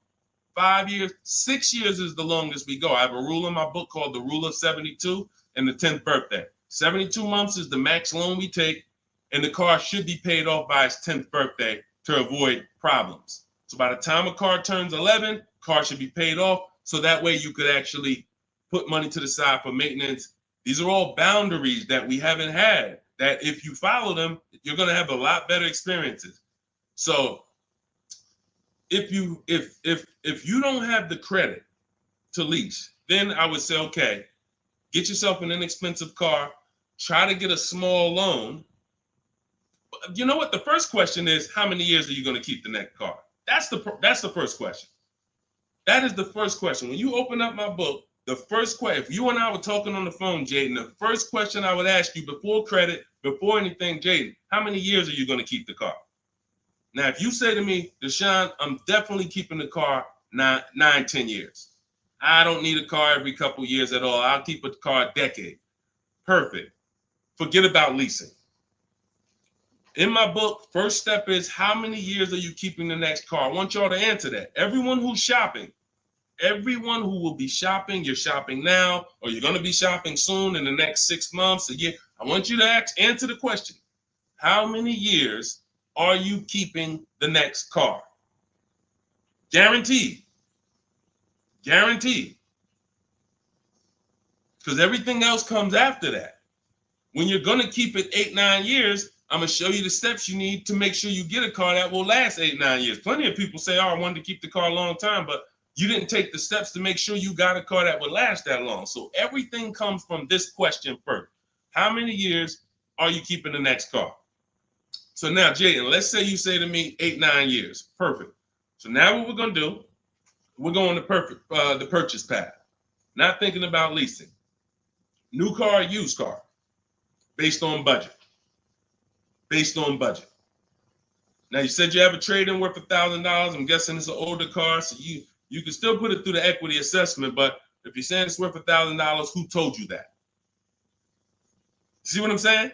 5 years, 6 years is the longest we go. I have a rule in my book called the Rule of 72 and the 10th birthday. 72 months is the max loan we take, and the car should be paid off by its 10th birthday to avoid problems. So by the time a car turns 11, car should be paid off, so that way you could actually put money to the side for maintenance. These are all boundaries that we haven't had, that if you follow them, you're going to have a lot better experiences. So if you don't have the credit to lease, then I would say, okay, get yourself an inexpensive car, try to get a small loan. You know what? The first question is, how many years are you going to keep the next car? That's the first question. That is the first question. When you open up my book, the first question, if you and I were talking on the phone, Jaden, the first question I would ask you before credit, before anything, Jaden, how many years are you going to keep the car? Now, if you say to me, Deshone, I'm definitely keeping the car 9-10 years. I don't need a car every couple years at all. I'll keep a car a decade. Perfect. Forget about leasing. In my book, first step is, how many years are you keeping the next car? I want y'all to answer that. Everyone who's shopping, everyone who will be shopping, you're shopping now, or you're going to be shopping soon in the next 6 months, a year. I want you to answer the question. How many years are you keeping the next car? Guaranteed. Guaranteed. Because everything else comes after that. When you're going to keep it 8-9 years, I'm going to show you the steps you need to make sure you get a car that will last 8-9 years. Plenty of people say, oh, I wanted to keep the car a long time, but you didn't take the steps to make sure you got a car that would last that long. So everything comes from this question first. How many years are you keeping the next car? So now, Jaden, let's say you say to me 8-9 years. Perfect. So now what we're going to do, we're going to the purchase path. Not thinking about leasing. New car, used car, based on budget. Based on budget. Now you said you have a trade-in worth $1,000. I'm guessing it's an older car, so you can still put it through the equity assessment. But if you're saying it's worth $1,000, who told you that? See what I'm saying?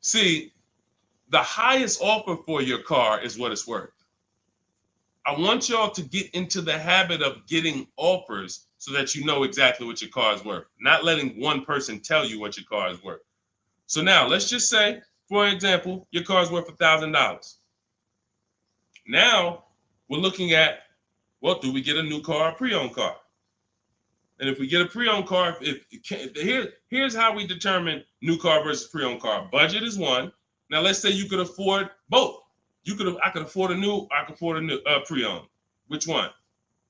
See, the highest offer for your car is what it's worth. I want y'all to get into the habit of getting offers so that you know exactly what your car is worth, not letting one person tell you what your car is worth. So now let's just say, for example, your car is worth $1,000. Now we're looking at, well, do we get a new car or pre-owned car? And if we get a pre-owned car, here's how we determine new car versus pre-owned car. Budget is one. Now let's say you could afford both. I could afford a new, I could afford a new pre-owned. Which one?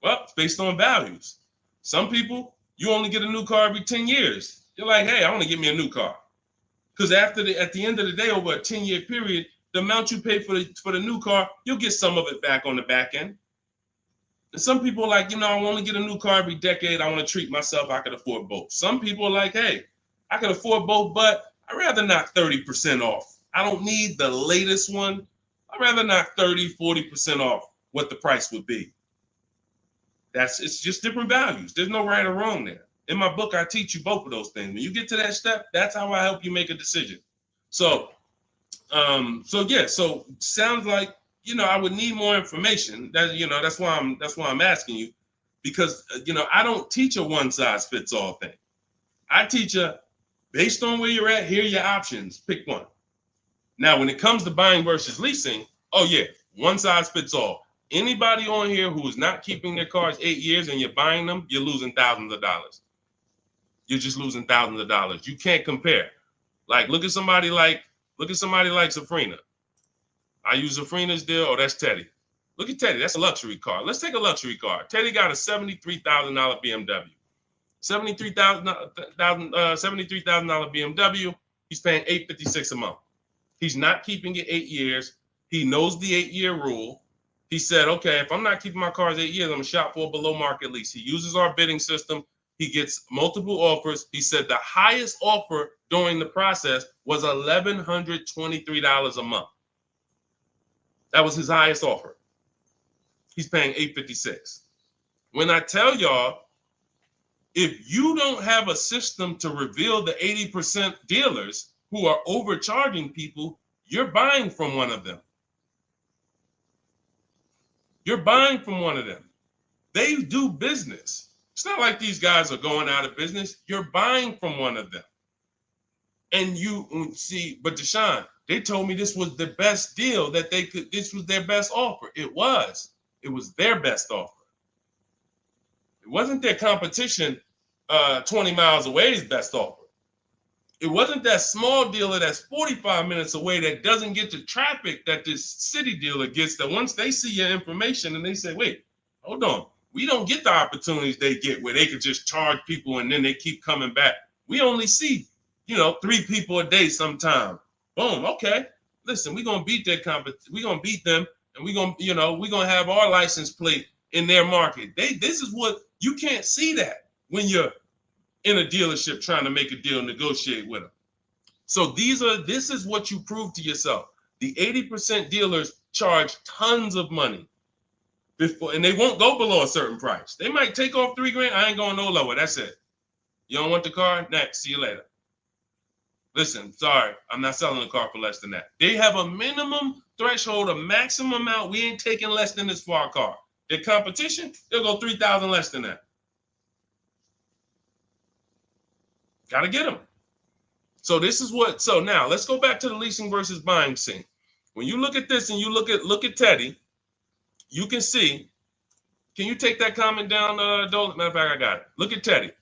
Well, it's based on values. Some people, you only get a new car every 10 years. You're like, hey, I want to get me a new car. Because at the end of the day, over a 10-year period, the amount you pay for the new car, you'll get some of it back on the back end. And some people are like, I want to get a new car every decade. I want to treat myself. I could afford both. Some people are like, hey, I can afford both, but I'd rather knock 30% off. I don't need the latest one. I'd rather knock 30, 40% off what the price would be. It's just different values. There's no right or wrong there. In my book, I teach you both of those things. When you get to that step, that's how I help you make a decision. So sounds like, I would need more information. That's why I'm asking you, because I don't teach a one size fits all thing. I teach based on where you're at, here are your options. Pick one. Now, when it comes to buying versus leasing, oh yeah, one size fits all. Anybody on here who is not keeping their cars 8 years and you're buying them, you're losing thousands of dollars. You're just losing thousands of dollars. You can't compare. Like, look at somebody like Safrina. I use Safrina's deal. Oh, that's Teddy. Look at Teddy. That's a luxury car. Let's take a luxury car. Teddy got a $73,000 BMW. $73,000 BMW. He's paying $856 a month. He's not keeping it 8 years. He knows the 8-year rule. He said, okay, if I'm not keeping my cars 8 years, I'm going to shop for a below market lease. He uses our bidding system. He gets multiple offers. He said the highest offer during the process was $1,123 a month. That was his highest offer. He's paying $856. When I tell y'all, if you don't have a system to reveal the 80% dealers who are overcharging people, you're buying from one of them. You're buying from one of them. They do business. It's not like these guys are going out of business. You're buying from one of them. And you see, but Deshone, they told me this was the best deal that they could, this was their best offer. It was their best offer. It wasn't their competition 20 miles away's best offer. It wasn't that small dealer that's 45 minutes away that doesn't get the traffic that this city dealer gets, that once they see your information and they say, wait, hold on, we don't get the opportunities they get where they could just charge people and then they keep coming back. We only see, 3 people a day sometime. Boom, okay. Listen, we're gonna beat their we're gonna beat them, and we're gonna have our license plate in their market. This is what you can't see that when you're in a dealership trying to make a deal, negotiate with them. So this is what you prove to yourself. The 80% dealers charge tons of money before, and they won't go below a certain price. They might take off $3,000. I ain't going no lower. That's it. You don't want the car? Next. See you later. Listen, sorry, I'm not selling a car for less than that. They have a minimum threshold, a maximum amount. We ain't taking less than this for our car. Their competition, they'll go 3,000 less than that. Got to get them. So now let's go back to the leasing versus buying scene. When you look at this and you look at Teddy, you can see, can you take that comment down, Dolan? Matter of fact, I got it. Look at Teddy.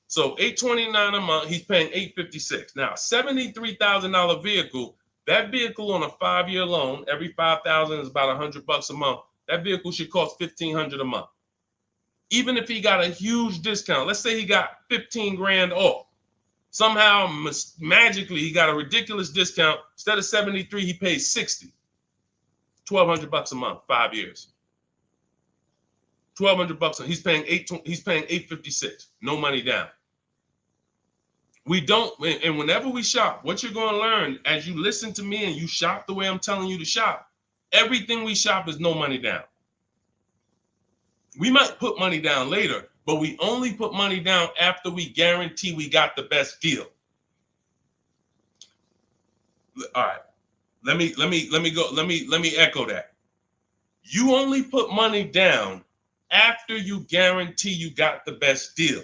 So $829 a month, he's paying $856. Now, $73,000 vehicle, that vehicle on a 5-year loan, every $5,000 is about $100 a month. That vehicle should cost $1,500 a month. Even if he got a huge discount, let's say he got 15 grand off. Somehow, magically, he got a ridiculous discount. Instead of 73, he pays 60. $1,200 a month, 5 years. $1,200 he's paying $856. No money down. We don't, and whenever we shop, what you're going to learn as you listen to me and you shop the way I'm telling you to shop, everything we shop is no money down. We might put money down later, but we only put money down after we guarantee we got the best deal. All right. Let me echo that. You only put money down after you guarantee you got the best deal.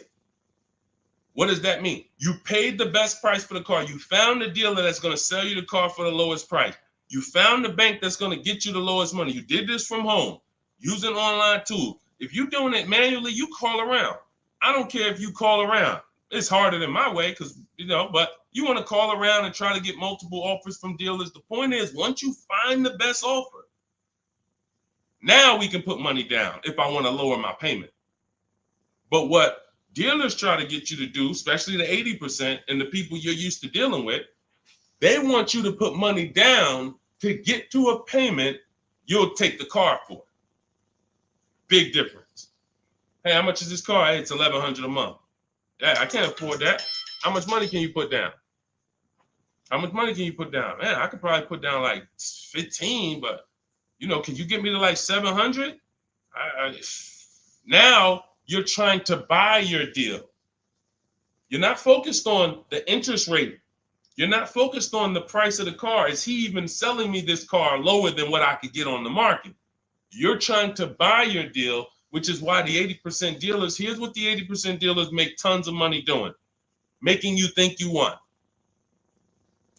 What does that mean? You paid the best price for the car. You found the dealer that's going to sell you the car for the lowest price. You found the bank that's going to get you the lowest money. You did this from home using online tools. If you're doing it manually, you call around. I don't care if you call around. It's harder than my way because, but you want to call around and try to get multiple offers from dealers. The point is, once you find the best offer, now we can put money down if I want to lower my payment. But what dealers try to get you to do, especially the 80% and the people you're used to dealing with, they want you to put money down to get to a payment you'll take the car for. Big difference. Hey, how much is this car? Hey, it's $1,100 a month. Yeah, I can't afford that. How much money can you put down? How much money can you put down? Man, I could probably put down like 15, but can you get me to like 700? Now you're trying to buy your deal. You're not focused on the interest rate. You're not focused on the price of the car. Is he even selling me this car lower than what I could get on the market? You're trying to buy your deal, which is why the 80% dealers, here's what the 80% dealers make tons of money doing, making you think you want.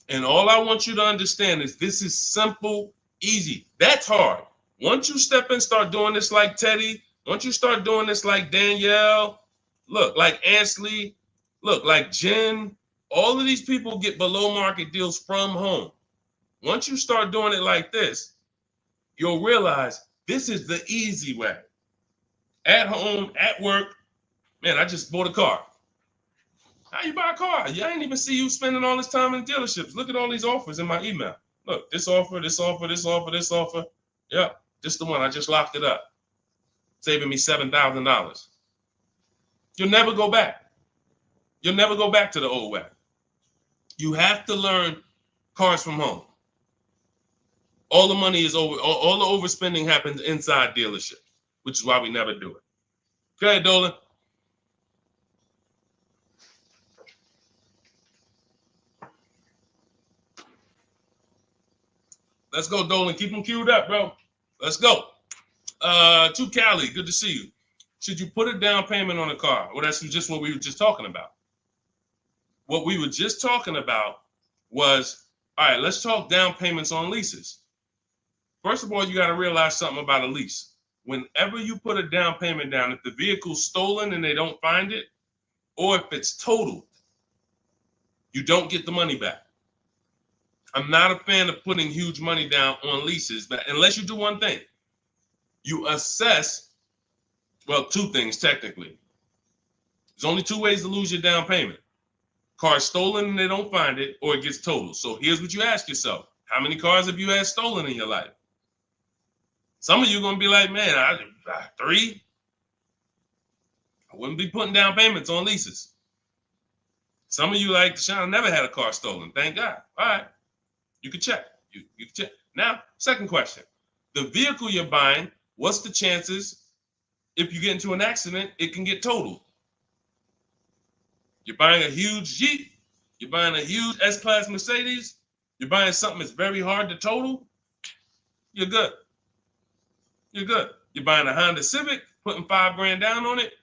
And all I want you to understand is this is simple, easy. That's hard. Once you step in, start doing this like Teddy, once you start doing this like Danielle, look, like Ansley, look, like Jen, all of these people get below market deals from home. Once you start doing it like this, you'll realize this is the easy way. At home, at work, man, I just bought a car. How you buy a car? I ain't even see you spending all this time in dealerships. Look at all these offers in my email. Look, this offer, this offer, this offer, this offer. Yep, just the one. I just locked it up, saving me $7,000. You'll never go back. You'll never go back to the old way. You have to learn cars from home. All the money is over. All the overspending happens inside dealerships, which is why we never do it. Go ahead, Dolan. Let's go, Dolan. Keep them queued up, bro. Let's go. To Cali, good to see you. Should you put a down payment on a car? Well, that's just what we were just talking about. What we were just talking about was, all right, let's talk down payments on leases. First of all, you got to realize something about a lease. Whenever you put a down payment down, if the vehicle's stolen and they don't find it, or if it's totaled, you don't get the money back. I'm not a fan of putting huge money down on leases, but unless you do one thing, you assess, well, two things technically. There's only two ways to lose your down payment. Car's stolen and they don't find it, or it gets totaled. So here's what you ask yourself. How many cars have you had stolen in your life? Some of you are going to be like, man, 3. I wouldn't be putting down payments on leases. Some of you like, Deshone, I never had a car stolen. Thank God. All right. You can check. You can check. Now, second question. The vehicle you're buying, what's the chances if you get into an accident, it can get totaled? You're buying a huge Jeep. You're buying a huge S-Class Mercedes. You're buying something that's very hard to total. You're good. You're good. You're buying a Honda Civic, putting $5,000 down on it.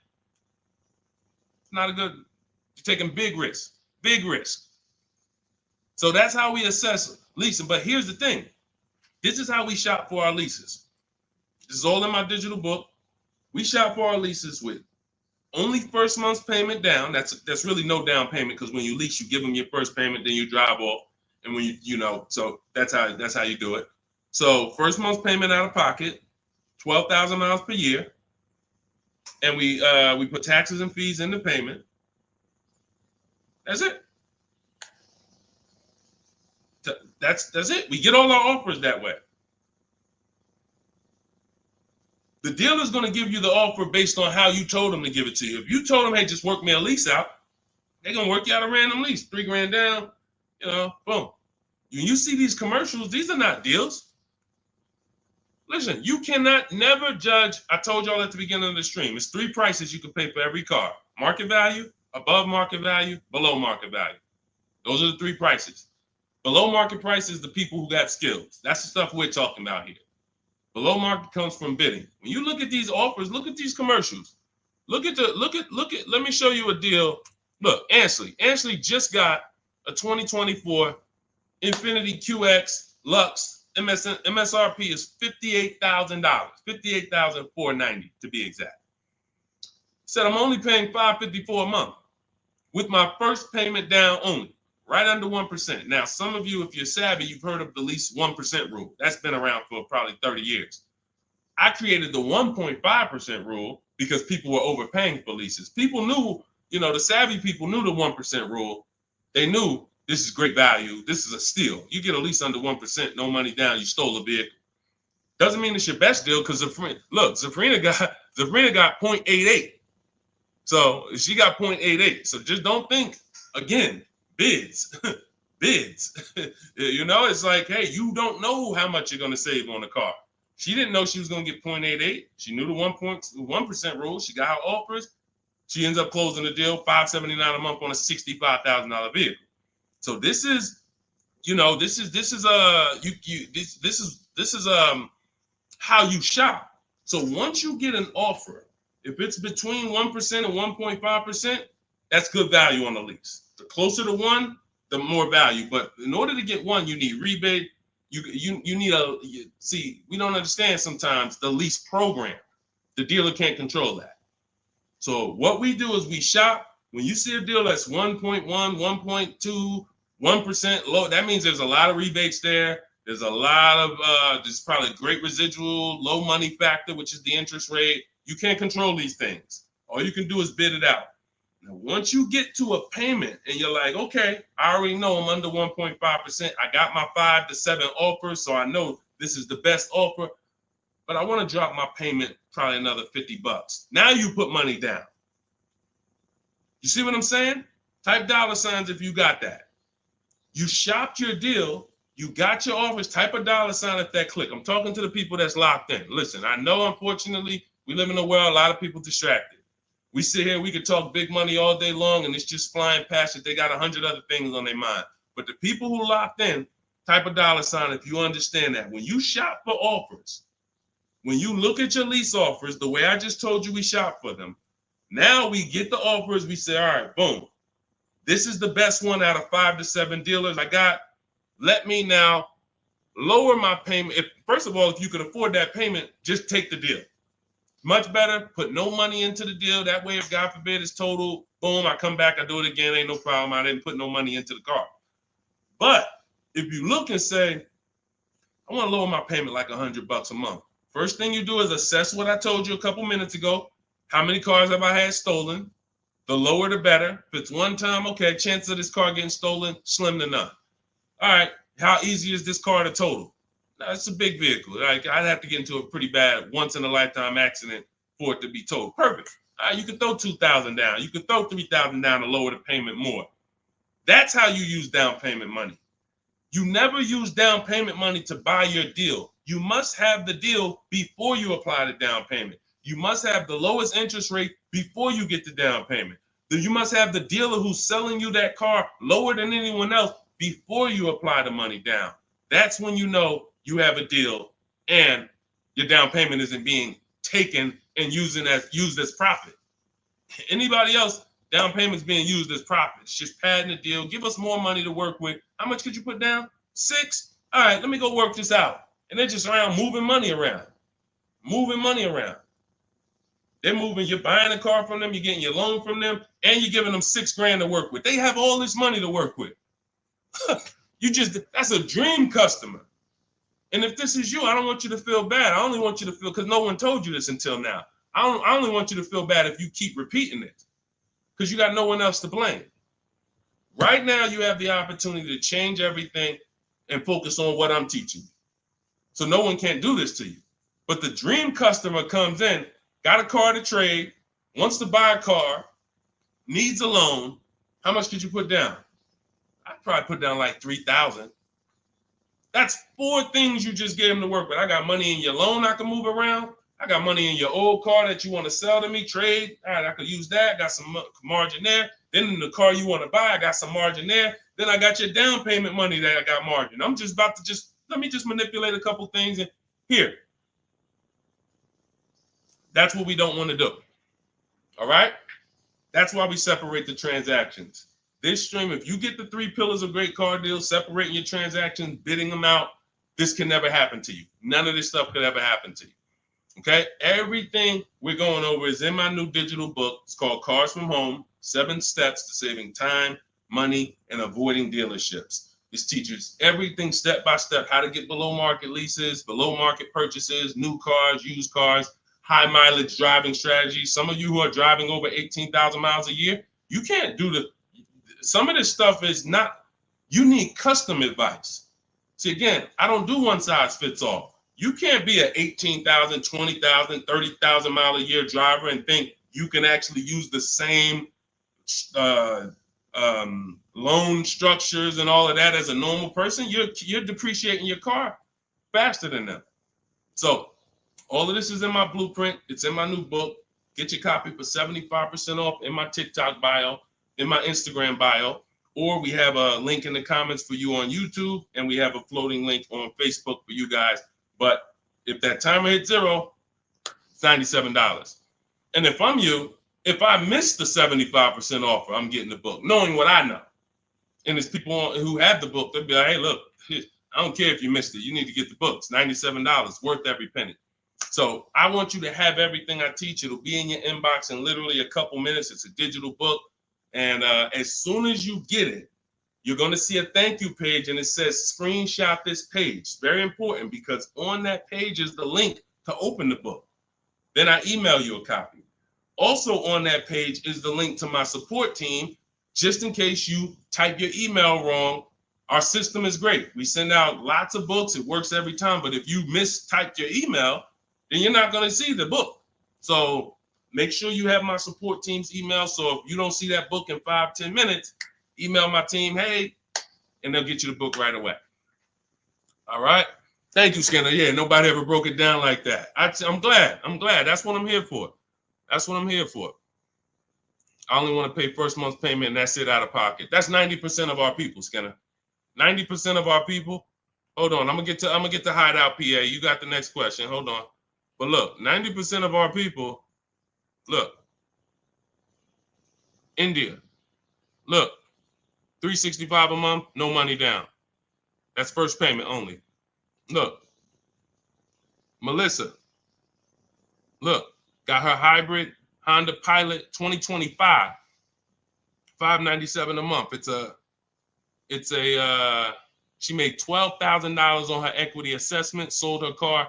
It's not a good. You're taking big risks. Big risk. So that's how we assess leasing. But here's the thing. This is how we shop for our leases. This is all in my digital book. We shop for our leases with only first month's payment down. That's really no down payment because when you lease, you give them your first payment, then you drive off. And when so that's how you do it. So first month's payment out of pocket, 12,000 miles per year. And we put taxes and fees in the payment. That's it. That's it. We get all our offers that way. The dealer's going to give you the offer based on how you told them to give it to you. If you told them, hey, just work me a lease out, They're gonna work you out a random lease, $3 grand down, boom. When you see these commercials, these are not deals. Listen, you cannot never judge. I told y'all at the beginning of the stream, it's 3 prices you can pay for every car: market value, above market value, below market value. Those are the 3 prices. Below market price is the people who got skills. That's the stuff we're talking about here. Below market comes from bidding. When you look at these offers, look at these commercials. Look at. Let me show you a deal. Look, Ansley just got a 2024 Infiniti QX Lux. MSRP is $58,000, $58,490 to be exact. Said I'm only paying $554 a month with my first payment down only, right under 1%. Now, some of you, if you're savvy, you've heard of the lease 1% rule. That's been around for probably 30 years. I created the 1.5% rule because people were overpaying for leases. People knew, the savvy people knew the 1% rule. They knew this is great value. This is a steal. You get a lease under 1%, no money down, you stole a vehicle. Doesn't mean it's your best deal because Zafrina got 0.88. So she got 0.88. So just don't think, again, bids. Bids. It's like, hey, you don't know how much you're going to save on the car. She didn't know she was going to get 0.88. She knew the 1% rule. She got her offers. She ends up closing the deal, $579 a month on a $65,000 vehicle. So this is how you shop. So once you get an offer, if it's between 1% and 1.5%, that's good value on the lease. The closer to 1, the more value. But in order to get 1, you need rebate. You need we don't understand sometimes the lease program. The dealer can't control that. So what we do is we shop. When you see a deal that's 1.1, 1.2, 1% low, that means there's a lot of rebates there. There's a lot of there's probably great residual, low money factor, which is the interest rate. You can't control these things. All you can do is bid it out. Now, once you get to a payment and you're like, okay, I already know I'm under 1.5%. I got my 5 to 7 offers, so I know this is the best offer. But I want to drop my payment probably another $50. Now you put money down. You see what I'm saying? Type $signs if you got that. You shopped your deal. You got your offers. Type a $sign at that click. I'm talking to the people that's locked in. Listen, I know, unfortunately, we live in a world, a lot of people distracted. We sit here, we could talk big money all day long, and it's just flying past it. They got 100 other things on their mind. But the people who locked in, type a $sign if you understand that. When you shop for offers, when you look at your lease offers, the way I just told you we shop for them, now we get the offers, we say, all right, boom. This is the best one out of 5 to 7 dealers I got. Let me now lower my payment. First of all, if you can afford that payment, just take the deal. Much better, put no money into the deal. That way, if God forbid it's total, boom, I come back, I do it again, ain't no problem. I didn't put no money into the car. But if you look and say, I want to lower my payment like $100 a month. First thing you do is assess what I told you a couple minutes ago. How many cars have I had stolen? The lower, the better. If it's one time, okay, chances of this car getting stolen, slim to none. All right, how easy is this car to total? Now, it's a big vehicle. Like, I'd have to get into a pretty bad once-in-a-lifetime accident for it to be totaled. Perfect. All right, you can throw $2,000 down. You can throw $3,000 down to lower the payment more. That's how you use down payment money. You never use down payment money to buy your deal. You must have the deal before you apply the down payment. You must have the lowest interest rate before you get the down payment. You must have the dealer who's selling you that car lower than anyone else before you apply the money down. That's when you know you have a deal and your down payment isn't being taken and used as profit. Anybody else, down payment's being used as profit. It's just padding the deal. Give us more money to work with. How much could you put down? 6? All right, let me go work this out. And they're just around moving money around. They're moving, you're buying a car from them, you're getting your loan from them, and you're giving them $6,000 to work with. They have all this money to work with. That's a dream customer. And if this is you, I don't want you to feel bad. I only want you to feel, because no one told you this until now. I only want you to feel bad if you keep repeating it, because you got no one else to blame. Right now, you have the opportunity to change everything and focus on what I'm teaching you. So no one can do this to you. But the dream customer comes in, got a car to trade, wants to buy a car, needs a loan, How much could you put down? I'd probably put down like 3,000. That's 4 things you just gave him to work with. I got money in your loan I can move around. I got money in your old car that you want to sell to me, trade. All right, I could use that. Got some margin there. Then in the car you want to buy, I got some margin there. Then I got your down payment money that I got margin. I'm just about to let me manipulate a couple things and here. That's what we don't want to do. All right? That's why we separate the transactions. This stream, if you get the 3 pillars of great car deals, separating your transactions, bidding them out, this can never happen to you. None of this stuff could ever happen to you. Okay? Everything we're going over is in my new digital book. It's called Cars from Home, 7 Steps to Saving Time, Money, and Avoiding Dealerships. This teaches everything step by step, how to get below market leases, below market purchases, new cars, used cars, high mileage driving strategies. Some of you who are driving over 18,000 miles a year, you can't do some of this stuff is not, you need custom advice. See, again, I don't do one size fits all. You can't be an 18,000, 20,000, 30,000 mile a year driver and think you can actually use the same loan structures and all of that as a normal person. You're depreciating your car faster than them. So all of this is in my blueprint. It's in my new book. Get your copy for 75% off in my TikTok bio, in my Instagram bio, or we have a link in the comments for you on YouTube, and we have a floating link on Facebook for you guys. But if that timer hits 0, it's $97. And if I'm you, if I miss the 75% offer, I'm getting the book, knowing what I know. And there's people who have the book, they'll be like, hey, look, I don't care if you missed it. You need to get the book. It's $97, worth every penny. So I want you to have everything I teach. It'll be in your inbox in literally a couple minutes. It's a digital book. And as soon as you get it, you're going to see a thank you page, and it says screenshot this page. Very important, because on that page is the link to open the book. Then I email you a copy. Also on that page is the link to my support team, just in case you type your email wrong. Our system is great. We send out lots of books. It works every time. But if you mistyped your email, then you're not going to see the book. So make sure you have my support team's email. So if you don't see that book in 5-10 minutes, email my team, hey, and they'll get you the book right away. All right. Thank you, Skinner. Yeah, nobody ever broke it down like that. I'm glad. That's what I'm here for. That's what I'm here for. I only want to pay first month's payment, and that's it out of pocket. That's 90% of our people, Skinner. 90% of our people. Hold on, I'm gonna get to Hideout PA. You got the next question. Hold on. But look, 90% of our people, look, India, look, $365 a month, no money down. That's first payment only. Look, Melissa, look, got her hybrid Honda Pilot 2025, $597 a month. She made $12,000 on her equity assessment, sold her car.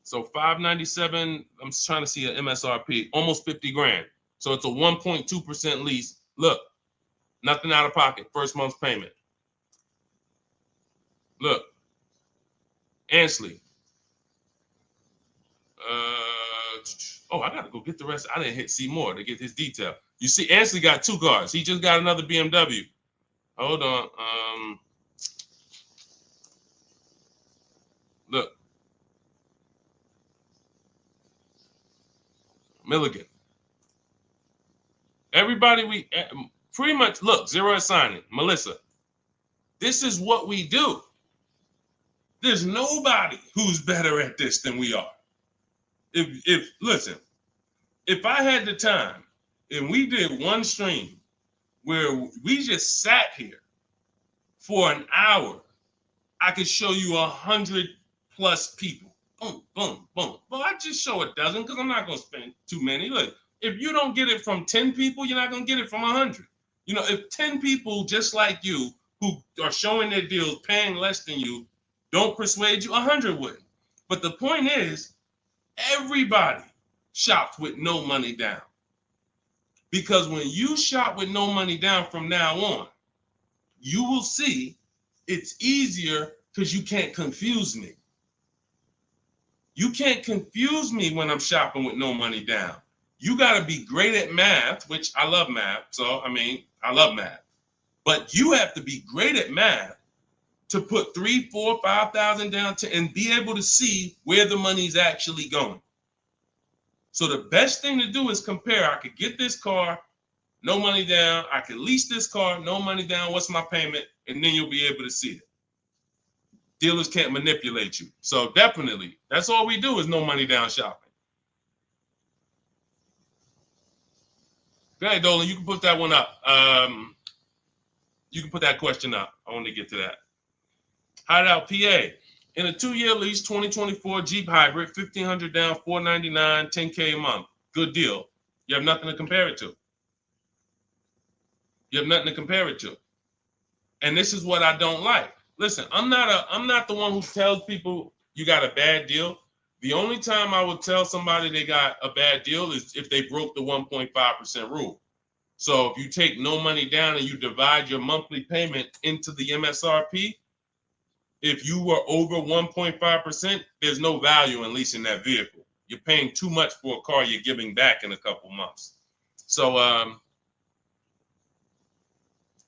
So $597, I'm trying to see an MSRP, almost 50 grand. So it's a 1.2% lease. Look, nothing out of pocket, first month's payment. Look, Ansley. I gotta go get the rest. I didn't hit see more to get his detail. You see, Ansley got 2 cars. He just got another BMW. Hold on. Look. Milligan. Everybody, we pretty much, look, zero is signing. Melissa. This is what we do. There's nobody who's better at this than we are. Listen, if I had the time and we did one stream where we just sat here for an hour, I could show you 100+ people. Boom, boom, boom. Well, I just show a dozen because I'm not going to spend too many. Look, if you don't get it from 10 people, you're not going to get it from 100. You know, if 10 people just like you who are showing their deals, paying less than you, don't persuade you, 100 wouldn't. But the point is, everybody shops with no money down. Because when you shop with no money down from now on, you will see it's easier because you can't confuse me. You can't confuse me when I'm shopping with no money down. You got to be great at math, which I love math. So, I mean, I love math. But you have to be great at math to put 3, 4, 5,000 down and be able to see where the money's actually going. So the best thing to do is compare. I could get this car, no money down. I could lease this car, no money down. What's my payment? And then you'll be able to see it. Dealers can't manipulate you. So definitely, that's all we do is no money down shopping. Go ahead, Dolan. You can put that one up. You can put that question up. I want to get to that. Hideout PA. In a 2-year lease, 2024 Jeep Hybrid, 1,500 down, 499, 10K a month. Good deal. You have nothing to compare it to. You have nothing to compare it to. And this is what I don't like. Listen, I'm not the one who tells people you got a bad deal. The only time I would tell somebody they got a bad deal is if they broke the 1.5% rule. So if you take no money down and you divide your monthly payment into the MSRP, if you were over 1.5%, there's no value in leasing that vehicle. You're paying too much for a car you're giving back in a couple months. So, hold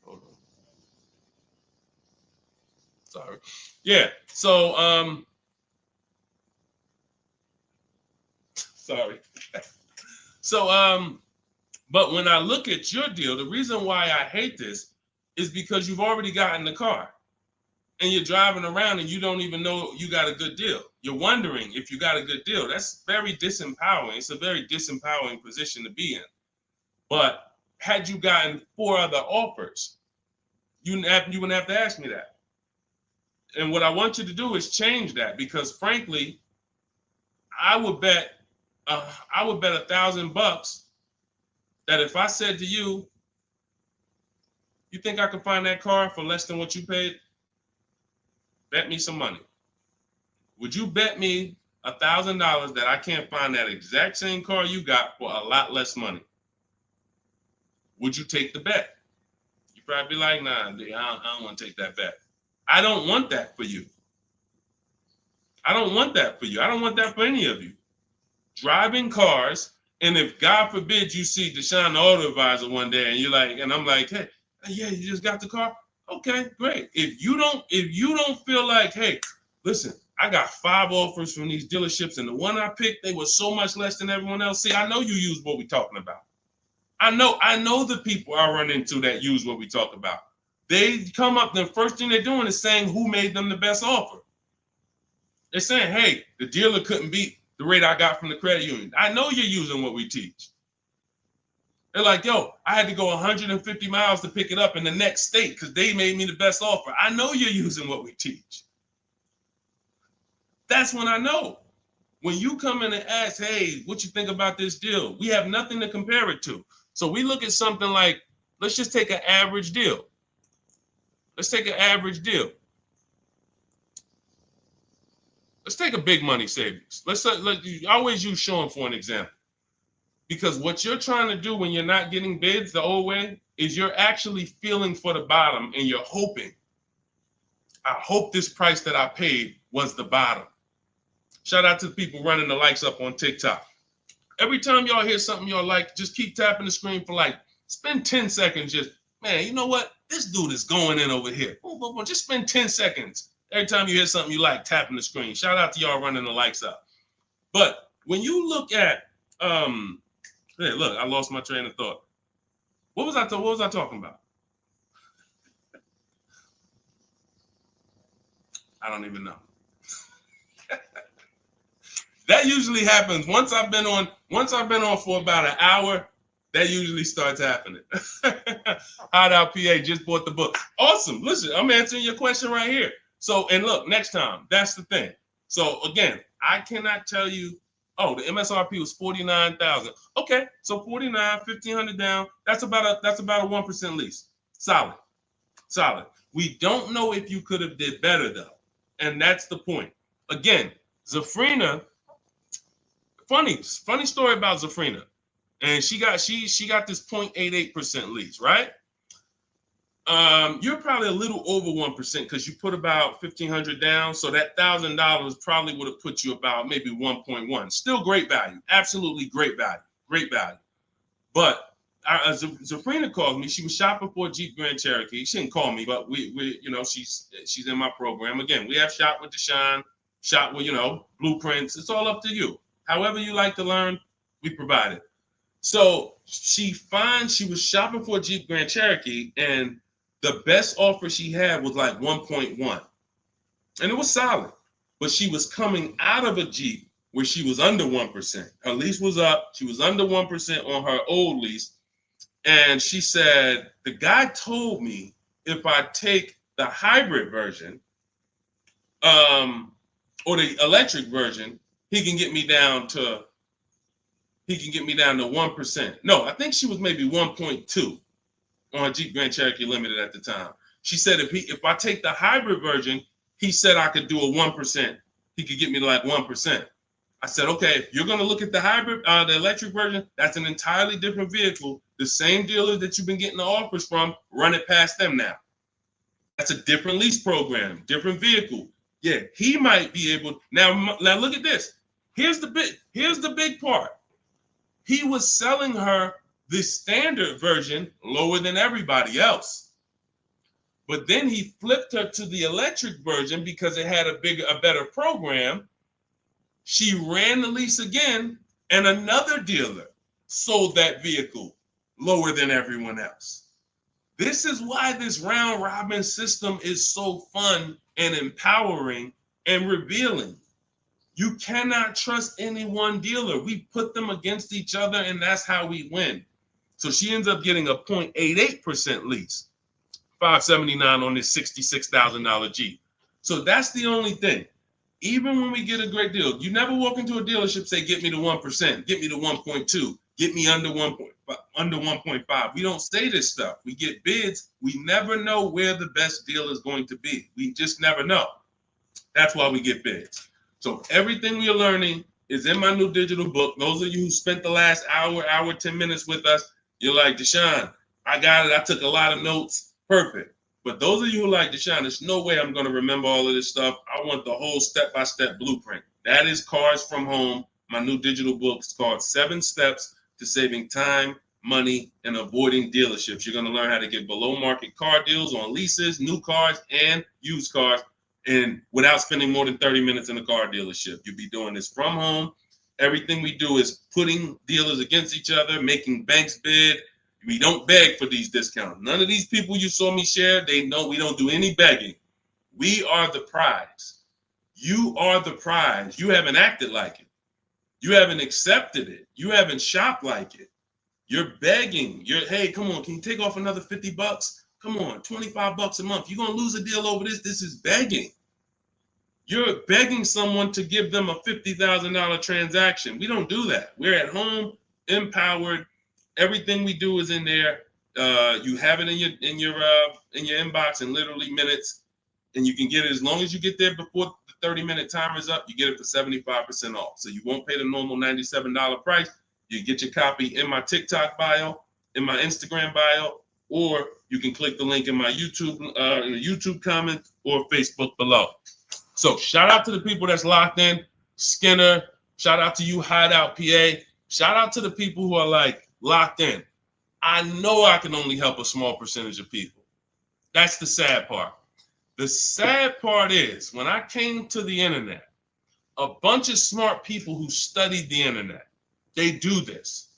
on. Sorry. Yeah. So, sorry. So, but when I look at your deal, the reason why I hate this is because you've already gotten the car and you're driving around and you don't even know you got a good deal. You're wondering if you got a good deal. That's very disempowering. It's a very disempowering position to be in. But had you gotten 4 other offers, you wouldn't have to ask me that. And what I want you to do is change that, because frankly, I would bet $1,000 that if I said to you, you think I can find that car for less than what you paid? Bet me some money. Would you bet me $1,000 that I can't find that exact same car you got for a lot less money? Would you take the bet? You'd probably be like, nah, I don't want to take that bet. I don't want that for you. I don't want that for you. I don't want that for any of you. Driving cars, and if God forbid you see Deshone the Auto Advisor one day and you're like, and I'm like, hey, yeah, you just got the car? Okay, great. If you don't feel like, hey, listen, I got 5 offers from these dealerships, and the one I picked, they were so much less than everyone else. See, I know you use what we're talking about. I know the people I run into that use what we talk about. They come up, the first thing they're doing is saying who made them the best offer. They're saying, hey, the dealer couldn't beat the rate I got from the credit union. I know you're using what we teach. They're like, yo, I had to go 150 miles to pick it up in the next state because they made me the best offer. I know you're using what we teach. That's when I know. When you come in and ask, hey, what you think about this deal? We have nothing to compare it to. So we look at something like, let's just take an average deal. Let's take an average deal. Let's take a big money savings. Let's always use Sean for an example. Because what you're trying to do when you're not getting bids the old way is you're actually feeling for the bottom, and you're hoping, I hope this price that I paid was the bottom. Shout out to the people running the likes up on TikTok. Every time y'all hear something y'all like, just keep tapping the screen for like, spend 10 seconds just, man, you know what? This dude is going in over here. Just spend 10 seconds. Every time you hear something you like, tapping the screen. Shout out to y'all running the likes up. But when you look at, hey, look, I lost my train of thought. What was I talking about? I don't even know. That usually happens once I've been on for about an hour. That usually starts happening. Hideout PA just bought the book. Awesome. Listen, I'm answering your question right here. So, and look, next time, that's the thing. So again, I cannot tell you, oh, the MSRP was 49,000. Okay, so 49, 1,500 down. That's about a 1% lease. Solid. We don't know if you could have did better though, and that's the point. Again, Zafrina. Funny story about Zafrina, and she got this 0.88% lease, right? You're probably a little over 1% because you put about 1,500 down, so that $1,000 probably would have put you about maybe 1.1. Still great value, absolutely great value. great value. But Zafrina called me. She was shopping for a Jeep Grand Cherokee. She didn't call me, but we you know, she's in my program. Again, we have Shop with Deshone, Shop with, you know, blueprints. It's all up to you. However you like to learn, we provide it. So she was shopping for a Jeep Grand Cherokee, and the best offer she had was like 1.1, and it was solid. But she was coming out of a Jeep where she was under 1%. Her lease was up. She was under 1% on her old lease. And she said, the guy told me if I take the hybrid version, or the electric version, he can get me down to 1%. No, I think she was maybe 1.2 on a Jeep Grand Cherokee Limited at the time. She said if I take the hybrid version, he said I could do a 1%. He could get me to like 1%. I said, okay, if you're going to look at the hybrid, the electric version, that's an entirely different vehicle. The same dealers that you've been getting the offers from, run it past them now. That's a different lease program, different vehicle. Yeah, he might be able. Now look at this. Here's the big part. He was selling her the standard version lower than everybody else. But then he flipped her to the electric version because it had a better program. She ran the lease again, and another dealer sold that vehicle lower than everyone else. This is why this round robin system is so fun and empowering and revealing. You cannot trust any one dealer. We put them against each other, and that's how we win. So she ends up getting a 0.88% lease, $579 on this $66,000 Jeep. So that's the only thing. Even when we get a great deal, you never walk into a dealership say, get me to 1%, get me to 1.2, get me under 1.5. We don't say this stuff. We get bids. We never know where the best deal is going to be. We just never know. That's why we get bids. So everything we are learning is in my new digital book. Those of you who spent the last hour, 10 minutes with us, you're like, Deshone, I got it. I took a lot of notes. Perfect. But those of you who like Deshone, there's no way I'm going to remember all of this stuff. I want the whole step-by-step blueprint. That is Cars from Home. My new digital book is called 7 Steps to Saving Time, Money, and Avoiding Dealerships. You're going to learn how to get below-market car deals on leases, new cars, and used cars, and without spending more than 30 minutes in a car dealership. You'll be doing this from home. Everything we do is putting dealers against each other, making banks bid. We don't beg for these discounts. None of these people you saw me share, they know we don't do any begging. We are the prize. You are the prize. You haven't acted like it. You haven't accepted it. You haven't shopped like it. You're begging. Hey, come on, can you take off another $50? Come on, $25 a month. You're going to lose a deal over this. This is begging. You're begging someone to give them a $50,000 transaction. We don't do that. We're at home, empowered. Everything we do is in there. You have it in your inbox in literally minutes, and you can get it as long as you get there before the 30-minute timer is up. You get it for 75% off. So you won't pay the normal $97 price. You get your copy in my TikTok bio, in my Instagram bio, or you can click the link in my YouTube comment or Facebook below. So shout out to the people that's locked in. Skinner, shout out to you, Hideout PA. Shout out to the people who are like locked in. I know I can only help a small percentage of people. That's the sad part. The sad part is when I came to the internet, a bunch of smart people who studied the internet, they do this.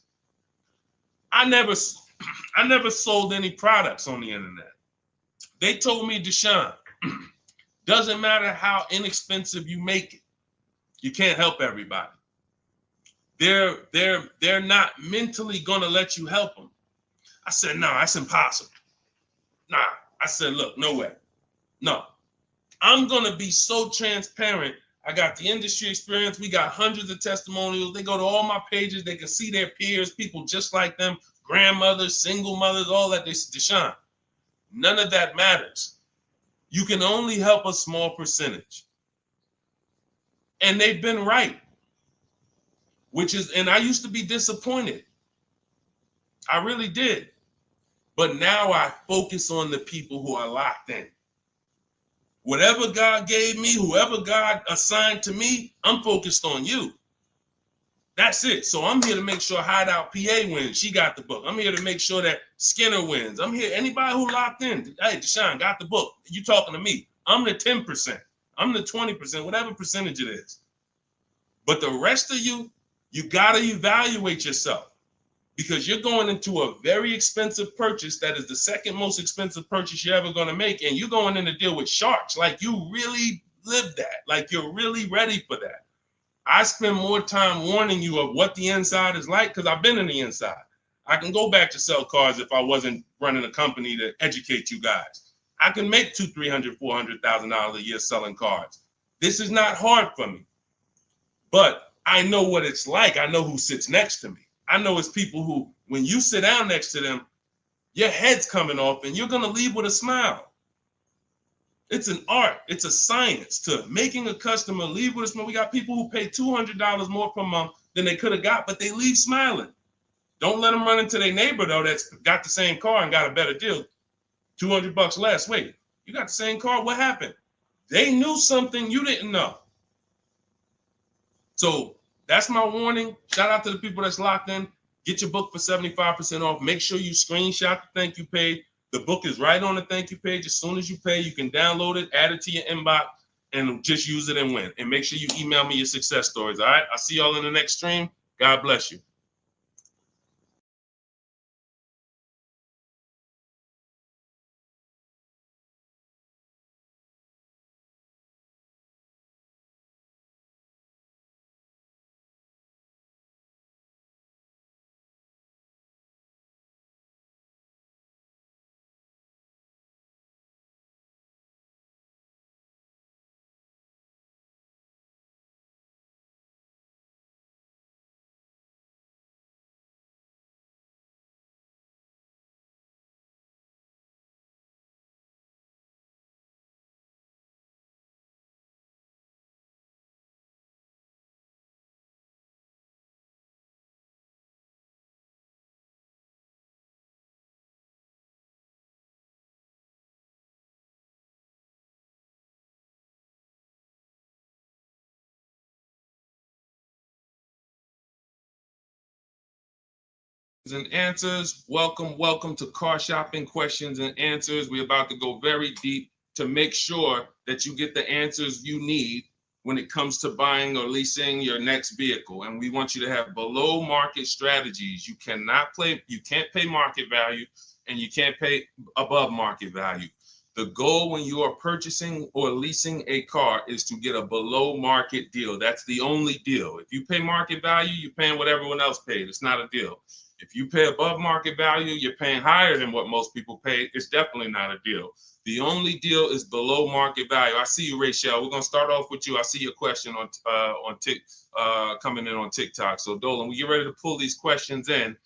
I never sold any products on the internet. They told me, Deshone, doesn't matter how inexpensive you make it, you can't help everybody. They're not mentally gonna let you help them. I said, no, that's impossible. Nah, I said, look, no way. No, I'm gonna be so transparent. I got the industry experience. We got hundreds of testimonials. They go to all my pages. They can see their peers, people just like them, grandmothers, single mothers, all that. They said, Deshone, none of that matters. You can only help a small percentage. And they've been right. And I used to be disappointed. I really did. But now I focus on the people who are locked in. Whatever God gave me, whoever God assigned to me, I'm focused on you. That's it. So I'm here to make sure Hideout PA wins. She got the book. I'm here to make sure that Skinner wins. I'm here. Anybody who locked in, hey, Deshone got the book. You talking to me. I'm the 10%. I'm the 20%, whatever percentage it is. But the rest of you, you got to evaluate yourself because you're going into a very expensive purchase that is the second most expensive purchase you're ever going to make. And you're going in to deal with sharks. Like you really live that. Like you're really ready for that. I spend more time warning you of what the inside is like because I've been in the inside. I can go back to sell cars if I wasn't running a company to educate you guys. I can make $200,000, $300,000, $400,000 a year selling cars. This is not hard for me, but I know what it's like. I know who sits next to me. I know it's people who, when you sit down next to them, your head's coming off and you're going to leave with a smile. It's an art. It's a science to making a customer leave with a smile. We got people who pay $200 more per month than they could have got, but they leave smiling. Don't let them run into their neighbor, though, that's got the same car and got a better deal. $200 less. Wait, you got the same car? What happened? They knew something you didn't know. So that's my warning. Shout out to the people that's locked in. Get your book for 75% off. Make sure you screenshot the thank you page. The book is right on the thank you page. As soon as you pay, you can download it, add it to your inbox, and just use it and win. And make sure you email me your success stories. All right. I'll see y'all in the next stream. God bless you. And answers. Welcome to Car Shopping Questions and Answers. We're about to go very deep to make sure that you get the answers you need when it comes to buying or leasing your next vehicle. And we want you to have below market strategies. You can't pay market value and you can't pay above market value. The goal when you are purchasing or leasing a car is to get a below market deal. That's the only deal. If you pay market value, you're paying what everyone else paid. It's not a deal. If you pay above market value, you're paying higher than what most people pay. It's definitely not a deal. The only deal is below market value. I see you, Rachel. We're gonna start off with you. I see your question on coming in on TikTok. So Dolan, we get ready to pull these questions in.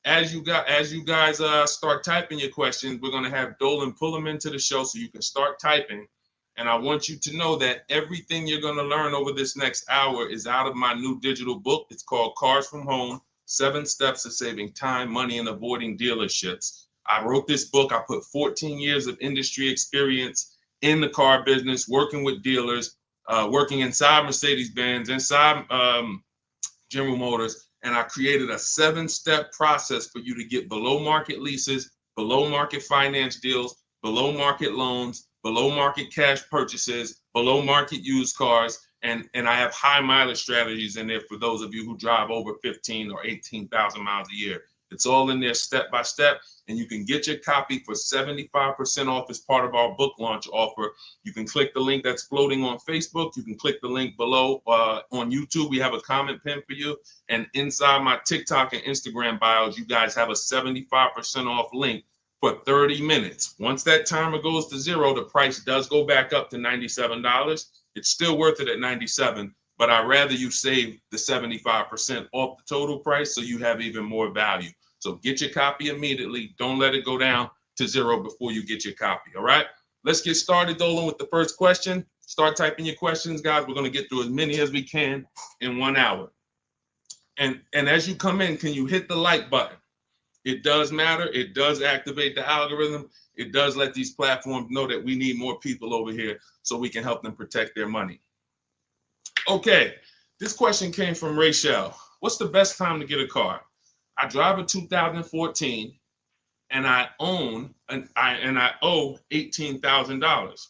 As you guys start typing your questions, we're gonna have Dolan pull them into the show so you can start typing. And I want you to know that everything you're gonna learn over this next hour is out of my new digital book. It's called Cars from Home. 7 Steps to Saving Time, Money, and Avoiding Dealerships. I wrote this book. I put 14 years of industry experience in the car business, working with dealers, working inside Mercedes-Benz, inside General Motors, and I created a 7-step process for you to get below market leases, below market finance deals, below market loans, below market cash purchases, below market used cars, and I have high mileage strategies in there for those of you who drive over 15 or 18,000 miles a year. It's all in there step by step, and you can get your copy for 75% off as part of our book launch offer. You can click the link that's floating on Facebook. You can click the link below on YouTube. We have a comment pin for you, and inside my TikTok and Instagram bios, you guys have a 75% off link for 30 minutes. Once that timer goes to 0, the price does go back up to $97. It's still worth it at $97, but I'd rather you save the 75% off the total price so you have even more value. So get your copy immediately. Don't let it go down to 0 before you get your copy, all right? Let's get started, Dolan, with the first question. Start typing your questions, guys. We're going to get through as many as we can in 1 hour. And as you come in, can you hit the like button? It does matter. It does activate the algorithm. It does let these platforms know that we need more people over here so we can help them protect their money. Okay, this question came from Rachel. what's the best time to get a car? I drive a 2014 and I own and I owe $18,000.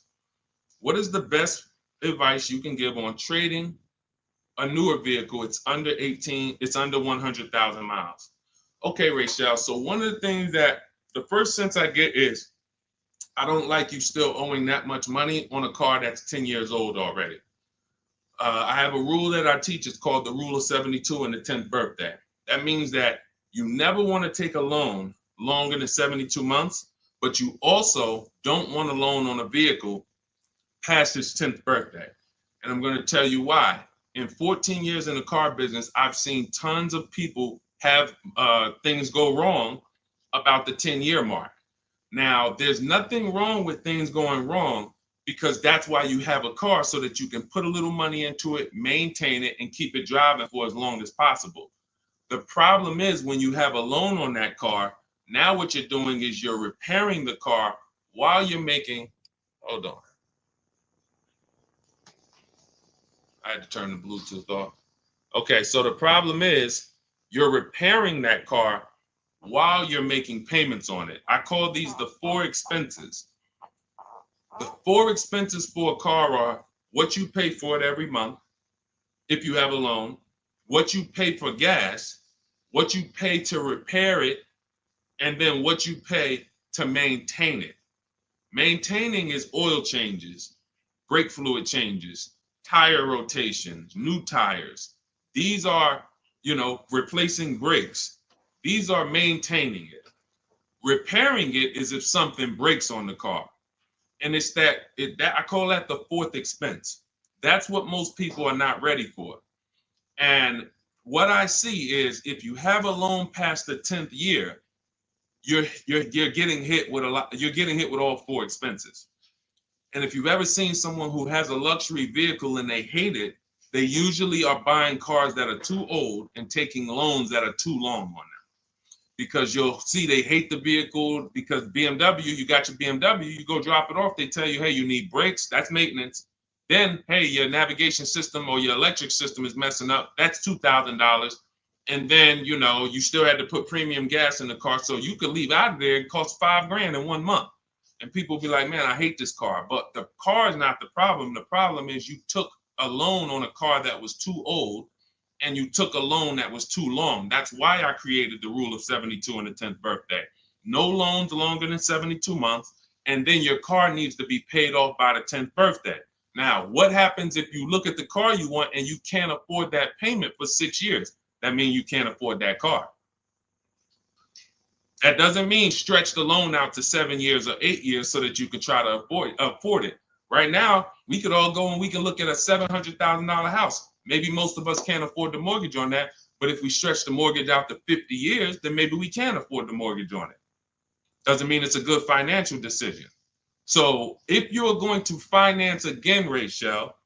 What is the best advice you can give on trading a newer vehicle? It's under 18, it's under 100,000 miles. Okay, Rachel. So one of the things that the first sense I get is I don't like you still owing that much money on a car that's 10 years old already. I have a rule that I teach. It's called the rule of 72 and the 10th birthday. That means that you never want to take a loan longer than 72 months, but you also don't want a loan on a vehicle past its 10th birthday. And I'm going to tell you why. In 14 years in the car business, I've seen tons of people have things go wrong about the 10-year mark. Now, there's nothing wrong with things going wrong because that's why you have a car, so that you can put a little money into it, maintain it, and keep it driving for as long as possible. The problem is when you have a loan on that car, now what you're doing is you're repairing the car while you're making, hold on. I had to turn the Bluetooth off. Okay, so the problem is you're repairing that car while you're making payments on it. I call these the four expenses. The four expenses for a car are what you pay for it every month, if you have a loan, what you pay for gas, what you pay to repair it, and then what you pay to maintain it. Maintaining is oil changes, brake fluid changes, tire rotations, new tires. These are, replacing brakes. These are maintaining it. Repairing it is if something breaks on the car. And it's that I call that the fourth expense. That's what most people are not ready for. And what I see is if you have a loan past the 10th year, you're getting hit with you're getting hit with all four expenses. And if you've ever seen someone who has a luxury vehicle and they hate it, they usually are buying cars that are too old and taking loans that are too long on them. Because you'll see they hate the vehicle because BMW, you got your BMW, you go drop it off, they tell you, hey, you need brakes, that's maintenance. Then, hey, your navigation system or your electric system is messing up, that's $2,000. And then, you still had to put premium gas in the car, so you could leave out of there, it costs $5,000 in 1 month. And people be like, man, I hate this car. But the car is not the problem. The problem is you took a loan on a car that was too old, and you took a loan that was too long. That's why I created the rule of 72 and the 10th birthday. No loans longer than 72 months, and then your car needs to be paid off by the 10th birthday. Now, what happens if you look at the car you want and you can't afford that payment for 6 years? That means you can't afford that car. That doesn't mean stretch the loan out to 7 years or 8 years so that you can try to afford it. Right now, we could all go and we can look at a $700,000 house. Maybe most of us can't afford the mortgage on that, but if we stretch the mortgage out to 50 years, then maybe we can afford the mortgage on it. Doesn't mean it's a good financial decision. So if you're going to finance again, Rachel,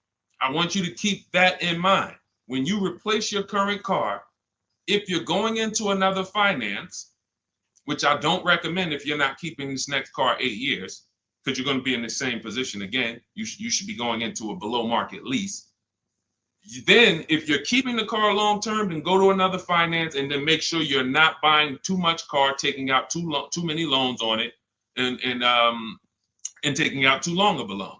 I want you to keep that in mind. When you replace your current car, if you're going into another finance, which I don't recommend if you're not keeping this next car 8 years, because you're going to be in the same position again, you should be going into a below market lease. Then if you're keeping the car long term, then go to another finance and then make sure you're not buying too much car, taking out too many loans on it, and taking out too long of a loan.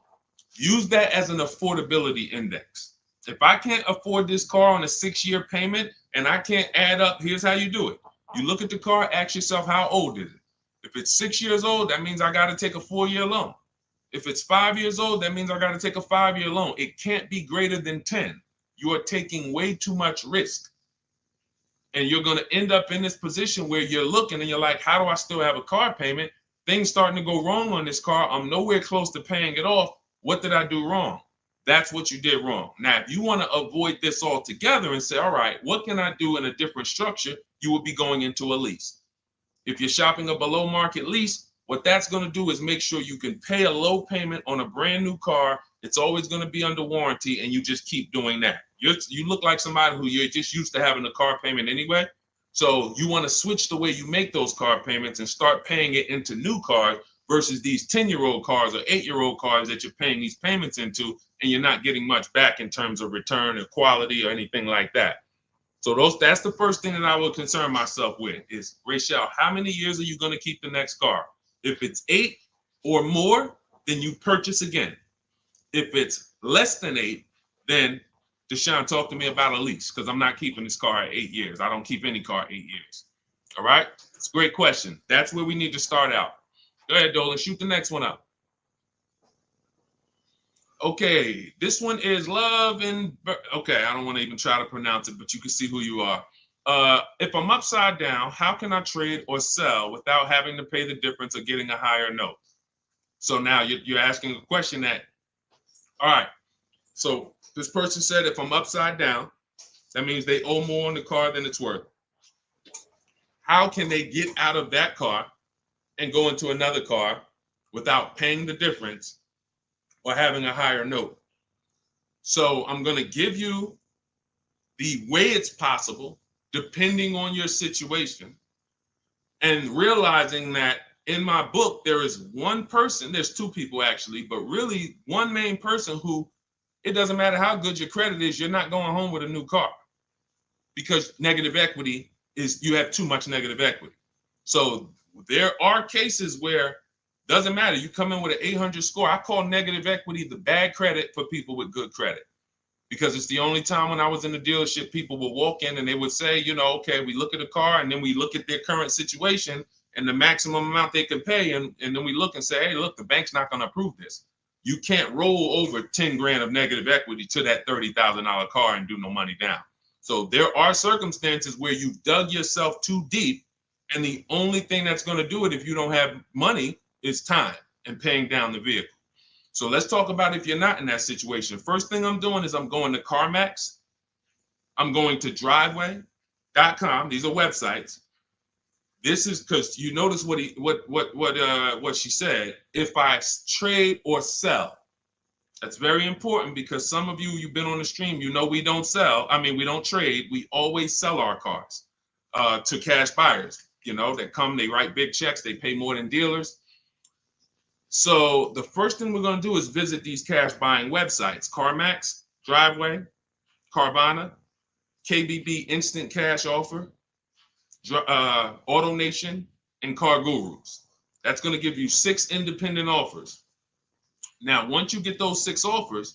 Use that as an affordability index. If I can't afford this car on a 6-year payment and I can't add up, here's how you do it. You look at the car, ask yourself, how old is it? If it's 6 years old, that means I got to take a 4-year loan. If it's 5 years old, that means I got to take a 5-year loan. It can't be greater than 10. You are taking way too much risk. And you're going to end up in this position where you're looking and you're like, how do I still have a car payment? Things starting to go wrong on this car. I'm nowhere close to paying it off. What did I do wrong? That's what you did wrong. Now, if you want to avoid this altogether and say, all right, what can I do in a different structure? You would be going into a lease. If you're shopping a below market lease, what that's going to do is make sure you can pay a low payment on a brand new car. It's always going to be under warranty, and you just keep doing that. You look like somebody who you're just used to having a car payment anyway. So you want to switch the way you make those car payments and start paying it into new cars versus these 10-year-old cars or 8-year-old cars that you're paying these payments into, and you're not getting much back in terms of return or quality or anything like that. So that's the first thing that I would concern myself with is, Rachel, how many years are you going to keep the next car? If it's 8 or more, then you purchase again. If it's less than 8, then Deshone, talk to me about a lease, because I'm not keeping this car at 8 years. I don't keep any car 8 years. All right? It's a great question. That's where we need to start out. Go ahead, Dolan. Shoot the next one up. Okay, this one is Love and okay, I don't want to even try to pronounce it, but you can see who you are. If I'm upside down, how can I trade or sell without having to pay the difference or getting a higher note? So now you're asking a question that, all right, so this person said if I'm upside down, that means they owe more on the car than it's worth. How can they get out of that car and go into another car without paying the difference or having a higher note? So I'm going to give you the way it's possible, depending on your situation, and realizing that in my book, there is one person, there's two people actually, but really one main person who, it doesn't matter how good your credit is, you're not going home with a new car, because negative equity is, you have too much negative equity. So there are cases where doesn't matter. You come in with an 800 score. I call negative equity the bad credit for people with good credit, because it's the only time when I was in the dealership, people would walk in and they would say, you know, okay, we look at the car and then we look at their current situation and the maximum amount they can pay. And then we look and say, hey, look, the bank's not going to approve this. You can't roll over 10 grand of negative equity to that $30,000 car and do no money down. So there are circumstances where you've dug yourself too deep, and the only thing that's going to do it if you don't have money is time and paying down the vehicle. So let's talk about if you're not in that situation. First thing I'm doing is I'm going to CarMax. I'm going to driveway.com. These are websites. This is because you notice what she said. If I trade or sell, that's very important, because some of you've been on the stream, you know we don't sell. I mean, we don't trade. We always sell our cars to cash buyers. You know, that come, they write big checks, they pay more than dealers. So the first thing we're going to do is visit these cash buying websites: CarMax, Driveway, Carvana, KBB Instant Cash Offer, AutoNation, and Car Gurus. That's going to give you 6 independent offers. Now, once you get those 6 offers,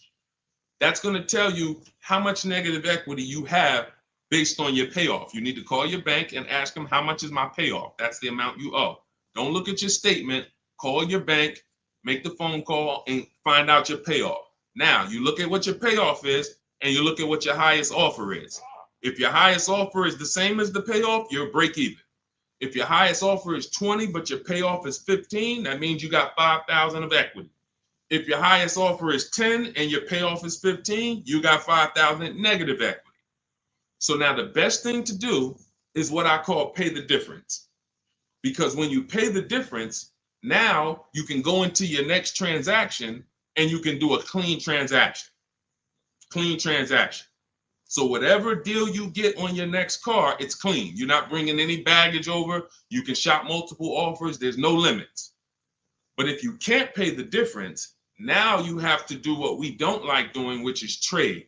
that's going to tell you how much negative equity you have based on your payoff. You need to call your bank and ask them, how much is my payoff? That's the amount you owe. Don't look at your statement. Call your bank, make the phone call, and find out your payoff. Now, you look at what your payoff is, and you look at what your highest offer is. If your highest offer is the same as the payoff, you're break even. If your highest offer is 20, but your payoff is 15, that means you got 5,000 of equity. If your highest offer is 10 and your payoff is 15, you got 5,000 negative equity. So now the best thing to do is what I call pay the difference. Because when you pay the difference, now you can go into your next transaction and you can do a clean transaction. Clean transaction. So whatever deal you get on your next car, it's clean. You're not bringing any baggage over. You can shop multiple offers. There's no limits. But if you can't pay the difference, now you have to do what we don't like doing, which is trade.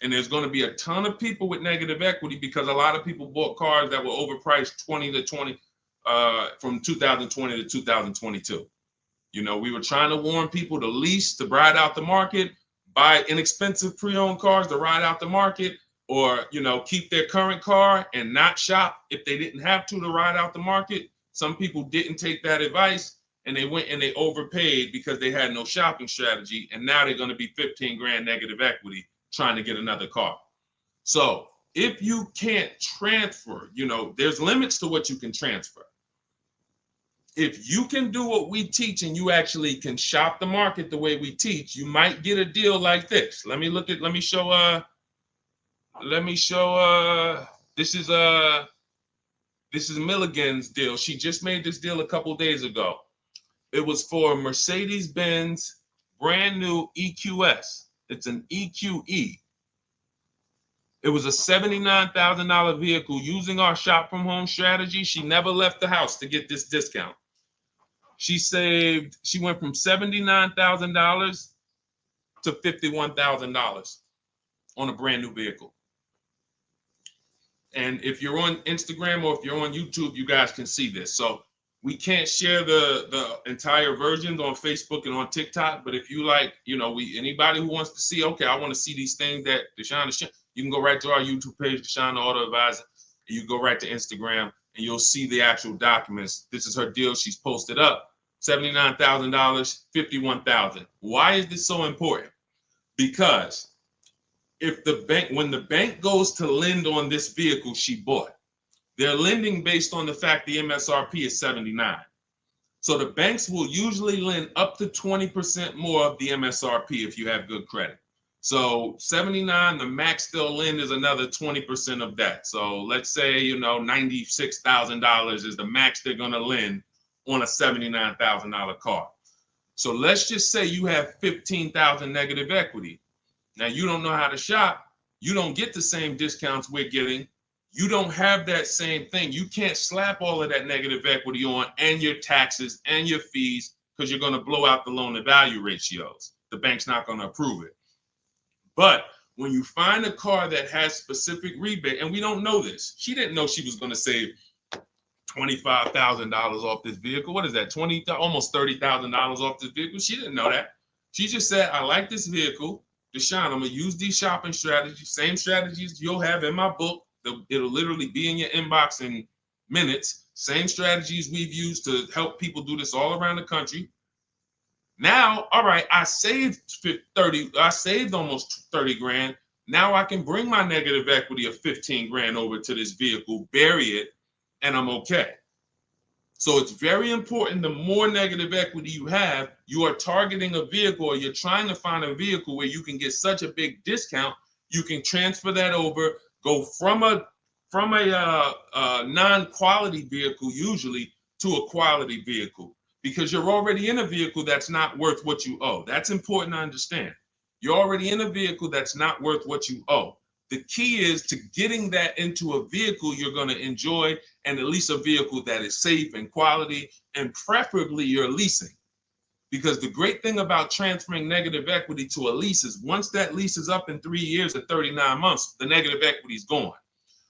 And there's going to be a ton of people with negative equity, because a lot of people bought cars that were overpriced from 2020 to 2022. You know, we were trying to warn people to lease, to ride out the market, buy inexpensive pre-owned cars to ride out the market, or, you know, keep their current car and not shop if they didn't have to ride out the market. Some people didn't take that advice, and they went and they overpaid because they had no shopping strategy. And now they're going to be 15 grand negative equity trying to get another car. So if you can't transfer, you know, there's limits to what you can transfer. If you can do what we teach and you actually can shop the market the way we teach, you might get a deal like this. Let me show, this is Milligan's deal. She just made this deal a couple days ago. It was for Mercedes-Benz brand new EQS. It's an EQE. It was a $79,000 vehicle. Using our shop from home strategy, she never left the house to get this discount. She went from $79,000 to $51,000 on a brand new vehicle. And if you're on Instagram or if you're on YouTube, you guys can see this. So we can't share the entire versions on Facebook and on TikTok. But if you like, anybody who wants to see, okay, I want to see these things that Deshone is, you can go right to our YouTube page, Deshone the Auto Advisor. And you go right to Instagram and you'll see the actual documents. This is her deal. She's posted up $79,000, $51,000. Why is this so important? Because when the bank goes to lend on this vehicle she bought, they're lending based on the fact the MSRP is 79. So the banks will usually lend up to 20% more of the MSRP if you have good credit. So 79, the max they'll lend is another 20% of that. So let's say, $96,000 is the max they're going to lend on a $79,000 car. So let's just say you have 15,000 negative equity. Now, you don't know how to shop. You don't get the same discounts we're getting. You don't have that same thing. You can't slap all of that negative equity on and your taxes and your fees because you're going to blow out the loan to value ratios. The bank's not going to approve it. But when you find a car that has specific rebate, and we don't know this, she didn't know she was going to save $25,000 off this vehicle. What is that? Almost $30,000 off this vehicle. She didn't know that. She just said, I like this vehicle. Deshone, I'm going to use these shopping strategies, same strategies you'll have in my book. It'll literally be in your inbox in minutes. Same strategies we've used to help people do this all around the country. Now, all right, I saved almost 30 grand. Now I can bring my negative equity of 15 grand over to this vehicle, bury it, and I'm okay. So it's very important. The more negative equity you have, you are targeting a vehicle, or you're trying to find a vehicle where you can get such a big discount, you can transfer that over, go from a non-quality vehicle usually to a quality vehicle, because you're already in a vehicle that's not worth what you owe. That's important to understand. You're already in a vehicle that's not worth what you owe. The key is to getting that into a vehicle you're going to enjoy, and at least a vehicle that is safe and quality, and preferably you're leasing. Because the great thing about transferring negative equity to a lease is once that lease is up in 3 years or 39 months, the negative equity is gone.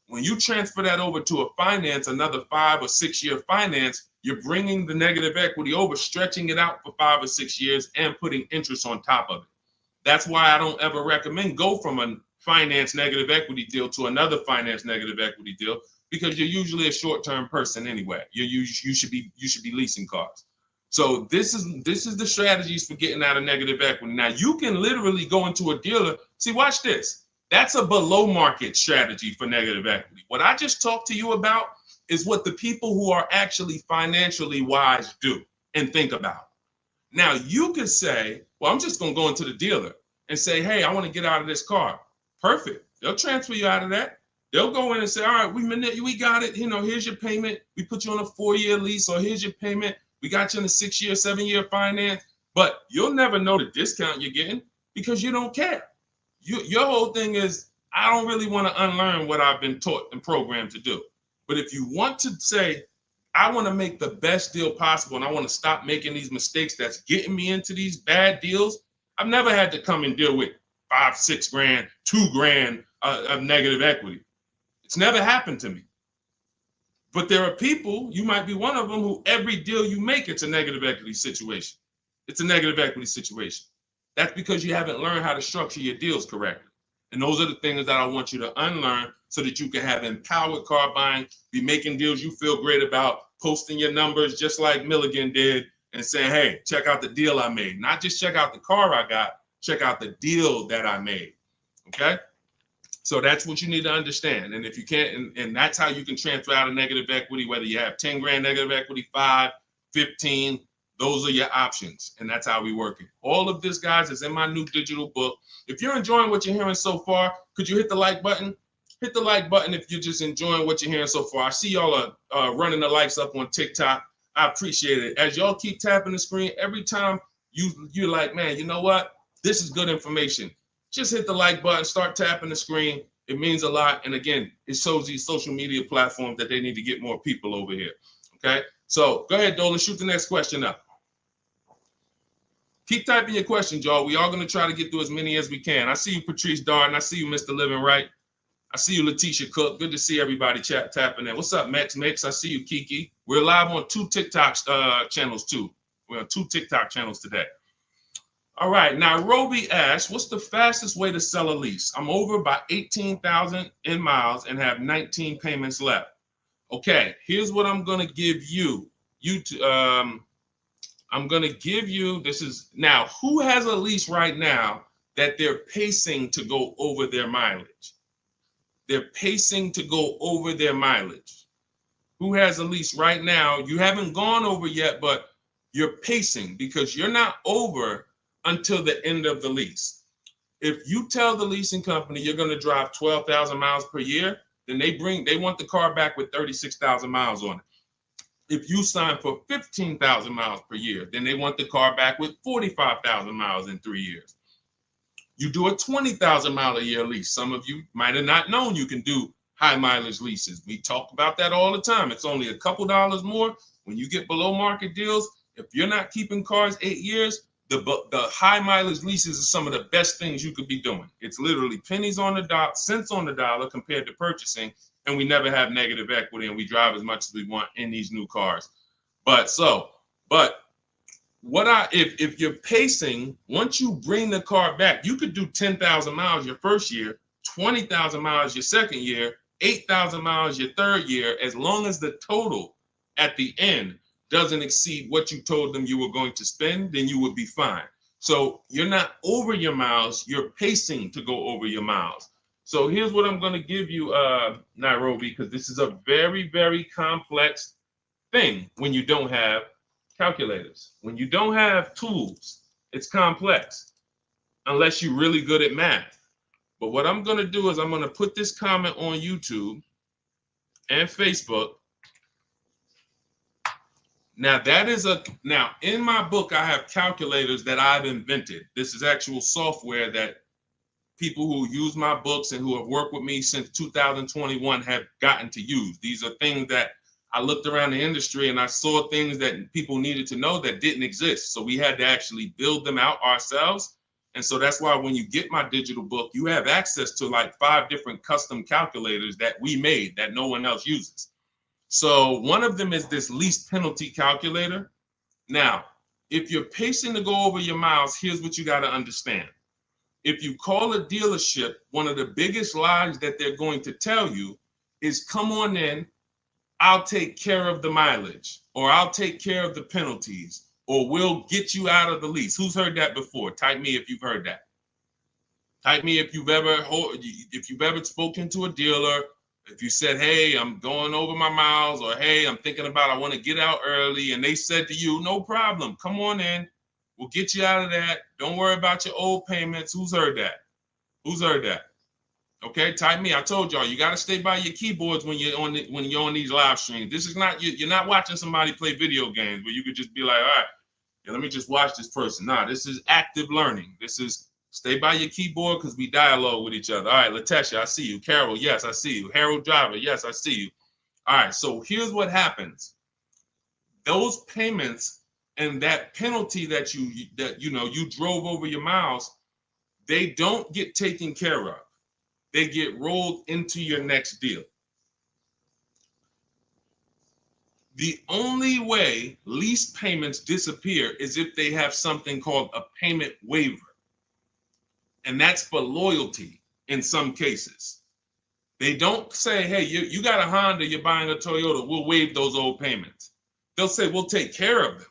When you transfer that over to a finance, another 5 or 6 year finance, you're bringing the negative equity over, stretching it out for 5 or 6 years and putting interest on top of it. That's why I don't ever recommend go from a finance negative equity deal to another finance negative equity deal, because you're usually a short-term person anyway. You should be leasing cars. So this is the strategies for getting out of negative equity. Now you can literally go into a dealer. See, watch this. That's a below market strategy for negative equity. What I just talked to you about is what the people who are actually financially wise do and think about. Now you could say, well, I'm just going to go into the dealer and say, hey, I want to get out of this car. Perfect. They'll transfer you out of that. They'll go in and say, all right, we got it. Here's your payment. We put you on a 4-year lease, or here's your payment. We got you in a 6-year, 7-year finance. But you'll never know the discount you're getting because you don't care. Your whole thing is, I don't really want to unlearn what I've been taught and programmed to do. But if you want to say, I want to make the best deal possible and I want to stop making these mistakes that's getting me into these bad deals, I've never had to come and deal with 5, 6 grand, 2 grand of negative equity. It's never happened to me. But there are people, you might be one of them, who every deal you make, it's a negative equity situation. It's a negative equity situation. That's because you haven't learned how to structure your deals correctly. And those are the things that I want you to unlearn so that you can have empowered car buying, be making deals you feel great about, posting your numbers just like Milligan did, and saying, hey, check out the deal I made. Not just check out the car I got, check out the deal that I made. Okay? So that's what you need to understand. And if you can't, and that's how you can transfer out of negative equity, whether you have 10 grand negative equity, 5, 15, those are your options. And that's how we work it. All of this, guys, is in my new digital book. If you're enjoying what you're hearing so far, could you hit the like button? Hit the like button if you're just enjoying what you're hearing so far. I see y'all are running the likes up on TikTok. I appreciate it. As y'all keep tapping the screen, every time you're like, man, you know what? This is good information. Just hit the like button, start tapping the screen. It means a lot. And again, it shows these social media platforms that they need to get more people over here. Okay? So go ahead, Dolan, shoot the next question up. Keep typing your questions, y'all. We are going to try to get through as many as we can. I see you, Patrice Darden. I see you, Mr. Living Right. I see you, Letitia Cook. Good to see everybody tapping in. What's up, Mex? I see you, Kiki. We're live on 2 TikTok channels too. We're on 2 TikTok channels today. All right, now Roby asks, what's the fastest way to sell a lease? I'm over by 18,000 in miles and have 19 payments left. Okay, here's what I'm gonna give you. I'm gonna give you, this is, now, who has a lease right now that they're pacing to go over their mileage? They're pacing to go over their mileage. Who has a lease right now? You haven't gone over yet, but you're pacing because you're not over until the end of the lease. If you tell the leasing company you're going to drive 12,000 miles per year, then they want the car back with 36,000 miles on it. If you sign for 15,000 miles per year, then they want the car back with 45,000 miles in 3 years. You do a 20,000 mile a year lease. Some of you might have not known you can do high mileage leases. We talk about that all the time. It's only a couple dollars more when you get below market deals. If you're not keeping cars 8 years, the high mileage leases are some of the best things you could be doing. It's literally pennies on the dot, cents on the dollar compared to purchasing, and we never have negative equity, and we drive as much as we want in these new cars. If you're pacing, once you bring the car back, you could do 10,000 miles your first year, 20,000 miles your second year, 8,000 miles your third year, as long as the total at the end doesn't exceed what you told them you were going to spend, then you would be fine. So you're not over your miles, you're pacing to go over your miles. So here's what I'm going to give you, Nairobi, because this is a very, very complex thing when you don't have calculators. When you don't have tools, it's complex unless you're really good at math. But what I'm going to do is I'm going to put this comment on YouTube and Facebook. Now now in my book, I have calculators that I've invented. This is actual software that people who use my books and who have worked with me since 2021 have gotten to use. These are things that I looked around the industry and I saw things that people needed to know that didn't exist. So we had to actually build them out ourselves. And so that's why when you get my digital book, you have access to like 5 different custom calculators that we made that no one else uses. So one of them is this lease penalty calculator. Now, if you're pacing to go over your miles, here's what you got to understand. If you call a dealership, one of the biggest lies that they're going to tell you is, come on in, I'll take care of the mileage, or I'll take care of the penalties, or we'll get you out of the lease. Who's heard that before? Type me if you've heard that. Type me if you've ever spoken to a dealer, if you said, hey, I'm going over my miles, or hey, I'm thinking about, I want to get out early, and they said to you, no problem, come on in, we'll get you out of that. Don't worry about your old payments. Who's heard that? Who's heard that? Okay, type me. I told y'all, you got to stay by your keyboards when you're on these live streams. This is not, you're not watching somebody play video games where you could just be like, all right, yeah, let me just watch this person. Nah, this is active learning. This is stay by your keyboard because we dialogue with each other. All right, Latesha, I see you. Carol, yes, I see you. Harold Driver, yes, I see you. All right, so here's what happens. Those payments and that penalty that you drove over your miles, they don't get taken care of. They get rolled into your next deal. The only way lease payments disappear is if they have something called a payment waiver. And that's for loyalty in some cases. They don't say, hey, you got a Honda, you're buying a Toyota, we'll waive those old payments. They'll say, we'll take care of them.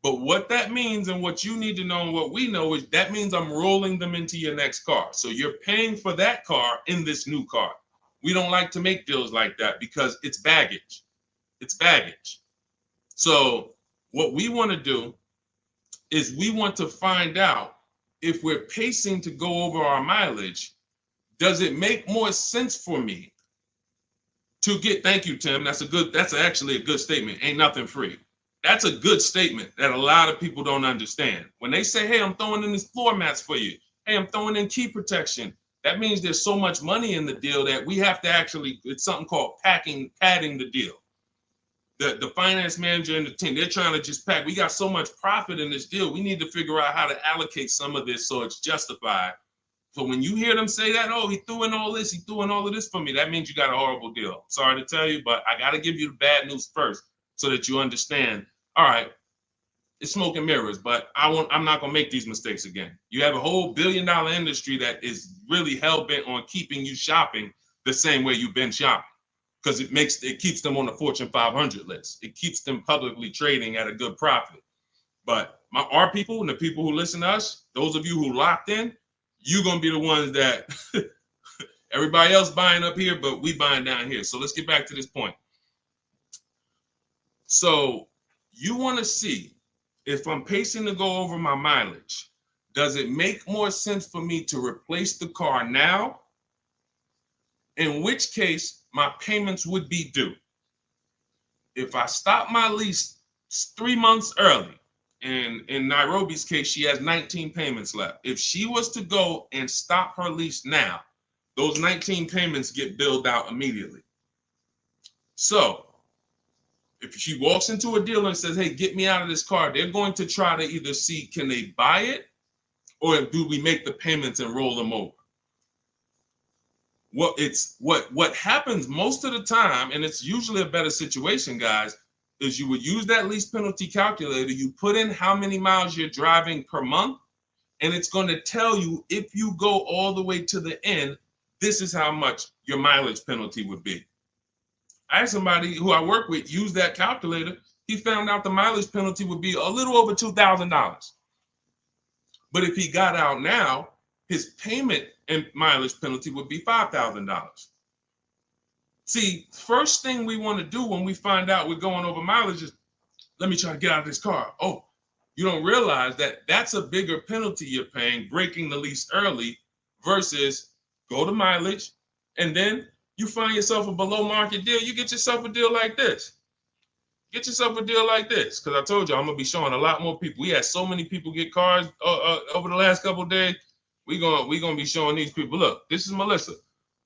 But what that means and what you need to know and what we know is that means I'm rolling them into your next car. So you're paying for that car in this new car. We don't like to make deals like that because it's baggage. It's baggage. So what we want to do is we want to find out if we're pacing to go over our mileage, does it make more sense for me to get, thank you, Tim. That's actually a good statement. Ain't nothing free. That's a good statement that a lot of people don't understand. When they say, hey, I'm throwing in these floor mats for you. Hey, I'm throwing in key protection. That means there's so much money in the deal that we have to actually, it's something called padding the deal. The finance manager and the team, they're trying to just pack. We got so much profit in this deal. We need to figure out how to allocate some of this so it's justified So when you hear them say that, oh, he threw in all this, he threw in all of this for me, that means you got a horrible deal. Sorry to tell you, but I got to give you the bad news first so that you understand. All right, it's smoke and mirrors, but I'm not gonna make these mistakes again. You have a whole billion-dollar industry that is really hell-bent on keeping you shopping the same way you've been shopping, because it keeps them on the Fortune 500 list. It keeps them publicly trading at a good profit. But our people and the people who listen to us, those of you who locked in, you're gonna be the ones that everybody else buying up here, but we buying down here. So let's get back to this point. So you want to see if I'm pacing to go over my mileage, does it make more sense for me to replace the car now? In which case, my payments would be due. If I stop my lease 3 months early, and in Nairobi's case, she has 19 payments left. If she was to go and stop her lease now, those 19 payments get billed out immediately. So if she walks into a dealer and says, hey, get me out of this car, they're going to try to either see, can they buy it, or do we make the payments and roll them over? What happens most of the time, and it's usually a better situation, guys, is you would use that lease penalty calculator, you put in how many miles you're driving per month, and it's going to tell you, if you go all the way to the end, this is how much your mileage penalty would be. I had somebody who I work with use that calculator. He found out the mileage penalty would be a little over $2,000. But if he got out now, his payment and mileage penalty would be $5,000. See, first thing we want to do when we find out we're going over mileage is, let me try to get out of this car. Oh, you don't realize that that's a bigger penalty you're paying, breaking the lease early, versus go to mileage, and then you find yourself a below market deal. You get yourself a deal like this. Get yourself a deal like this, because I told you I'm gonna be showing a lot more people. We had so many people get cars over the last couple of days. We gonna be showing these people. Look, this is Melissa.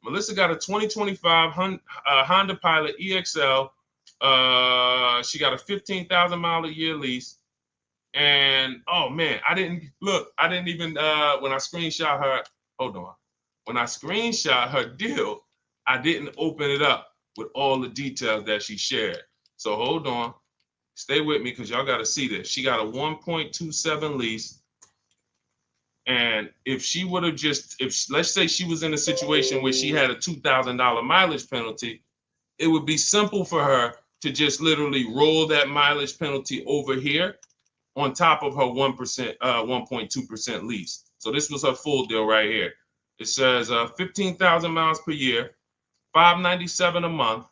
Melissa got a 2025 Honda Pilot EXL. She got a 15,000 mile a year lease. And oh man, I didn't even when I screenshot her, hold on. When I screenshot her deal, I didn't open it up with all the details that she shared. So hold on, stay with me, because y'all got to see this. She got a 1.27 lease. And if she would have let's say she was in a situation where she had a $2,000 mileage penalty, it would be simple for her to just literally roll that mileage penalty over here on top of her 1.2% lease. So this was her full deal right here. It says 15,000 miles per year, $597 a month.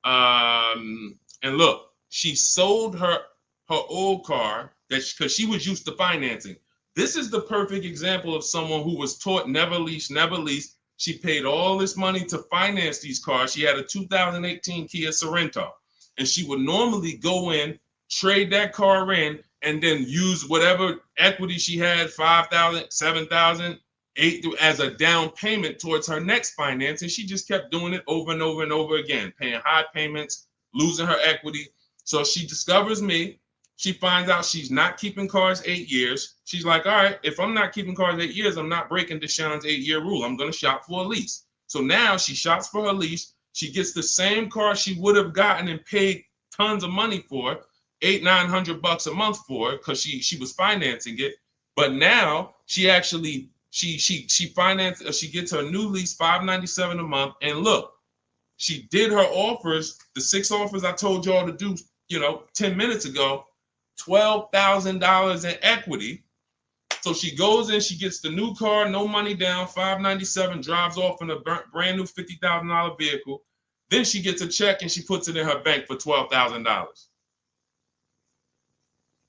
And look, she sold her old car because she was used to financing. This is the perfect example of someone who was taught never lease, never lease. She paid all this money to finance these cars. She had a 2018 Kia Sorento, and she would normally go in, trade that car in, and then use whatever equity she had, 5,000, 7,000, 8,000, as a down payment towards her next finance. And she just kept doing it over and over and over again, paying high payments, losing her equity. So she discovers me. She finds out she's not keeping cars 8 years. She's like, all right, if I'm not keeping cars 8 years, I'm not breaking Deshone's 8-year rule. I'm going to shop for a lease. So now she shops for her lease. She gets the same car she would have gotten and paid tons of money for, $800-900 a month for, because she was financing it. But now she actually she financed, she gets her new lease, $597 a month. And look, she did her offers, the 6 offers I told y'all to do, 10 minutes ago, $12,000 in equity. So she goes in, she gets the new car, no money down, $597, drives off in a brand new $50,000 vehicle. Then she gets a check and she puts it in her bank for $12,000.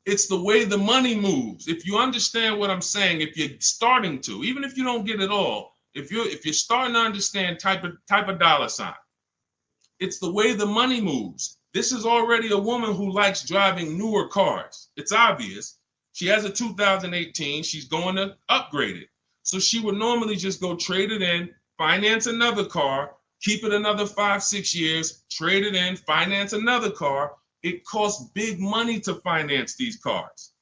It's the way the money moves. If you understand what I'm saying, if you're starting to, even if you don't get it all, if you're starting to understand type of dollar sign, it's the way the money moves. This is already a woman who likes driving newer cars. It's obvious. She has a 2018. She's going to upgrade it. So she would normally just go trade it in, finance another car, keep it another 5-6 years, trade it in, finance another car. It costs big money to finance these cars.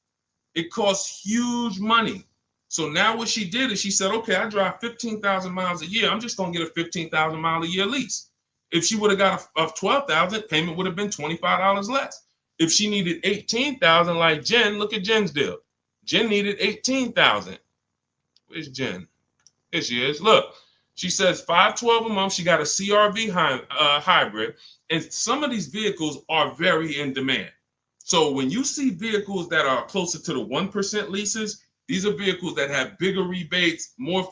It costs huge money. So now what she did is she said, okay, I drive 15,000 miles a year. I'm just going to get a 15,000 mile a year lease. If she would have got a 12,000, payment would have been $25 less. If she needed 18,000 like Jen, look at Jen's deal. Jen needed 18,000. Where's Jen? Here she is. Look, she says $512 a month. She got a CRV hybrid, and some of these vehicles are very in demand. So when you see vehicles that are closer to the 1% leases, these are vehicles that have bigger rebates, more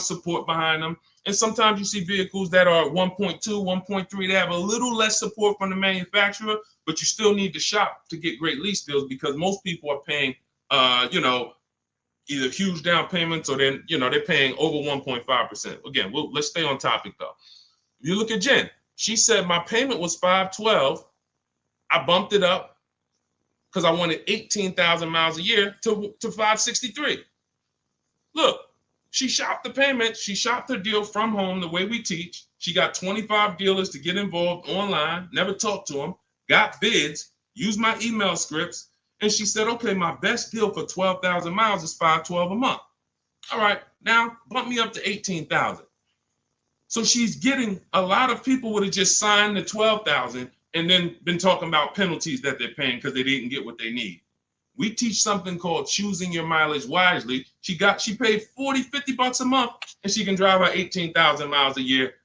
support behind them. And sometimes you see vehicles that are 1.2, 1.3. They have a little less support from the manufacturer, but you still need to shop to get great lease deals because most people are paying, either huge down payments or then, they're paying over 1.5%. Again, let's stay on topic though. If you look at Jen, she said my payment was $512. I bumped it up because I wanted 18,000 miles a year to $563. Look, she shopped the payment. She shopped her deal from home the way we teach. She got 25 dealers to get involved online, never talked to them, got bids, used my email scripts, and she said, okay, my best deal for 12,000 miles is $512 a month. All right, now bump me up to 18,000. So she's getting, a lot of people would have just signed the 12,000 and then been talking about penalties that they're paying because they didn't get what they need. We teach something called choosing your mileage wisely. She paid $40-$50 a month and she can drive her 18,000 miles a year,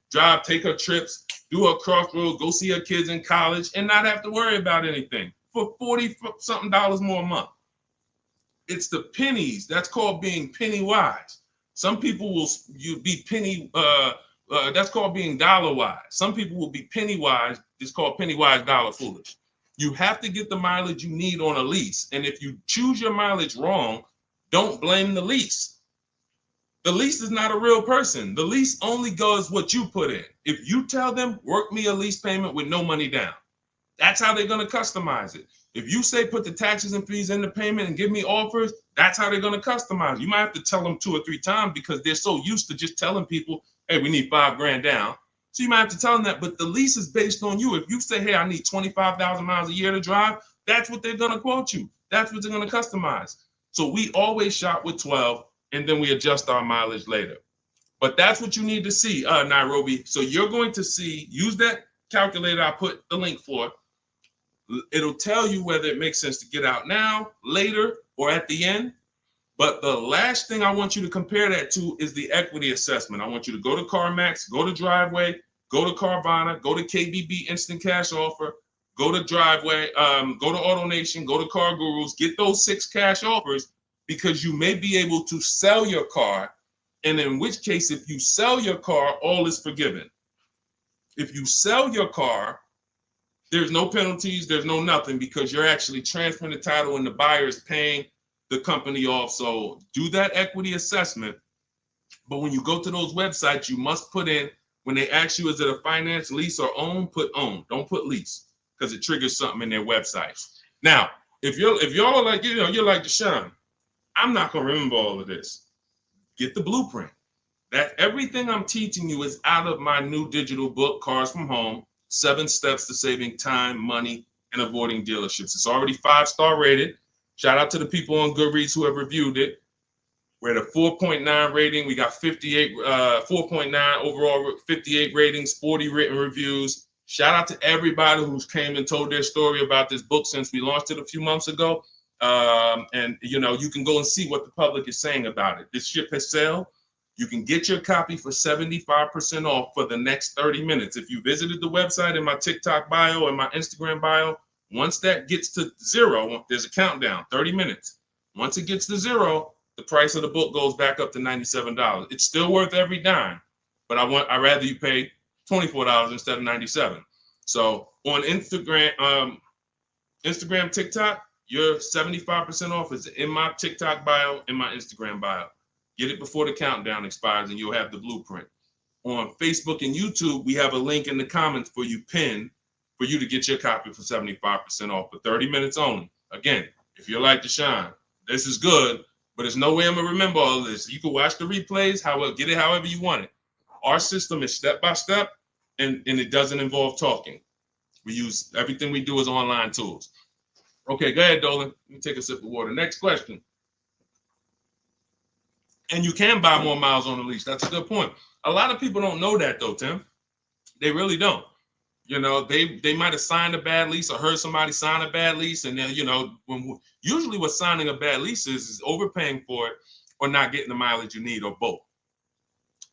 take her trips, do her crossroads, go see her kids in college and not have to worry about anything for $40-something more a month. It's the pennies. That's called being penny wise. Some people will be penny, that's called being dollar wise. Some people will be penny wise. It's called penny wise, dollar foolish. You have to get the mileage you need on a lease. And if you choose your mileage wrong, don't blame the lease. The lease is not a real person. The lease only goes what you put in. If you tell them, work me a lease payment with no money down, that's how they're going to customize it. If you say put the taxes and fees in the payment and give me offers, that's how they're going to customize it. You might have to tell them 2 or 3 times because they're so used to just telling people, hey, we need $5,000 down. So you might have to tell them that, but the lease is based on you. If you say, hey, I need 25,000 miles a year to drive, that's what they're going to quote you. That's what they're going to customize. So we always shop with 12 and then we adjust our mileage later. But that's what you need to see, Nairobi. So you're going to see, use that calculator I put the link for. It'll tell you whether it makes sense to get out now, later, or at the end. But the last thing I want you to compare that to is the equity assessment. I want you to go to CarMax, go to Driveway, go to Carvana, go to KBB Instant Cash Offer, go to Driveway, go to AutoNation, go to Car Gurus, get those 6 cash offers because you may be able to sell your car. And in which case, if you sell your car, all is forgiven. If you sell your car, there's no penalties, there's no nothing because you're actually transferring the title and the buyer is paying the company off. So do that equity assessment. But when you go to those websites, you must put in, when they ask you, is it a finance, lease, or own, put own. Don't put lease because it triggers something in their websites. Now, if y'all are like, you're like Deshone, I'm not going to remember all of this. Get the blueprint. That everything I'm teaching you is out of my new digital book, Cars from Home, 7 Steps to Saving Time, Money, and Avoiding Dealerships. It's already 5-star rated. Shout out to the people on Goodreads who have reviewed it. We're at a 4.9 rating. We got 4.9 overall, 58 ratings, 40 written reviews. Shout out to everybody who's came and told their story about this book since we launched it a few months ago. And you can go and see what the public is saying about it. This ship has sailed. You can get your copy for 75% off for the next 30 minutes. If you visited the website in my TikTok bio and my Instagram bio, once that gets to 0, there's a countdown, 30 minutes. Once it gets to 0, the price of the book goes back up to $97. It's still worth every dime, but I'd rather you pay $24 instead of $97. So on Instagram, TikTok, your 75% off is in my TikTok bio, in my Instagram bio. Get it before the countdown expires and you'll have the blueprint. On Facebook and YouTube, we have a link in the comments for you pinned for you to get your copy for 75% off for 30 minutes only. Again, if you're like Deshone, this is good, but there's no way I'm going to remember all of this. You can watch the replays, get it however you want it. Our system is step-by-step, and it doesn't involve talking. Everything we do is online tools. Okay, go ahead, Dolan. Let me take a sip of water. Next question. And you can buy more miles on the lease. That's a good point. A lot of people don't know that though, Tim. They really don't. You know, they might have signed a bad lease or heard somebody sign a bad lease, and then, you know, usually what signing a bad lease is overpaying for it or not getting the mileage you need, or both.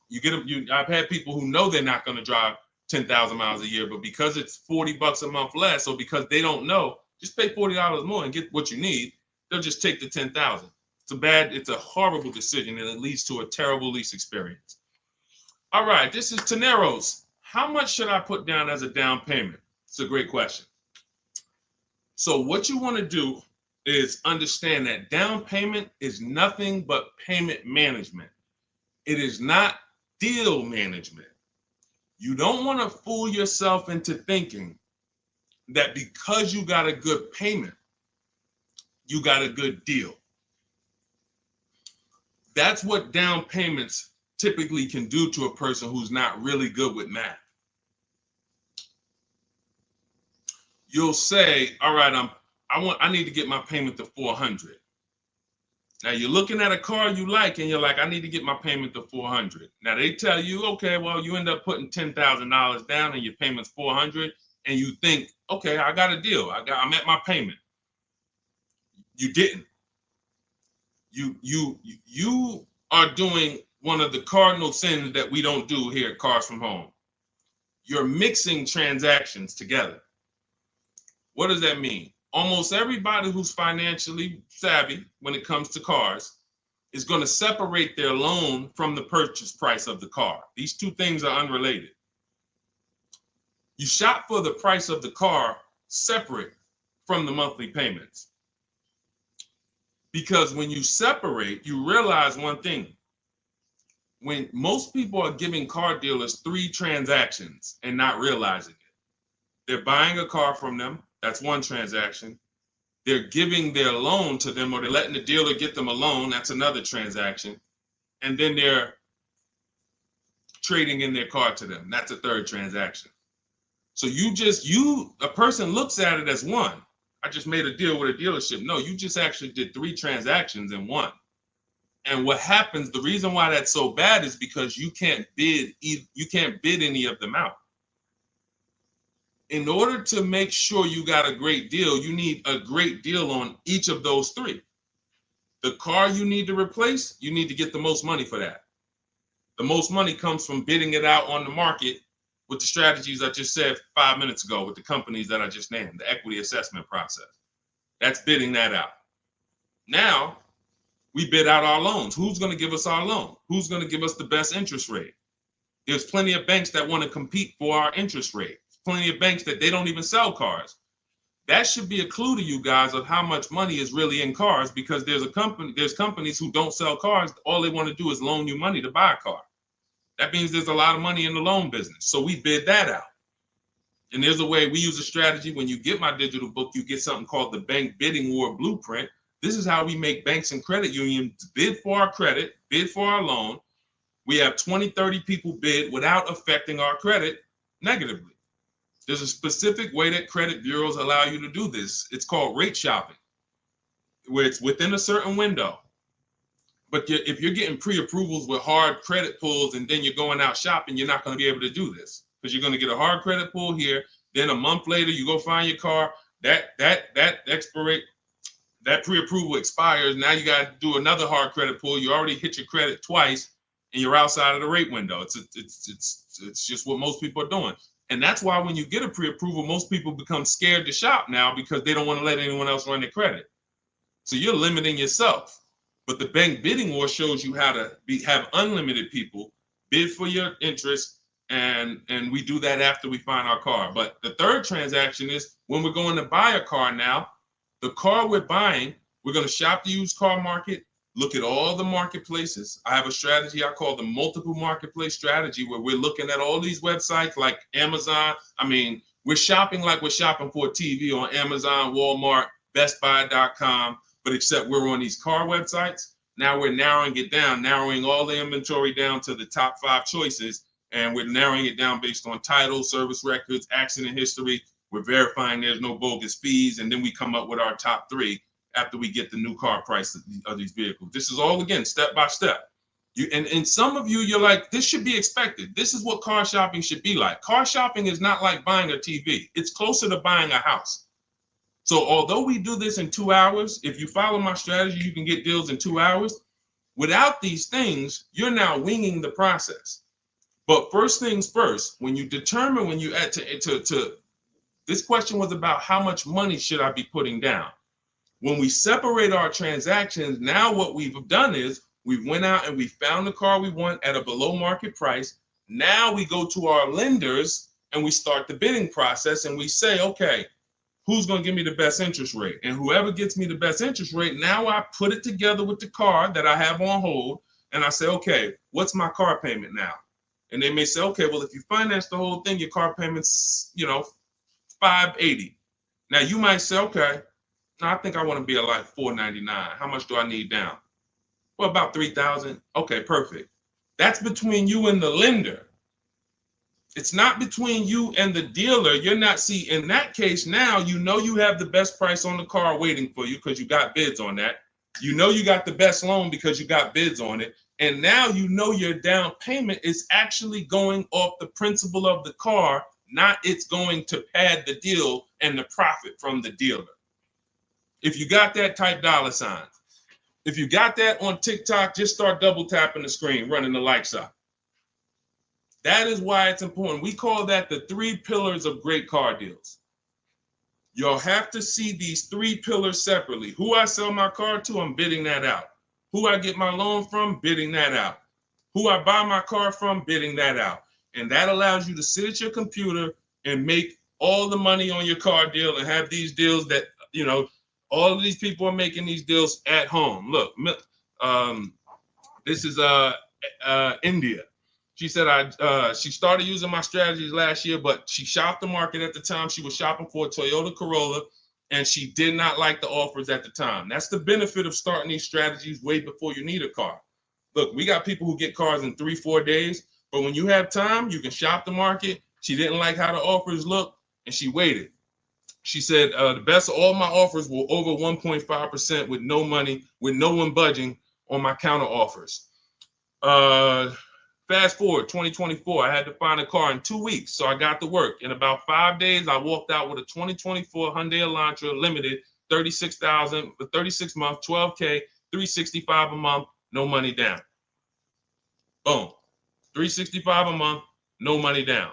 You get them. I've had people who know they're not going to drive 10,000 miles a year, but because it's $40 a month less, or because they don't know, just pay $40 more and get what you need. They'll just take the 10,000. It's a horrible decision, and it leads to a terrible lease experience. All right, this is Teneros. How much should I put down as a down payment? It's a great question. So what you want to do is understand that down payment is nothing but payment management. It is not deal management. You don't want to fool yourself into thinking that because you got a good payment, you got a good deal. That's what down payments typically can do to a person who's not really good with math. You'll say, all right, I need to get my payment to 400. Now you're looking at a car you like, and you're like, I need to get my payment to 400. Now they tell you, okay, well, you end up putting $10,000 down and your payment's 400, and you think, okay, I got a deal. I'm at my payment. You didn't. You are doing one of the cardinal sins that we don't do here at Cars from Home. You're mixing transactions together. What does that mean? Almost everybody who's financially savvy when it comes to cars is going to separate their loan from the purchase price of the car. These two things are unrelated. You shop for the price of the car separate from the monthly payments. Because when you separate, you realize one thing. When most people are giving car dealers 3 transactions and not realizing it, they're buying a car from them. That's one transaction. They're giving their loan to them, or they're letting the dealer get them a loan. That's another transaction. And then they're trading in their car to them. That's a third transaction. So a person looks at it as one. I just made a deal with a dealership. No, you just actually did 3 transactions in one. And what happens, the reason why that's so bad is because you can't bid any of them out. In order to make sure you got a great deal, you need a great deal on each of those 3. The car you need to replace, you need to get the most money for that. The most money comes from bidding it out on the market with the strategies I just said 5 minutes ago with the companies that I just named, the equity assessment process. That's bidding that out. Now, we bid out our loans. Who's going to give us our loan? Who's going to give us the best interest rate? There's plenty of banks that want to compete for our interest rate. Plenty of banks that they don't even sell cars. That should be a clue to you guys of how much money is really in cars, because there's companies who don't sell cars. All they want to do is loan you money to buy a car. That means there's a lot of money in the loan business. So we bid that out. And there's a way we use a strategy. When you get my digital book, you get something called the Bank Bidding War Blueprint. This is how we make banks and credit unions bid for our credit, bid for our loan. We have 20, 30 people bid without affecting our credit negatively. There's a specific way that credit bureaus allow you to do this. It's called rate shopping, where it's within a certain window. But if you're getting pre-approvals with hard credit pulls and then you're going out shopping, you're not going to be able to do this, because you're going to get a hard credit pull here. Then a month later, you go find your car. That pre-approval expires. Now you got to do another hard credit pull. You already hit your credit twice, and you're outside of the rate window. It's just what most people are doing. And that's why when you get a pre-approval, most people become scared to shop now, because they don't want to let anyone else run their credit. So you're limiting yourself. But the Bank Bidding War shows you how to have unlimited people bid for your interest, and we do that after we find our car. But the third transaction is when we're going to buy a car now. The car we're buying, we're going to shop the used car market, look at all the marketplaces. I have a strategy I call the multiple marketplace strategy, where we're looking at all these websites like Amazon. I mean, we're shopping like we're shopping for a TV on Amazon, Walmart, BestBuy.com, but except we're on these car websites. Now we're narrowing it down, narrowing all the inventory down to the top 5 choices, and we're narrowing it down based on title, service records, accident history. We're verifying there's no bogus fees, and then we come up with our top 3 after we get the new car price of these vehicles. This is all, again, step by step. And some of you, you're like, this should be expected. This is what car shopping should be like. Car shopping is not like buying a TV. It's closer to buying a house. So although we do this in 2 hours, if you follow my strategy, you can get deals in 2 hours. Without these things, you're now winging the process. But first things first, when you determine, when you add to this question was about how much money should I be putting down? When we separate our transactions, now what we've done is we went out and we found the car we want at a below market price. Now we go to our lenders and we start the bidding process and we say, okay, who's going to give me the best interest rate? And whoever gets me the best interest rate, now I put it together with the car that I have on hold. And I say, okay, what's my car payment now? And they may say, okay, well, if you finance the whole thing, your car payment's, $580. Now you might say, okay, I think I want to be at like $499. How much do I need down? Well, about $3,000. Okay, perfect. That's between you and the lender. It's not between you and the dealer. You're not, see, in that case, now you have the best price on the car waiting for you because you got bids on that. You got the best loan because you got bids on it. And now your down payment is actually going off the principal of the car, not it's going to pad the deal and the profit from the dealer. If you got that, type $sign. If you got that on TikTok, just start double tapping the screen, running the like sign. That is why it's important. We call that the 3 pillars of great car deals. You'll have to see these 3 pillars separately. Who I sell my car to, I'm bidding that out. Who I get my loan from, bidding that out. Who I buy my car from, bidding that out. And that allows you to sit at your computer and make all the money on your car deal and have these deals that, all of these people are making these deals at home. Look, this is India. She said she started using my strategies last year, but she shopped the market at the time. She was shopping for a Toyota Corolla, and she did not like the offers at the time. That's the benefit of starting these strategies way before you need a car. Look, we got people who get cars in 3-4 days, but when you have time, you can shop the market. She didn't like how the offers looked, and she waited. She said the best of all my offers were over 1.5% with no money, with no one budging on my counter offers. Fast forward 2024, I had to find a car in 2 weeks, so I got to work. In about 5 days, I walked out with a 2024 Hyundai Elantra Limited, $36,000 for 36 months, $12K, $365 a month, no money down. Boom, $365 a month, no money down.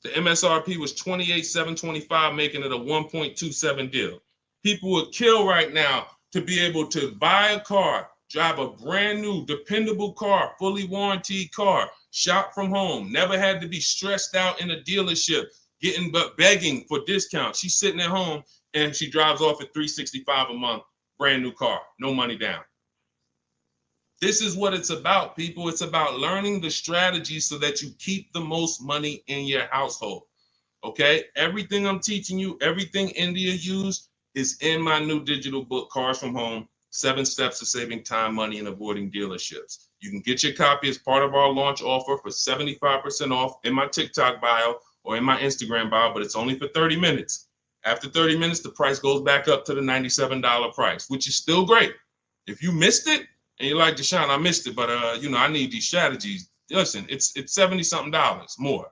The MSRP was $28,725, making it a 1.27 deal. People would kill right now to be able to buy a car, drive a brand new, dependable car, fully warranted car, shop from home, never had to be stressed out in a dealership, begging for discounts. She's sitting at home and she drives off at $365 a month, brand new car, no money down. This is what it's about, people. It's about learning the strategy so that you keep the most money in your household. Okay? Everything I'm teaching you, everything India used is in my new digital book, Cars from Home, 7 Steps to Saving Time, Money, and Avoiding Dealerships. You can get your copy as part of our launch offer for 75% off in my TikTok bio or in my Instagram bio, but it's only for 30 minutes. After 30 minutes, the price goes back up to the $97 price, which is still great. If you missed it, and you're like, Deshone, I missed it, but I need these strategies. Listen, it's $70-something more.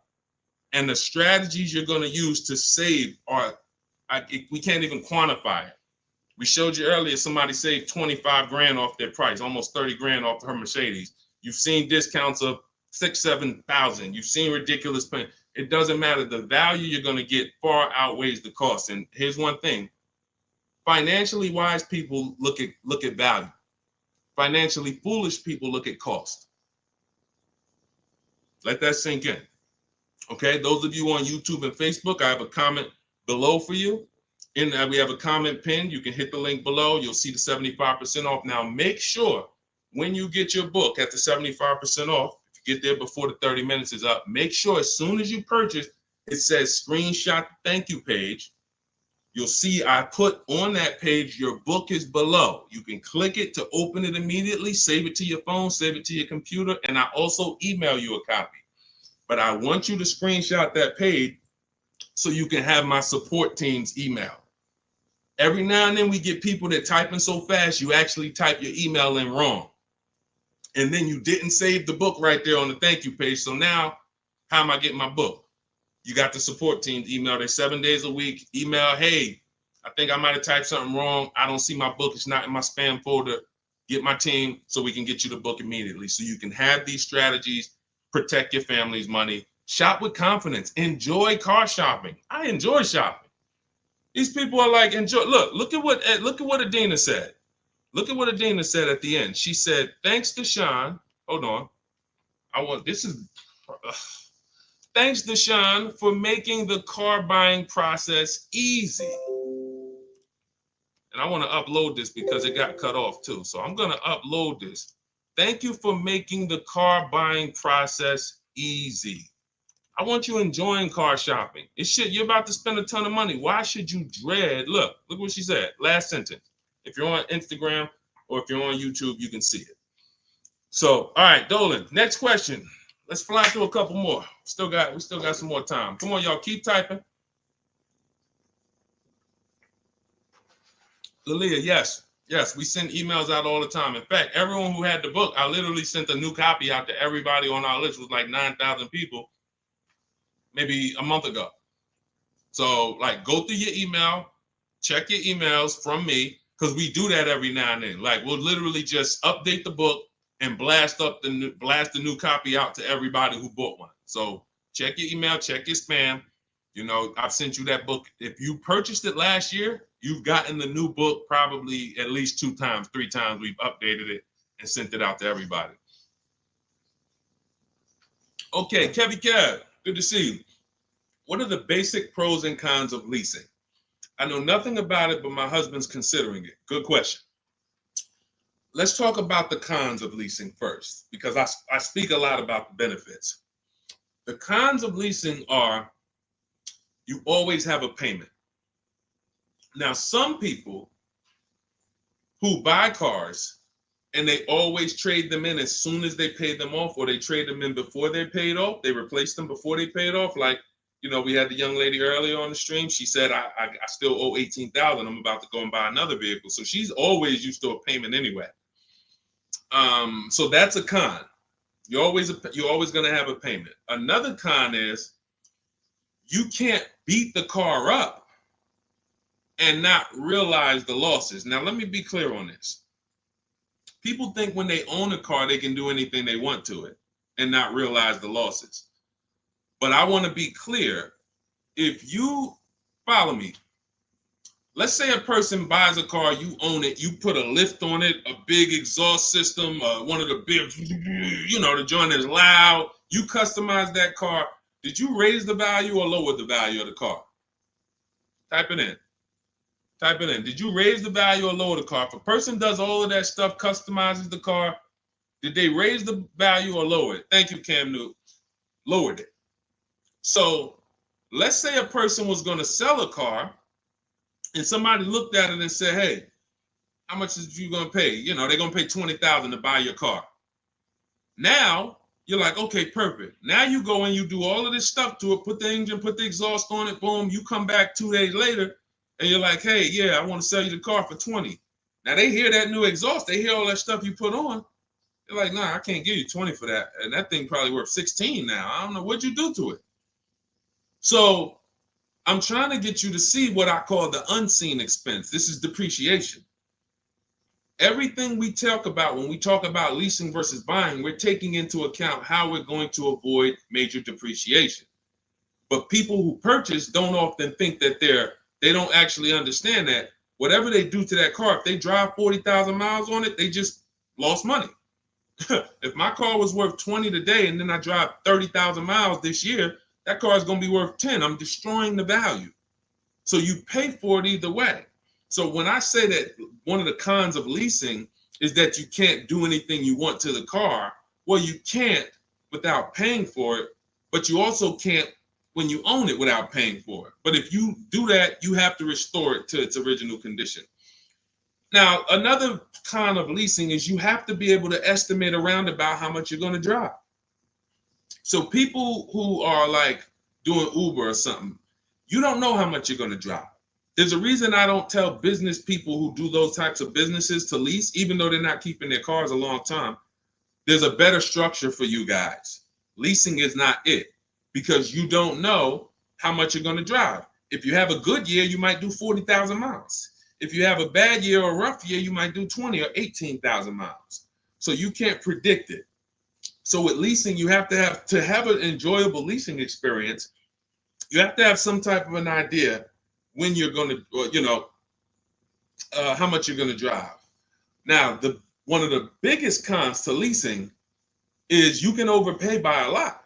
And the strategies you're going to use to save we can't even quantify it. We showed you earlier, somebody saved 25 grand off their price, almost 30 grand off her Mercedes. You've seen discounts of 6,000-7,000. You've seen ridiculous pay. It doesn't matter. The value you're going to get far outweighs the cost. And here's one thing. Financially wise people look at value. Financially foolish people look at cost. Let that sink in. Okay, those of you on YouTube and Facebook, I have a comment below for you. We have a comment pinned. You can hit the link below. You'll see the 75% off. Now, make sure when you get your book at the 75% off, if you get there before the 30 minutes is up, make sure as soon as you purchase, it says screenshot the thank you page. You'll see I put on that page, your book is below. You can click it to open it immediately, save it to your phone, save it to your computer, and I also email you a copy. But I want you to screenshot that page so you can have my support team's email. Every now and then we get people that typing so fast, you actually type your email in wrong. and then you didn't save the book right there on the thank you page. So now, how am I getting my book? You got the support team email. They're 7 days a week. Email, hey, I think I might have typed something wrong. I don't see my book. It's not in my spam folder. Get my team so we can get you the book immediately. So you can have these strategies, protect your family's money, shop with confidence, enjoy car shopping. I enjoy shopping. These people are like, enjoy. Look at what Adina said. Look at what Adina said at the end. She said, thanks to Sean. Hold on. Thanks to Sean for making the car buying process easy. And I want to upload this because it got cut off too. So I'm going to upload this. Thank you for making the car buying process easy. I want you enjoying car shopping. You're about to spend a ton of money. Why should you dread? Look what she said. Last sentence. If you're on Instagram or if you're on YouTube, you can see it. So, all right, Dolan, next question. Let's fly through a couple more. We still got some more time. Come on, y'all, keep typing. Lalia, yes, we send emails out all the time. In fact, everyone who had the book, I literally sent a new copy out to everybody on our list. It was like 9,000 people, maybe a month ago. So, like, go through your email, check your emails from me, because we do that every now and then. Like, we'll literally just update the book and blast the new copy out to everybody who bought one. So check your email, check your spam. You know, I've sent you that book. If you purchased it last year, you've gotten the new book probably at least 2 times, 3 times. We've updated it and sent it out to everybody. Okay, Kevy Kev, good to see you. What are the basic pros and cons of leasing? I know nothing about it, but my husband's considering it. Good question. Let's talk about the cons of leasing first, because I speak a lot about the benefits. The cons of leasing are you always have a payment. Now, some people who buy cars and they always trade them in as soon as they pay them off, or they trade them in before they paid off, they replace them before they paid off. Like, you know, we had the young lady earlier on the stream. She said, I still owe $18,000. I'm about to go and buy another vehicle. So she's always used to a payment anyway. So that's a con. You're always going to have a payment. Another con is you can't beat the car up and not realize the losses. Now, let me be clear on this. People think when they own a car, they can do anything they want to it and not realize the losses. But I want to be clear. If you follow me, let's say a person buys a car, you own it, you put a lift on it, a big exhaust system, one of the big, the joint is loud. You customize that car. Did you raise the value or lower the value of the car? Type it in. Did you raise the value or lower the car? If a person does all of that stuff, customizes the car, did they raise the value or lower it? Thank you, Cam Newton. Lowered it. So let's say a person was going to sell a car, and somebody looked at it and said, hey, how much is you going to pay? You know, they're going to pay $20,000 to buy your car. Now, you're like, okay, perfect. Now you go and you do all of this stuff to it, put the engine, put the exhaust on it, boom. You come back 2 days later, and you're like, hey, yeah, I want to sell you the car for $20,000. Now, they hear that new exhaust. They hear all that stuff you put on. They're like, nah, I can't give you $20,000 for that. And that thing probably worth $16,000 now. I don't know. What'd you do to it? So I'm trying to get you to see what I call the unseen expense. This is depreciation. Everything we talk about when we talk about leasing versus buying, we're taking into account how we're going to avoid major depreciation. But people who purchase don't often think that they don't actually understand that whatever they do to that car, if they drive 40,000 miles on it, they just lost money. If my car was worth 20 today and then I drive 30,000 miles this year, that car is going to be worth 10. I'm destroying the value. So you pay for it either way. So when I say that one of the cons of leasing is that you can't do anything you want to the car, well, you can't without paying for it, but you also can't when you own it without paying for it. But if you do that, you have to restore it to its original condition. Now, another con of leasing is you have to be able to estimate around about how much you're going to drive. So people who are like doing Uber or something, you don't know how much you're going to drive. There's a reason I don't tell business people who do those types of businesses to lease, even though they're not keeping their cars a long time. there's a better structure for you guys. Leasing is not it, because you don't know how much you're going to drive. If you have a good year, you might do 40,000 miles. If you have a bad year or a rough year, you might do 20 or 18,000 miles. So you can't predict it. So with leasing, you have to have an enjoyable leasing experience. You have to have some type of an idea when you're going to, how much you're going to drive. Now, one of the biggest cons to leasing is you can overpay by a lot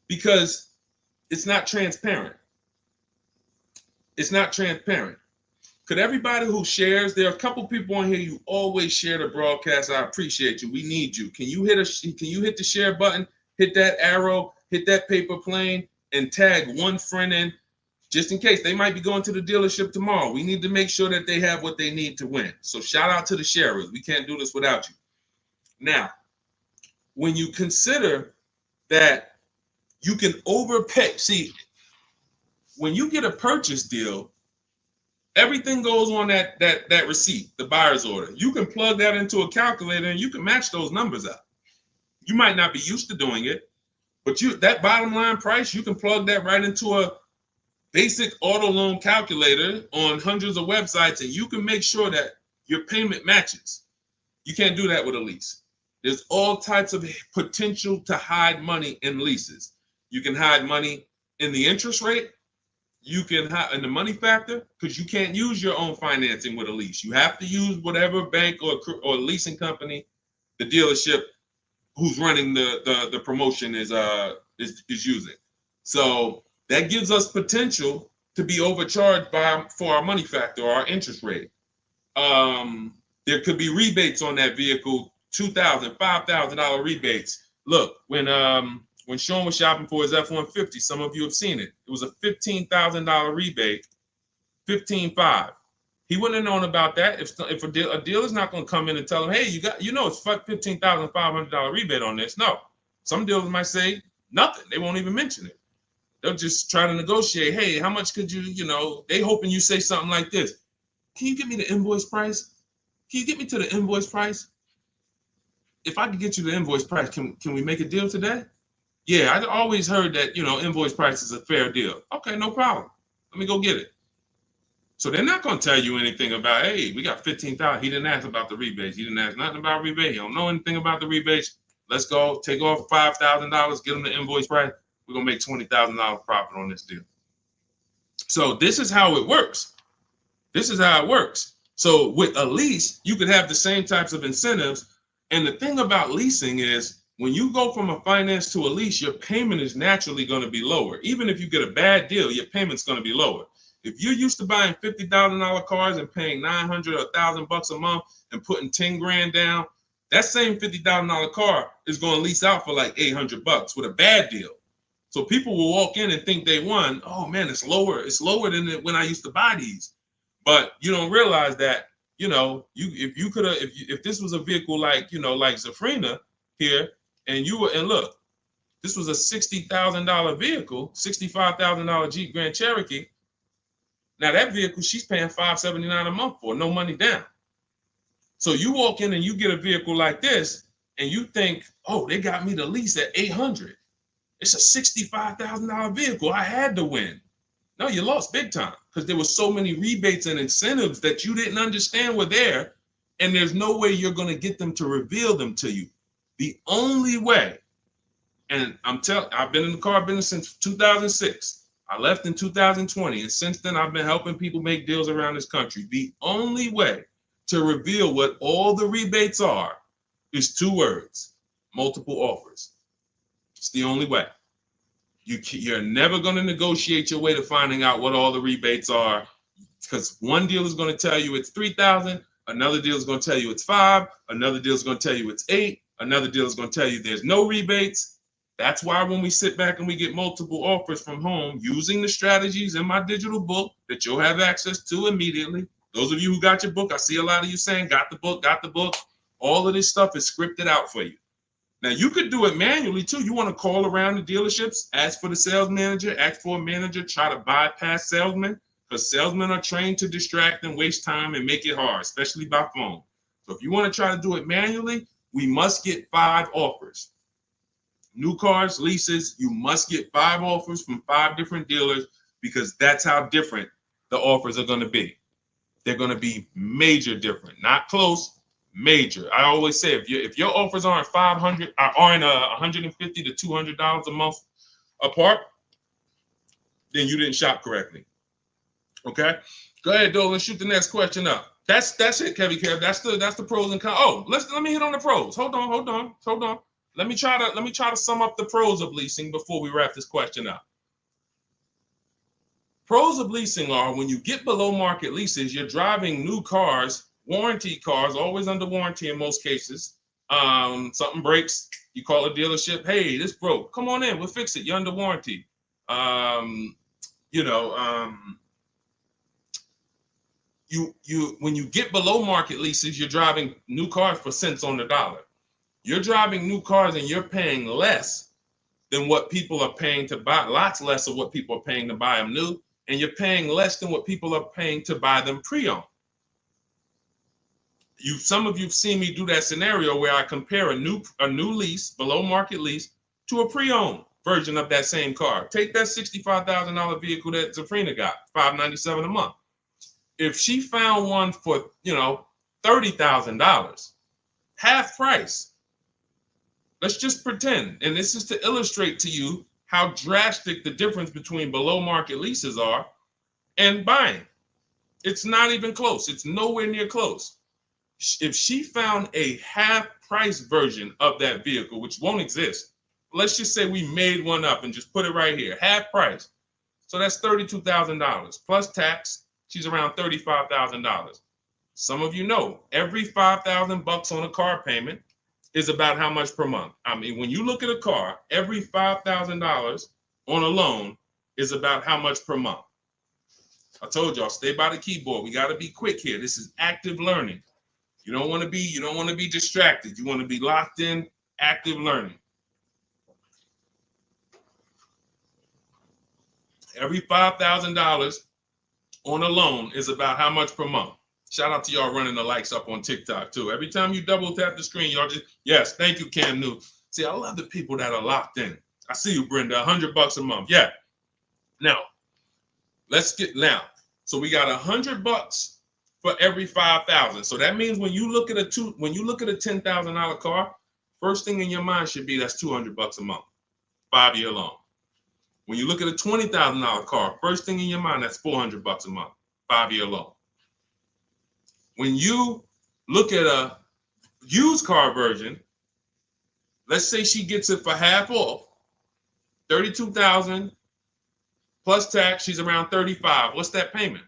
because it's not transparent. It's not transparent. Could everybody who shares, there are a couple people on here, you always share the broadcast. I appreciate you. We need you. Can you hit the share button, hit that arrow, hit that paper plane, and tag one friend in, just in case they might be going to the dealership tomorrow. We need to make sure that they have what they need to win. So shout out to the sharers. We can't do this without you. Now, when you consider that you can overpay, see, when you get a purchase deal, everything goes on that receipt, the buyer's order. You can plug that into a calculator and you can match those numbers up. You might not be used to doing it, but that bottom line price, you can plug that right into a basic auto loan calculator on hundreds of websites, and you can make sure that your payment matches. You can't do that with a lease. There's all types of potential to hide money in leases. You can hide money in the interest rate. You can hide in the money factor, because you can't use your own financing with a lease. You have to use whatever bank or leasing company the dealership who's running the promotion is using. So that gives us potential to be overcharged for our money factor or our interest rate. There could be rebates on that vehicle, $2,000, $5,000 rebates. Look, when Sean was shopping for his F-150, some of you have seen it. It was a $15,000 rebate, $15,500. He wouldn't have known about that if a dealer's not going to come in and tell him, hey, it's $15,500 rebate on this. No, some dealers might say nothing. They won't even mention it. They'll just try to negotiate. Hey, how much could you, they hoping you say something like this. Can you get me the invoice price? Can you get me to the invoice price? If I could get you the invoice price, can we make a deal today? Yeah, I always heard that, invoice price is a fair deal. Okay, no problem. Let me go get it. So they're not going to tell you anything about, hey, we got $15,000. He didn't ask about the rebates. He didn't ask nothing about rebate. He don't know anything about the rebates. Let's go take off $5,000, get him the invoice price. We're going to make $20,000 profit on this deal. So this is how it works. This is how it works. So with a lease, you could have the same types of incentives. And the thing about leasing is when you go from a finance to a lease, your payment is naturally going to be lower. Even if you get a bad deal, your payment's going to be lower. If you're used to buying $50,000 cars and paying $900 or $1,000 a month and putting 10 grand down, that same $50,000 car is going to lease out for like $800 with a bad deal. So people will walk in and think they won. Oh man, it's lower. It's lower than when I used to buy these. But you don't realize that, if this was a vehicle like Zafrina here, and look, this was a $60,000 vehicle, $65,000 Jeep Grand Cherokee. Now that vehicle, she's paying $579 a month for, no money down. So you walk in and you get a vehicle like this, and you think, oh, they got me the lease at $800. It's a $65,000 vehicle. I had to win. No, you lost big time because there were so many rebates and incentives that you didn't understand were there, and there's no way you're going to get them to reveal them to you. The only way, and I've been in the car business since 2006. I left in 2020, and since then I've been helping people make deals around this country. The only way to reveal what all the rebates are is 2 words: multiple offers. It's the only way. You're never going to negotiate your way to finding out what all the rebates are, because one deal is going to tell you it's $3,000, another deal is going to tell you it's $5,000, another deal is going to tell you it's $8,000, another deal is going to tell you there's no rebates. That's why when we sit back and we get multiple offers from home using the strategies in my digital book that you'll have access to immediately. Those of you who got your book, I see a lot of you saying, got the book. All of this stuff is scripted out for you. Now, you could do it manually, too. You want to call around the dealerships, ask for the sales manager, ask for a manager, try to bypass salesmen, because salesmen are trained to distract and waste time and make it hard, especially by phone. So if you want to try to do it manually, we must get 5 offers. New cars, leases, you must get 5 offers from 5 different dealers because that's how different the offers are going to be. They're going to be major different, not close, major. I always say if your offers aren't $150 to $200 a month apart, then you didn't shop correctly. Okay, go ahead, Doe. Let's shoot the next question up. That's it, Kevy Kev. That's the pros and cons. Oh, let me hit on the pros. Hold on. Let me try to sum up the pros of leasing before we wrap this question up. Pros of leasing are when you get below market leases, you're driving new cars, warranty cars, always under warranty in most cases. Something breaks, you call a dealership. Hey, this broke. Come on in, we'll fix it. You're under warranty. When you get below market leases, you're driving new cars for cents on the dollar. You're driving new cars and you're paying less than what people are paying to buy, lots less of what people are paying to buy them new, and you're paying less than what people are paying to buy them pre-owned. Some of you've seen me do that scenario where I compare a new lease, below market lease, to a pre-owned version of that same car. Take that $65,000 vehicle that Zafrina got, $597 a month. If she found one for, $30,000, half price, let's just pretend, and this is to illustrate to you how drastic the difference between below market leases are and buying. It's not even close. It's nowhere near close. If she found a half price version of that vehicle, which won't exist, let's just say we made one up and just put it right here, half price. So that's $32,000 plus tax. She's around $35,000. Some of you know every $5,000 on a car payment is about how much per month. I mean, when you look at a car, every $5,000 on a loan is about how much per month. I told y'all, stay by the keyboard. We got to be quick here. This is active learning. You don't want to be distracted. You want to be locked in, active learning. Every $5,000 on a loan is about how much per month. Shout out to y'all running the likes up on TikTok too. Every time you double tap the screen, y'all just, yes, thank you, Cam New. See, I love the people that are locked in. I see you, Brenda, $100 a month. Yeah. Now, so we got $100 for every 5,000. So that means when you look at a $10,000 car, first thing in your mind should be that's $200 a month, 5-year loan. When you look at a $20,000 car, first thing in your mind, that's $400 a month, 5-year loan. When you look at a used car version, let's say she gets it for half off, $32,000 plus tax, she's around $35,000. What's that payment?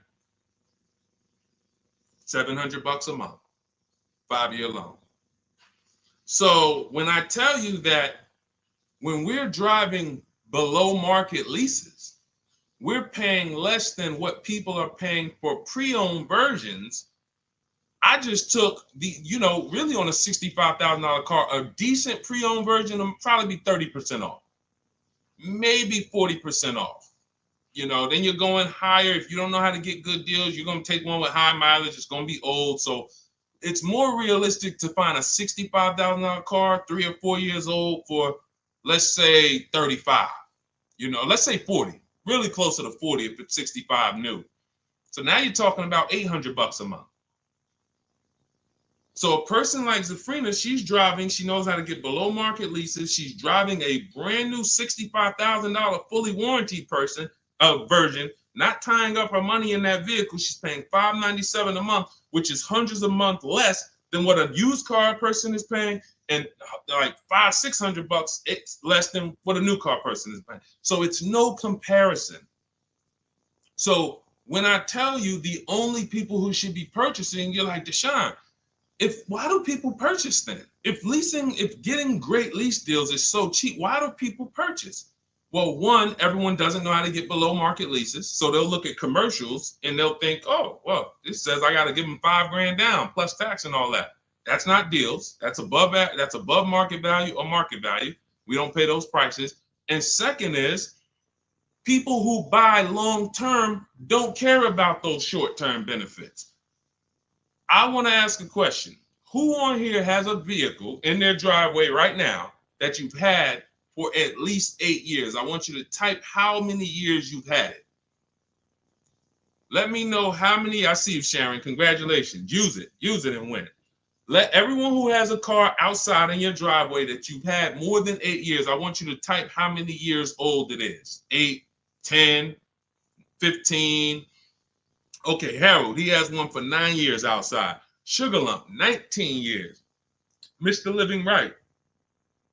$700 a month, 5-year loan. So when I tell you that when we're driving below market leases, we're paying less than what people are paying for pre-owned versions. I just took really on a $65,000 car, a decent pre-owned version will probably be 30% off, maybe 40% off. Then you're going higher. If you don't know how to get good deals, you're going to take one with high mileage. It's going to be old. So it's more realistic to find a $65,000 car, 3 or 4 years old for, let's say 35, let's say 40, really closer to 40 if it's 65 new. So now you're talking about $800 a month. So a person like Zafrina, she's driving, she knows how to get below market leases. She's driving a brand new $65,000 fully warranted version, not tying up her money in that vehicle. She's paying $597 a month, which is hundreds a month less than what a used car person is paying, and like $500-$600 it's less than what a new car person is paying. So it's no comparison. So when I tell you the only people who should be purchasing, you're like, Deshone, why do people purchase then? If getting great lease deals is so cheap, why do people purchase? Well, one, everyone doesn't know how to get below market leases. So they'll look at commercials and they'll think, oh, well, this says I got to give them $5,000 down plus tax and all that. That's not deals. That's above market value or market value. We don't pay those prices. And second is, people who buy long-term don't care about those short-term benefits. I want to ask a question. Who on here has a vehicle in their driveway right now that you've had for at least 8 years? I want you to type how many years you've had it. Let me know how many. I see you, Sharon. Congratulations. Use it and win. Let everyone who has a car outside in your driveway that you've had more than 8 years, I want you to type how many years old it is. 8, 10, 15. Okay, Harold, he has one for 9 years outside. Sugar Lump, 19 years. Mr. Living Right,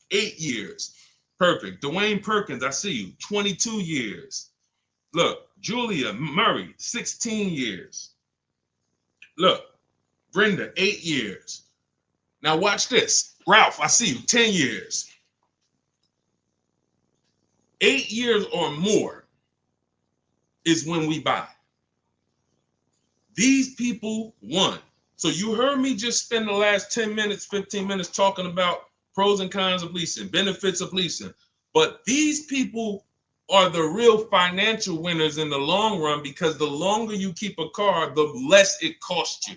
8 years. Perfect. Dwayne Perkins, I see you, 22 years. Look, Julia Murray, 16 years. Look, Brenda, 8 years. Now watch this. Ralph, I see you, 10 years. 8 years or more is when we buy. These people won. So you heard me just spend the last 10 minutes, 15 minutes talking about pros and cons of leasing, benefits of leasing. But these people are the real financial winners in the long run, because the longer you keep a car, the less it costs you.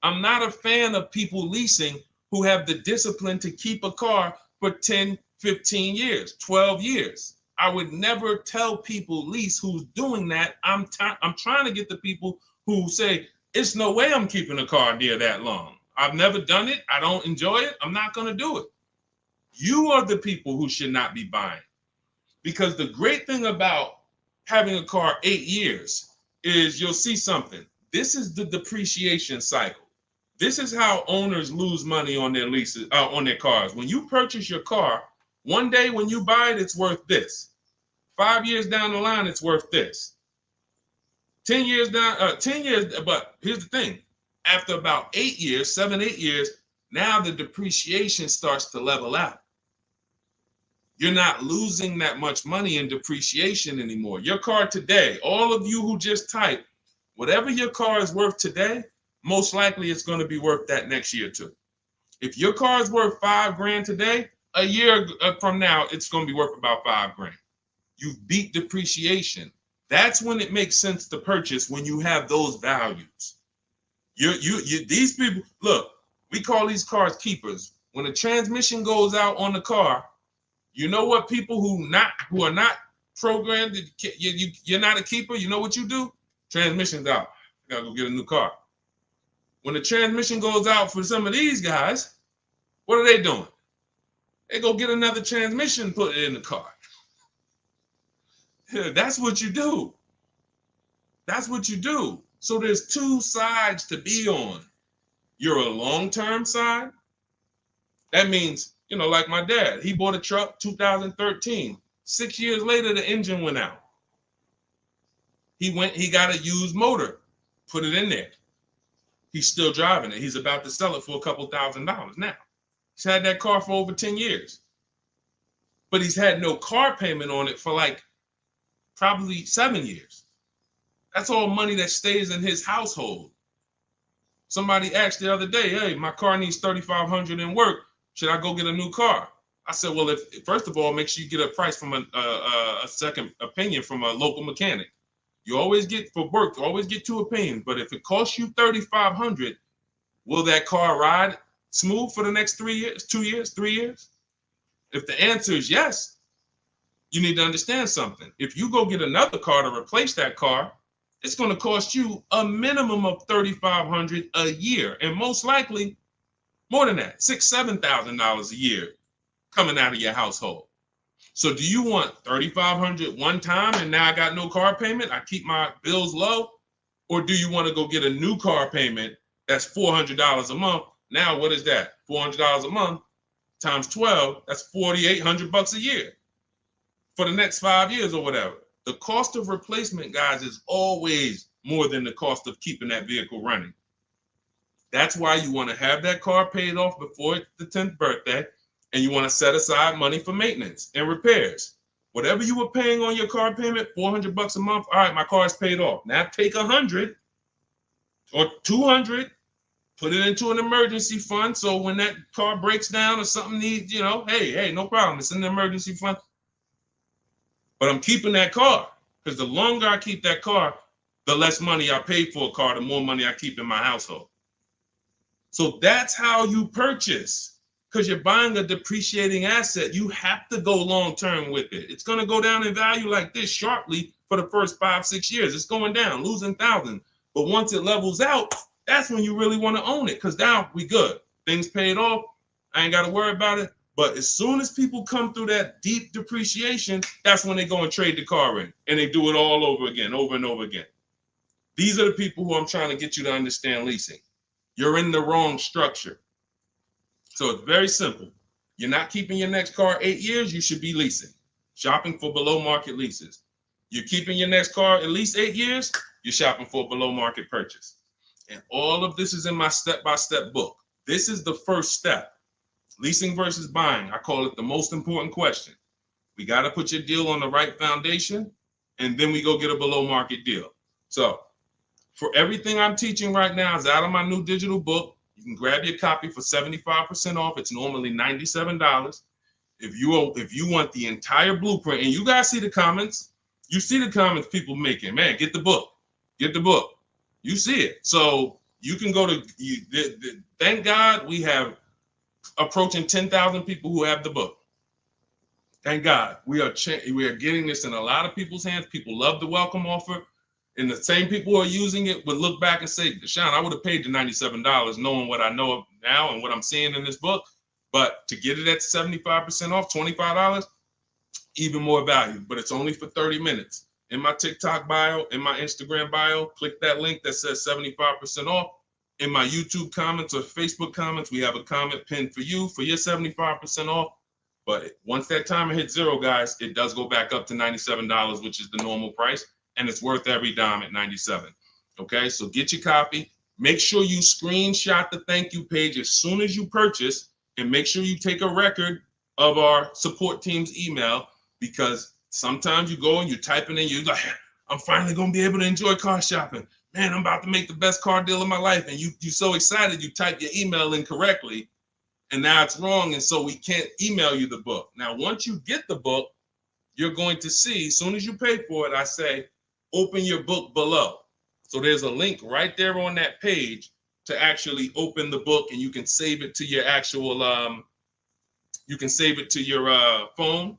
I'm not a fan of people leasing who have the discipline to keep a car for 10, 15 years, 12 years. I would never tell people lease who's doing that. I'm trying to get the people who say, it's no way I'm keeping a car near that long. I've never done it. I don't enjoy it. I'm not going to do it. You are the people who should not be buying. Because the great thing about having a car 8 years is you'll see something. This is the depreciation cycle. This is how owners lose money on their leases, on their cars. When you purchase your car, one day when you buy it, it's worth this. 5 years down the line, it's worth this. 10 years down, 10 years, but here's the thing. After about 8 years, 7, 8 years, now the depreciation starts to level out. You're not losing that much money in depreciation anymore. Your car today, all of you who just typed, whatever your car is worth today, most likely it's going to be worth that next year too. If your car is worth $5,000 today, a year from now, it's going to be worth about $5,000. You beat depreciation. That's when it makes sense to purchase, when you have those values. These people, look, we call these cars keepers. When a transmission goes out on the car, you know what people who are not programmed, you're not a keeper, you know what you do? Transmission's out. You gotta go get a new car. When the transmission goes out for some of these guys, what are they doing? They go get another transmission and put it in the car. That's what you do. That's what you do. So there's two sides to be on. You're a long-term side. That means, like my dad, he bought a truck 2013. 6 years later, the engine went out. He got a used motor, put it in there. He's still driving it. He's about to sell it for a couple $1,000s now. He's had that car for over 10 years. But he's had no car payment on it for probably 7 years. That's all money that stays in his household. Somebody asked the other day, hey, my car needs $3,500 in work. Should I go get a new car? I said, well, first of all, make sure you get a price from a second opinion from a local mechanic. You always get, for work, you always get 2 opinions. But if it costs you $3,500, will that car ride smooth for the next 3 years, 2 years, 3 years? If the answer is yes, you need to understand something. If you go get another car to replace that car, it's going to cost you a minimum of $3,500 a year, and most likely more than that, $6,000, $7,000 a year coming out of your household. So do you want $3,500 one time and now I got no car payment, I keep my bills low? Or do you want to go get a new car payment that's $400 a month? Now what is that? $400 a month times 12, that's $4,800 a year for the next 5 years or whatever. The cost of replacement, guys, is always more than the cost of keeping that vehicle running. That's why you want to have that car paid off before the 10th birthday, and you want to set aside money for maintenance and repairs. Whatever you were paying on your car payment, $400 a month. All right, my car is paid off. Now take $100 or $200, put it into an emergency fund. So when that car breaks down or something needs, hey, no problem. It's in the emergency fund. But I'm keeping that car, because the longer I keep that car, the less money I pay for a car, the more money I keep in my household. So that's how you purchase, because you're buying a depreciating asset. You have to go long term with it. It's going to go down in value like this sharply for the first 5-6 years. It's going down, losing thousands. But once it levels out, that's when you really want to own it, because now we good. Things paid off. I ain't got to worry about it. But as soon as people come through that deep depreciation, that's when they go and trade the car in, and they do it all over again, over and over again. These are the people who I'm trying to get you to understand leasing. You're in the wrong structure. So it's very simple. You're not keeping your next car 8 years, you should be leasing, shopping for below market leases. You're keeping your next car at least 8 years, you're shopping for a below market purchase. And all of this is in my step-by-step book. This is the first step. Leasing versus buying. I call it the most important question. We got to put your deal on the right foundation, and then we go get a below market deal. So for everything I'm teaching right now is out of my new digital book. You can grab your copy for 75% off. It's normally $97. If you want the entire blueprint, and you guys see the comments, you see the comments people making, man, get the book. Get the book. You see it. So you can go to, thank God we have approaching 10,000 people who have the book. Thank God. We are getting this in a lot of people's hands. People love the welcome offer. And the same people who are using it would look back and say, Deshone, I would have paid the $97 knowing what I know now and what I'm seeing in this book. But to get it at 75% off, $25, even more value. But it's only for 30 minutes. In my TikTok bio, in my Instagram bio, click that link that says 75% off. In my YouTube comments or Facebook comments, we have a comment pinned for you for your 75% off. But once that timer hits zero, guys, it does go back up to $97, which is the normal price. And it's worth every dime at $97. Okay, so get your copy. Make sure you screenshot the thank you page as soon as you purchase, and make sure you take a record of our support team's email, because sometimes you go and you type it in, you're like, I'm finally going to be able to enjoy car shopping. Man, I'm about to make the best car deal of my life. And you're so excited, you type your email in correctly, and now it's wrong. And so we can't email you the book. Now, once you get the book, you're going to see, as soon as you pay for it, I say, open your book below. So there's a link right there on that page to actually open the book, and you can save it to your actual, you can save it to your phone.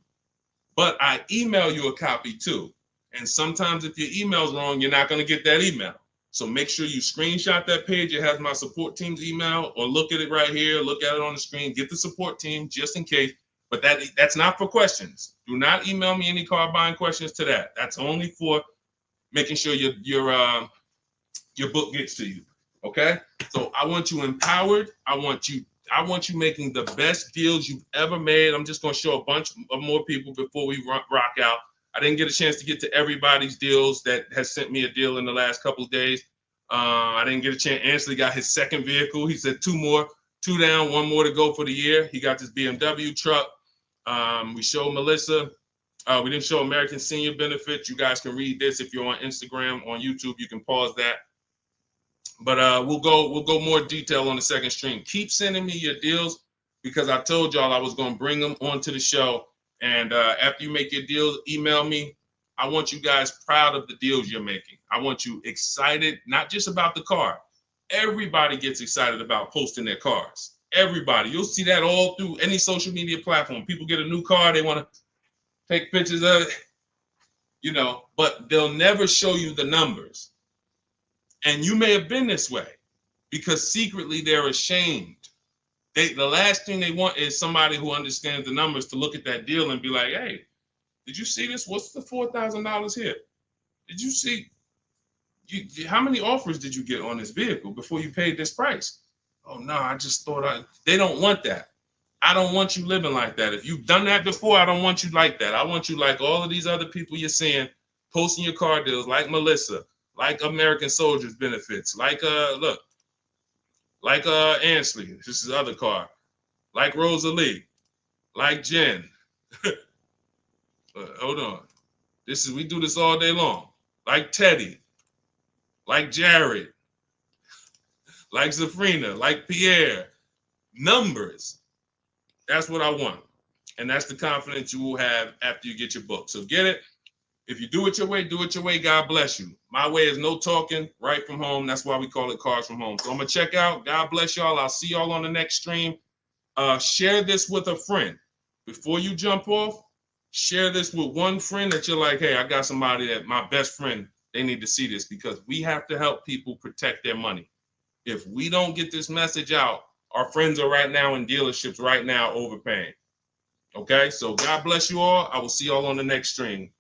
But I email you a copy too. And sometimes if your email's wrong, you're not going to get that email. So make sure you screenshot that page. It has my support team's email, or look at it right here. Look at it on the screen. Get the support team just in case. But that's not for questions. Do not email me any car buying questions to that. That's only for making sure your book gets to you. Okay? So I want you empowered. I want you making the best deals you've ever made. I'm just going to show a bunch of more people before we rock out. I didn't get a chance to get to everybody's deals that has sent me a deal in the last couple of days. I didn't get a chance. Ansley got his second vehicle. He said 2 down, 1 more to go for the year. He got this BMW truck. We showed Melissa. We didn't show American Senior Benefits. You guys can read this if you're on Instagram, on YouTube. You can pause that. But we'll go more detail on the second stream. Keep sending me your deals, because I told y'all I was going to bring them onto the show. And after you make your deals, email me. I want you guys proud of the deals you're making. I want you excited, not just about the car. Everybody gets excited about posting their cars. Everybody. You'll see that all through any social media platform. People get a new car, they want to take pictures of it, but they'll never show you the numbers. And you may have been this way, because secretly they're ashamed. The last thing they want is somebody who understands the numbers to look at that deal and be like, hey, did you see this? What's the $4,000 here? Did you see? How many offers did you get on this vehicle before you paid this price? Oh, no, I just thought they don't want that. I don't want you living like that. If you've done that before, I don't want you like that. I want you like all of these other people you're seeing posting your car deals, like Melissa, like American Soldiers Benefits, like Ansley, this is his other car, like Rosalie, like Jen. Hold on. We do this all day long. Like Teddy, like Jared, like Zafrina, like Pierre. Numbers. That's what I want. And that's the confidence you will have after you get your book. So get it. If you do it your way, do it your way. God bless you. My way is no talking, right from home. That's why we call it Cars from Home. So I'm going to check out. God bless y'all. I'll see y'all on the next stream. Share this with a friend. Before you jump off, share this with one friend that you're like, hey, I got somebody that my best friend, they need to see this, because we have to help people protect their money. If we don't get this message out, our friends are right now in dealerships right now overpaying. Okay, so God bless you all. I will see y'all on the next stream.